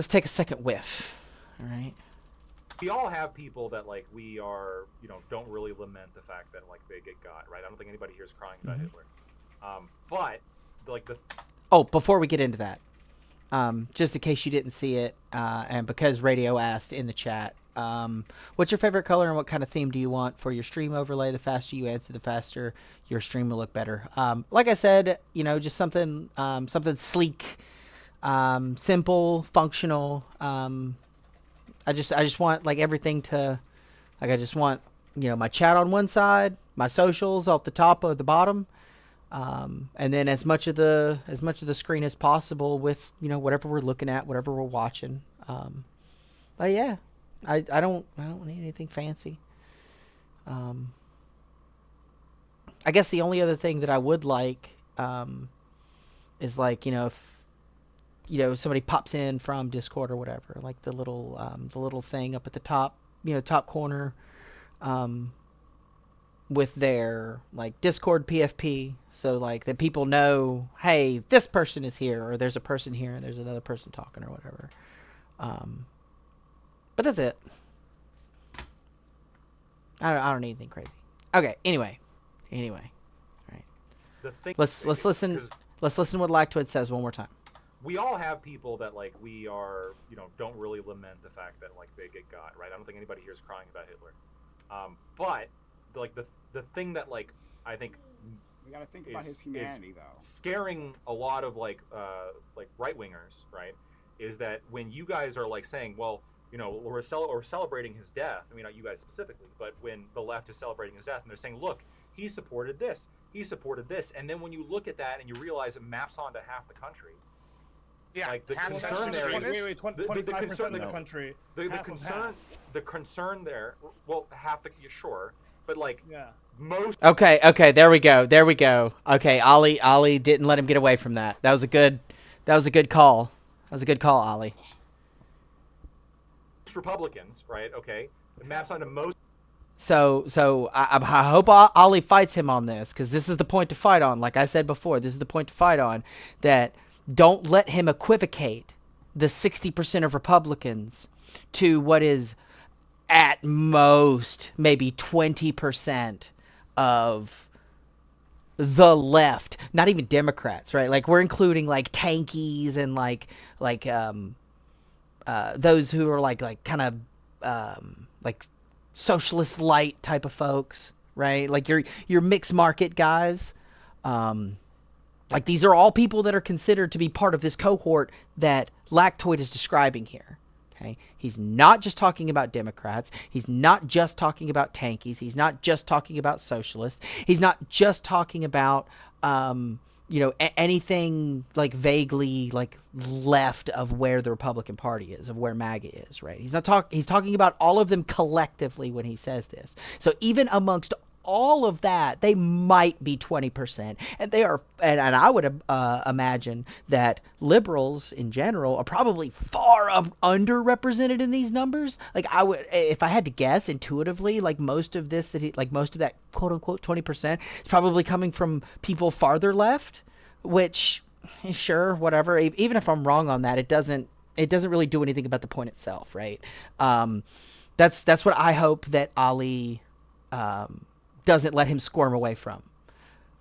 take a second whiff. All right. We all have people that like we are, don't really lament the fact that like they get got, right? I don't think anybody here is crying about Hitler. But like before we get into that, just in case you didn't see it, and because Radio asked in the chat, what's your favorite color and what kind of theme do you want for your stream overlay? The faster you answer, the faster your stream will look better. Like I said, just something sleek, simple, functional. I just want like everything to, like I just want my chat on one side, my socials off the top or the bottom, and then as much of the screen as possible with whatever we're looking at, whatever we're watching. But yeah. I don't need anything fancy. I guess the only other thing that I would like is like if somebody pops in from Discord or whatever, like the little thing up at the top top corner with their like Discord PFP, so like that people know, hey, this person is here, or there's a person here and there's another person talking or whatever. But that's it. I don't need anything crazy. Okay. Anyway. All right. Let's listen. Let's listen to what Lactoid says one more time. We all have people that like we are, don't really lament the fact that like they get got, right? I don't think anybody here is crying about Hitler. But like the thing that like I think we got to think about his humanity though. Scaring a lot of like right wingers, right? Is that when you guys are like saying, well, we're celebrating his death. I mean, not you guys specifically, but when the left is celebrating his death and they're saying, look, he supported this, and then when you look at that and you realize it maps onto half the country. Yeah, like the concern there is 25% of the country. The concern there. Well, half the sure, but like most. Okay, there we go. Okay, Ollie didn't let him get away from that. That was a good call. Ollie. Republicans, right? Okay, it maps onto most. So I hope Ollie fights him on this, because this is the point to fight on. Like I said before, this is the point to fight on. That don't let him equivocate the 60% of Republicans to what is at most maybe 20% of the left. Not even Democrats, right? Like we're including like tankies and like those who are like kind of like socialist light type of folks, right? Like your mixed market guys. Like these are all people that are considered to be part of this cohort that Lactoid is describing here. Okay, he's not just talking about Democrats. He's not just talking about tankies. He's not just talking about socialists. He's not just talking about anything like vaguely like left of where the Republican Party is, of where MAGA is, right? He's talking about all of them collectively when he says this. So even amongst all of that, they might be 20%, and they are, and I would imagine that liberals in general are probably far underrepresented in these numbers. Like I would, if I had to guess intuitively, like most of that quote unquote 20% is probably coming from people farther left, which sure, whatever. Even if I'm wrong on that, it doesn't really do anything about the point itself, right? That's what I hope that Ali doesn't let him squirm away from,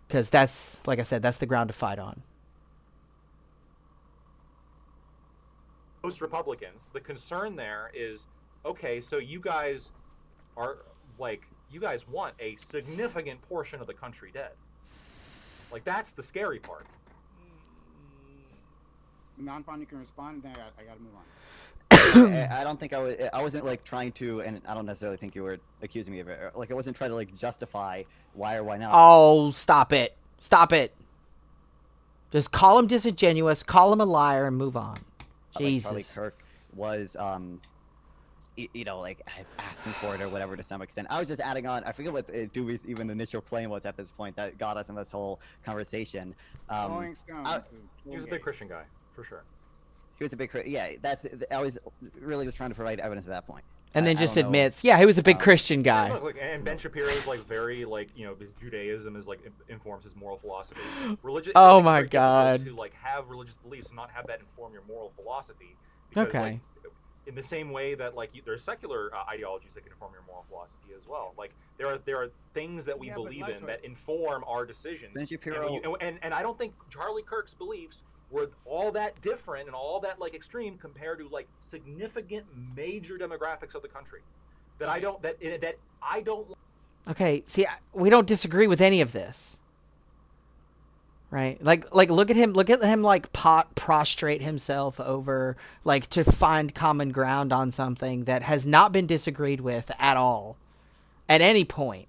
because that's, like I said, that's the ground to fight on. Most Republicans, the concern there is, okay, so you guys are like, you guys want a significant portion of the country dead. Like, that's the scary part. Non-farm, you can respond, then I gotta move on. I don't think I wasn't like trying to, and I don't necessarily think you were accusing me of it. Like, I wasn't trying to like justify why or why not. Oh, stop it. Stop it. Just call him disingenuous, call him a liar, and move on. Jesus. Charlie Kirk was, you know, like asking for it or whatever to some extent. I was just adding on. I forget what Dewey's even initial claim was at this point that got us in this whole conversation. He was a big Christian guy, for sure. He was a big, yeah. I was really just trying to provide evidence at that point. And then just admits, yeah, he was a big Christian guy. Look, and Ben Shapiro is like very like, you know, Judaism is like informs his moral philosophy. Religion. Oh my God. To like have religious beliefs and not have that inform your moral philosophy. Because, okay. Like, in the same way that like there's secular ideologies that can inform your moral philosophy as well. Like there are things that we believe in that inform our decisions. Ben Shapiro. And I don't think Charlie Kirk's beliefs were all that different and all that like extreme compared to like significant major demographics of the country that I don't Okay, see, we don't disagree with any of this, right? Like look at him like prostrate himself over, like, to find common ground on something that has not been disagreed with at all at any point,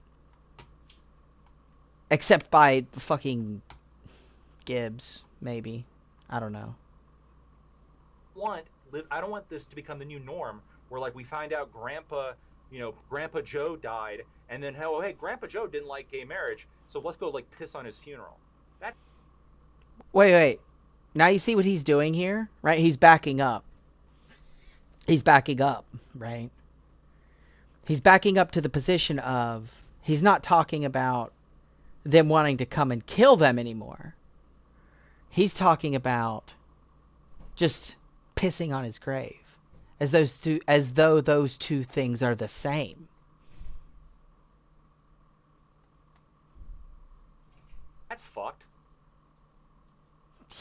except by fucking Gibbs, maybe. I don't know. I don't want this to become the new norm where like we find out Grandpa Joe died, and then hey, Grandpa Joe didn't like gay marriage, so let's go like piss on his funeral. Wait. Now you see what he's doing here, right? He's backing up. Right? He's backing up to the position of, he's not talking about them wanting to come and kill them anymore. He's talking about just pissing on his grave, as though those two things are the same. That's fucked.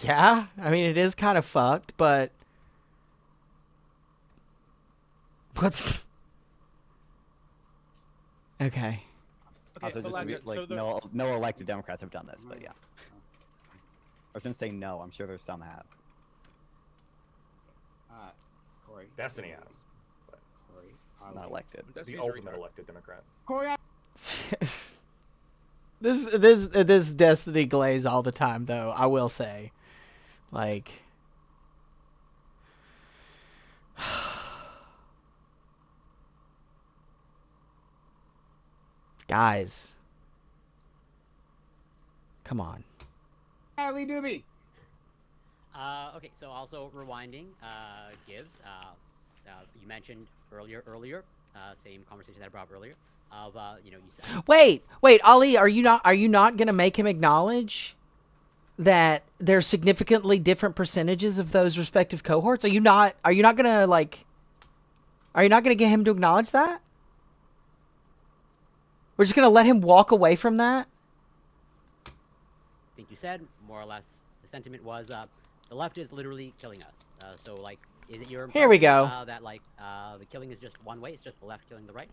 Yeah, I mean, it is kind of fucked, but what's okay? Also, just like no elected Democrats have done this, but yeah. I was gonna say no. I'm sure there's some that have. Corey. Destiny has. But Corey. Not elected. The ultimate elected Democrat. Corey. This Destiny glaze all the time, though. I will say, like, guys, come on. Lee Doobie. Okay, so also rewinding, Gibbs, you mentioned earlier, same conversation that I brought up earlier, of, you said... Wait, Ali, are you not gonna make him acknowledge that there's significantly different percentages of those respective cohorts? Are you not gonna get him to acknowledge that? We're just gonna let him walk away from that? I think you said, more or less, the sentiment was, the left is literally killing us. So, like, is it your impression, here we go. That, like, the killing is just one way, it's just the left killing the right?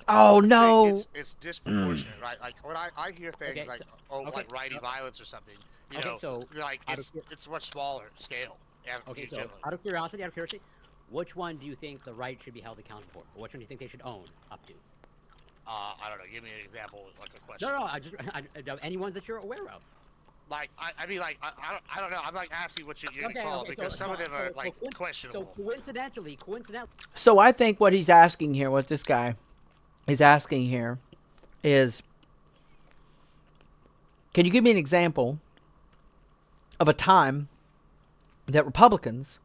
Oh, no. It's disproportionate, right? Like, when I hear things like, like righty violence or something, you know, so like, it's a much smaller scale. Okay, so out of curiosity, which one do you think the right should be held accountable for? Or which one do you think they should own up to? I don't know. Give me an example, like a question. No, any ones that you're aware of. Like, I mean, like, I don't know. I'm like asking what you're gonna call because some of them are like questionable. So coincidentally. So I think what he's asking here, what this guy is asking here, is, can you give me an example of a time that Republicans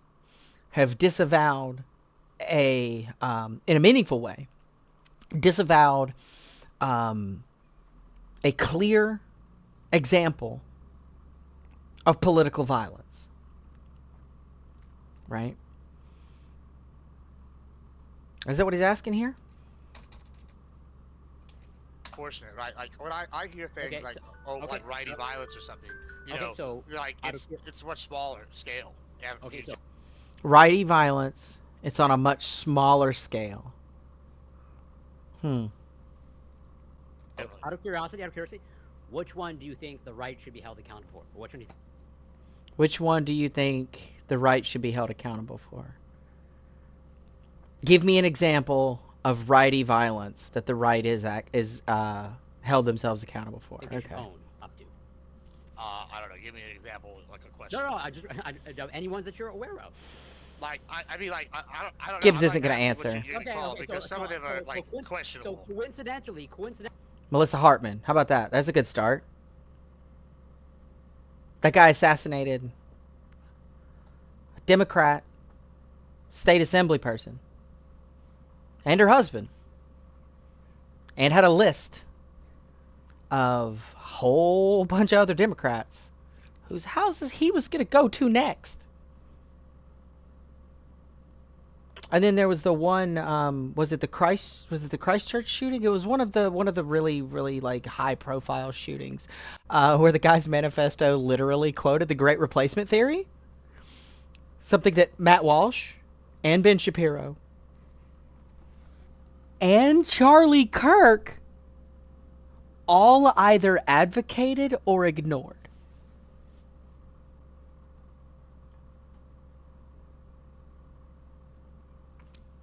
have disavowed in a meaningful way, disavowed a clear example of political violence. Right? Is that what he's asking here? Fortunate, right? Like when I hear things like like righty violence or something, you know, so like it's much smaller scale. Yeah, okay, so righty violence, it's on a much smaller scale. Out of curiosity, which one do you think the right should be held accountable for? Or Which one do you think the right should be held accountable for? Give me an example of righty violence that the right is held themselves accountable for. Okay. Up to. I don't know. Give me an example, like a question. No. Any ones that you're aware of. Like I mean, like I don't know. Gibbs isn't going to answer. Because some of them are like questionable. So coincidentally. Melissa Hartman. How about that? That's a good start. That guy assassinated a Democrat state assembly person and her husband, and had a list of a whole bunch of other Democrats whose houses he was going to go to next. And then there was the one, was it the Christchurch shooting? It was one of the really, really like high profile shootings, where the guy's manifesto literally quoted the Great Replacement Theory. Something that Matt Walsh and Ben Shapiro and Charlie Kirk all either advocated or ignored.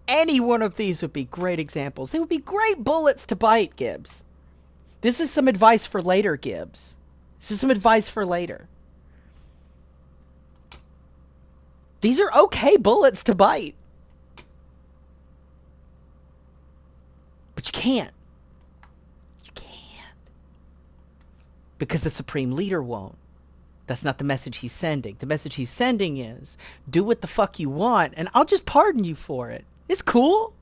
Any one of these would be great examples. They would be great bullets to bite, Gibbs. This is some advice for later, Gibbs. This is some advice for later. These are okay bullets to bite. But you can't. You can't. Because the Supreme Leader won't. That's not the message he's sending. The message he's sending is, do what the fuck you want, and I'll just pardon you for it. It's cool.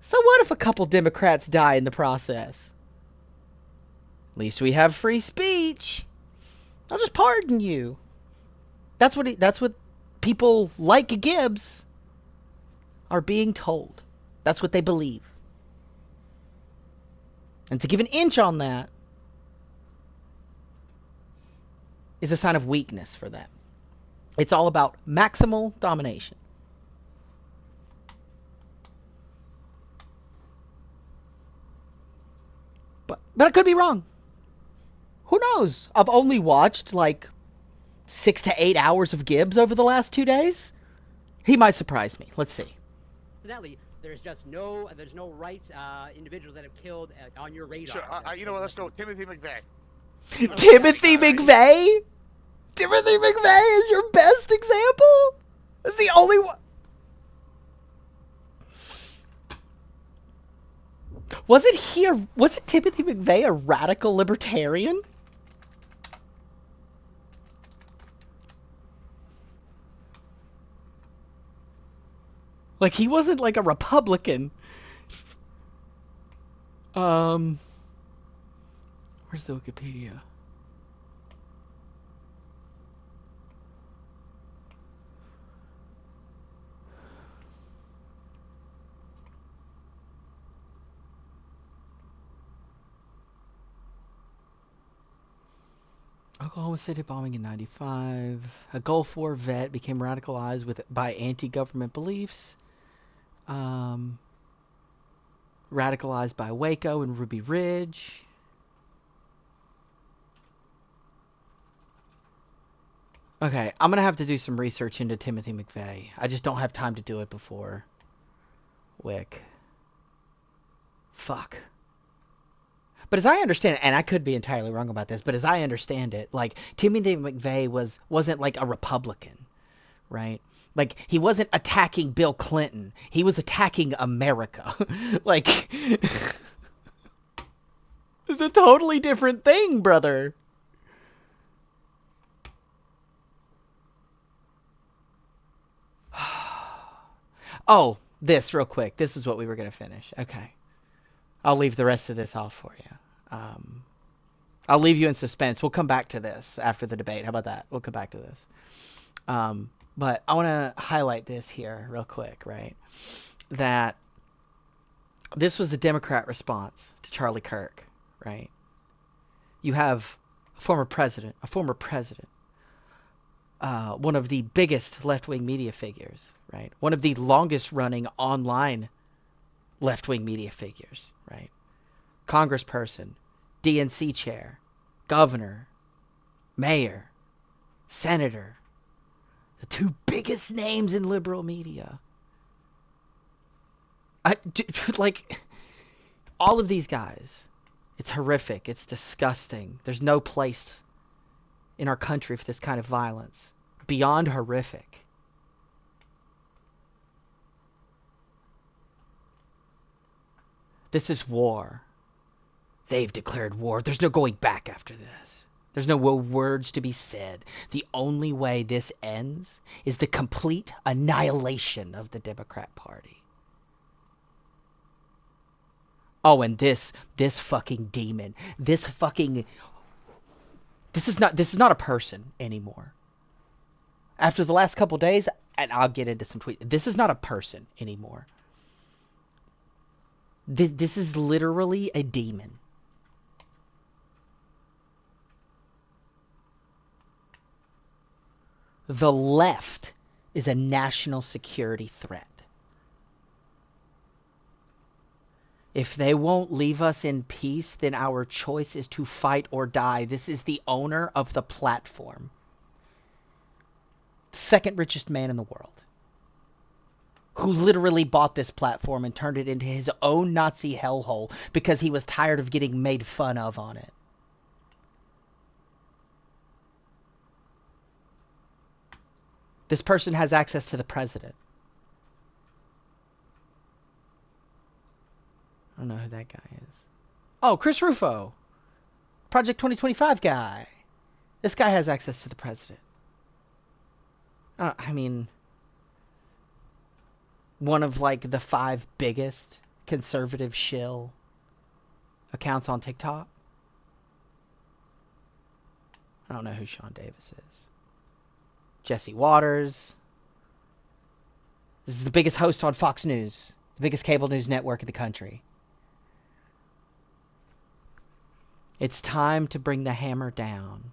So what if a couple Democrats die in the process? At least we have free speech. I'll just pardon you. That's what people like Gibbs are being told. That's what they believe. And to give an inch on that is a sign of weakness for them. It's all about maximal domination. But I could be wrong. Who knows? I've only watched like 6 to 8 hours of Gibbs over the last 2 days. He might surprise me. Let's see. Incidentally, there's no right individuals that have killed on your radar. Sure. You know what? Let's go. Timothy McVeigh. Timothy McVeigh? Timothy McVeigh is your best example? That's the only one. Wasn't Timothy McVeigh a radical libertarian? Like, he wasn't like a Republican. Where's the Wikipedia? Oklahoma City bombing in '95. A Gulf War vet became radicalized by anti-government beliefs. Radicalized by Waco and Ruby Ridge. Okay, I'm going to have to do some research into Timothy McVeigh. I just don't have time to do it before Wick. Fuck. But as I understand it, and I could be entirely wrong about this, but as I understand it, like, Timothy McVeigh wasn't like a Republican, right? Like, he wasn't attacking Bill Clinton. He was attacking America. Like, it's a totally different thing, brother. Oh, this real quick. This is what we were going to finish. Okay. I'll leave the rest of this off for you. I'll leave you in suspense. We'll come back to this after the debate. How about that? We'll come back to this. But I want to highlight this here real quick, right? That this was the Democrat response to Charlie Kirk, right? You have a former president, one of the biggest left-wing media figures, right? One of the longest-running online left-wing media figures, right? Congressperson, DNC chair, governor, mayor, senator, the two biggest names in liberal media. Like, all of these guys, it's horrific, it's disgusting. There's no place in our country for this kind of violence. Beyond horrific. This is war. They've declared war. There's no going back after this. There's no words to be said. The only way this ends is the complete annihilation of the Democrat Party. Oh, and this fucking demon, this is not a person anymore. After the last couple days, and I'll get into some tweets, this is not a person anymore. This is literally a demon. The left is a national security threat. If they won't leave us in peace, then our choice is to fight or die. This is the owner of the platform. The second richest man in the world. Who literally bought this platform and turned it into his own Nazi hellhole because he was tired of getting made fun of on it. This person has access to the president. I don't know who that guy is. Oh, Chris Rufo. Project 2025 guy. This guy has access to the president. I mean, one of like the 5 biggest conservative shill accounts on TikTok. I don't know who Sean Davis is. Jesse Waters. This is the biggest host on Fox News, the biggest cable news network in the country. It's time to bring the hammer down.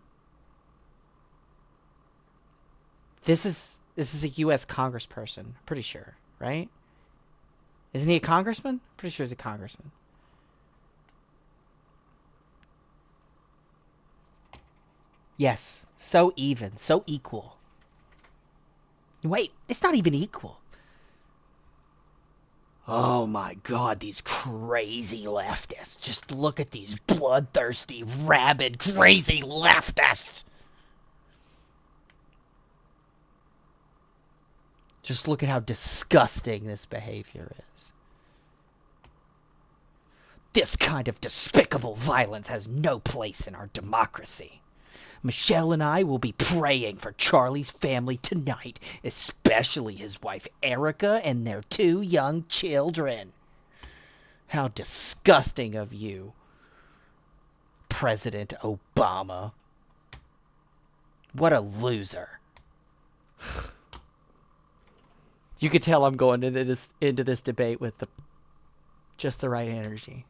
This is a U.S. congressperson, pretty sure, right? Isn't he a congressman? Pretty sure he's a congressman. Yes, so even, so equal. Wait, it's not even equal. Oh my God, these crazy leftists. Just look at these bloodthirsty, rabid, crazy leftists. Just look at how disgusting this behavior is. This kind of despicable violence has no place in our democracy. Michelle and I will be praying for Charlie's family tonight, especially his wife Erica and their 2 young children. How disgusting of you, President Obama. What a loser. You could tell I'm going into this debate with just the right energy.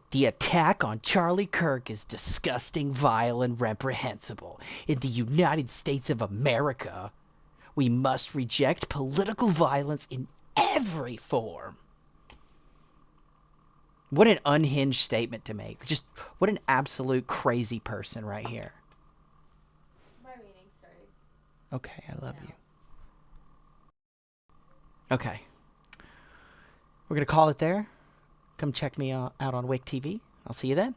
The attack on Charlie Kirk is disgusting, vile, and reprehensible. In the United States of America, we must reject political violence in every form. What an unhinged statement to make. Just what an absolute crazy person right here. My meeting started. Okay, I love you. Okay. We're going to call it there. Come check me out on WhickTV. I'll see you then.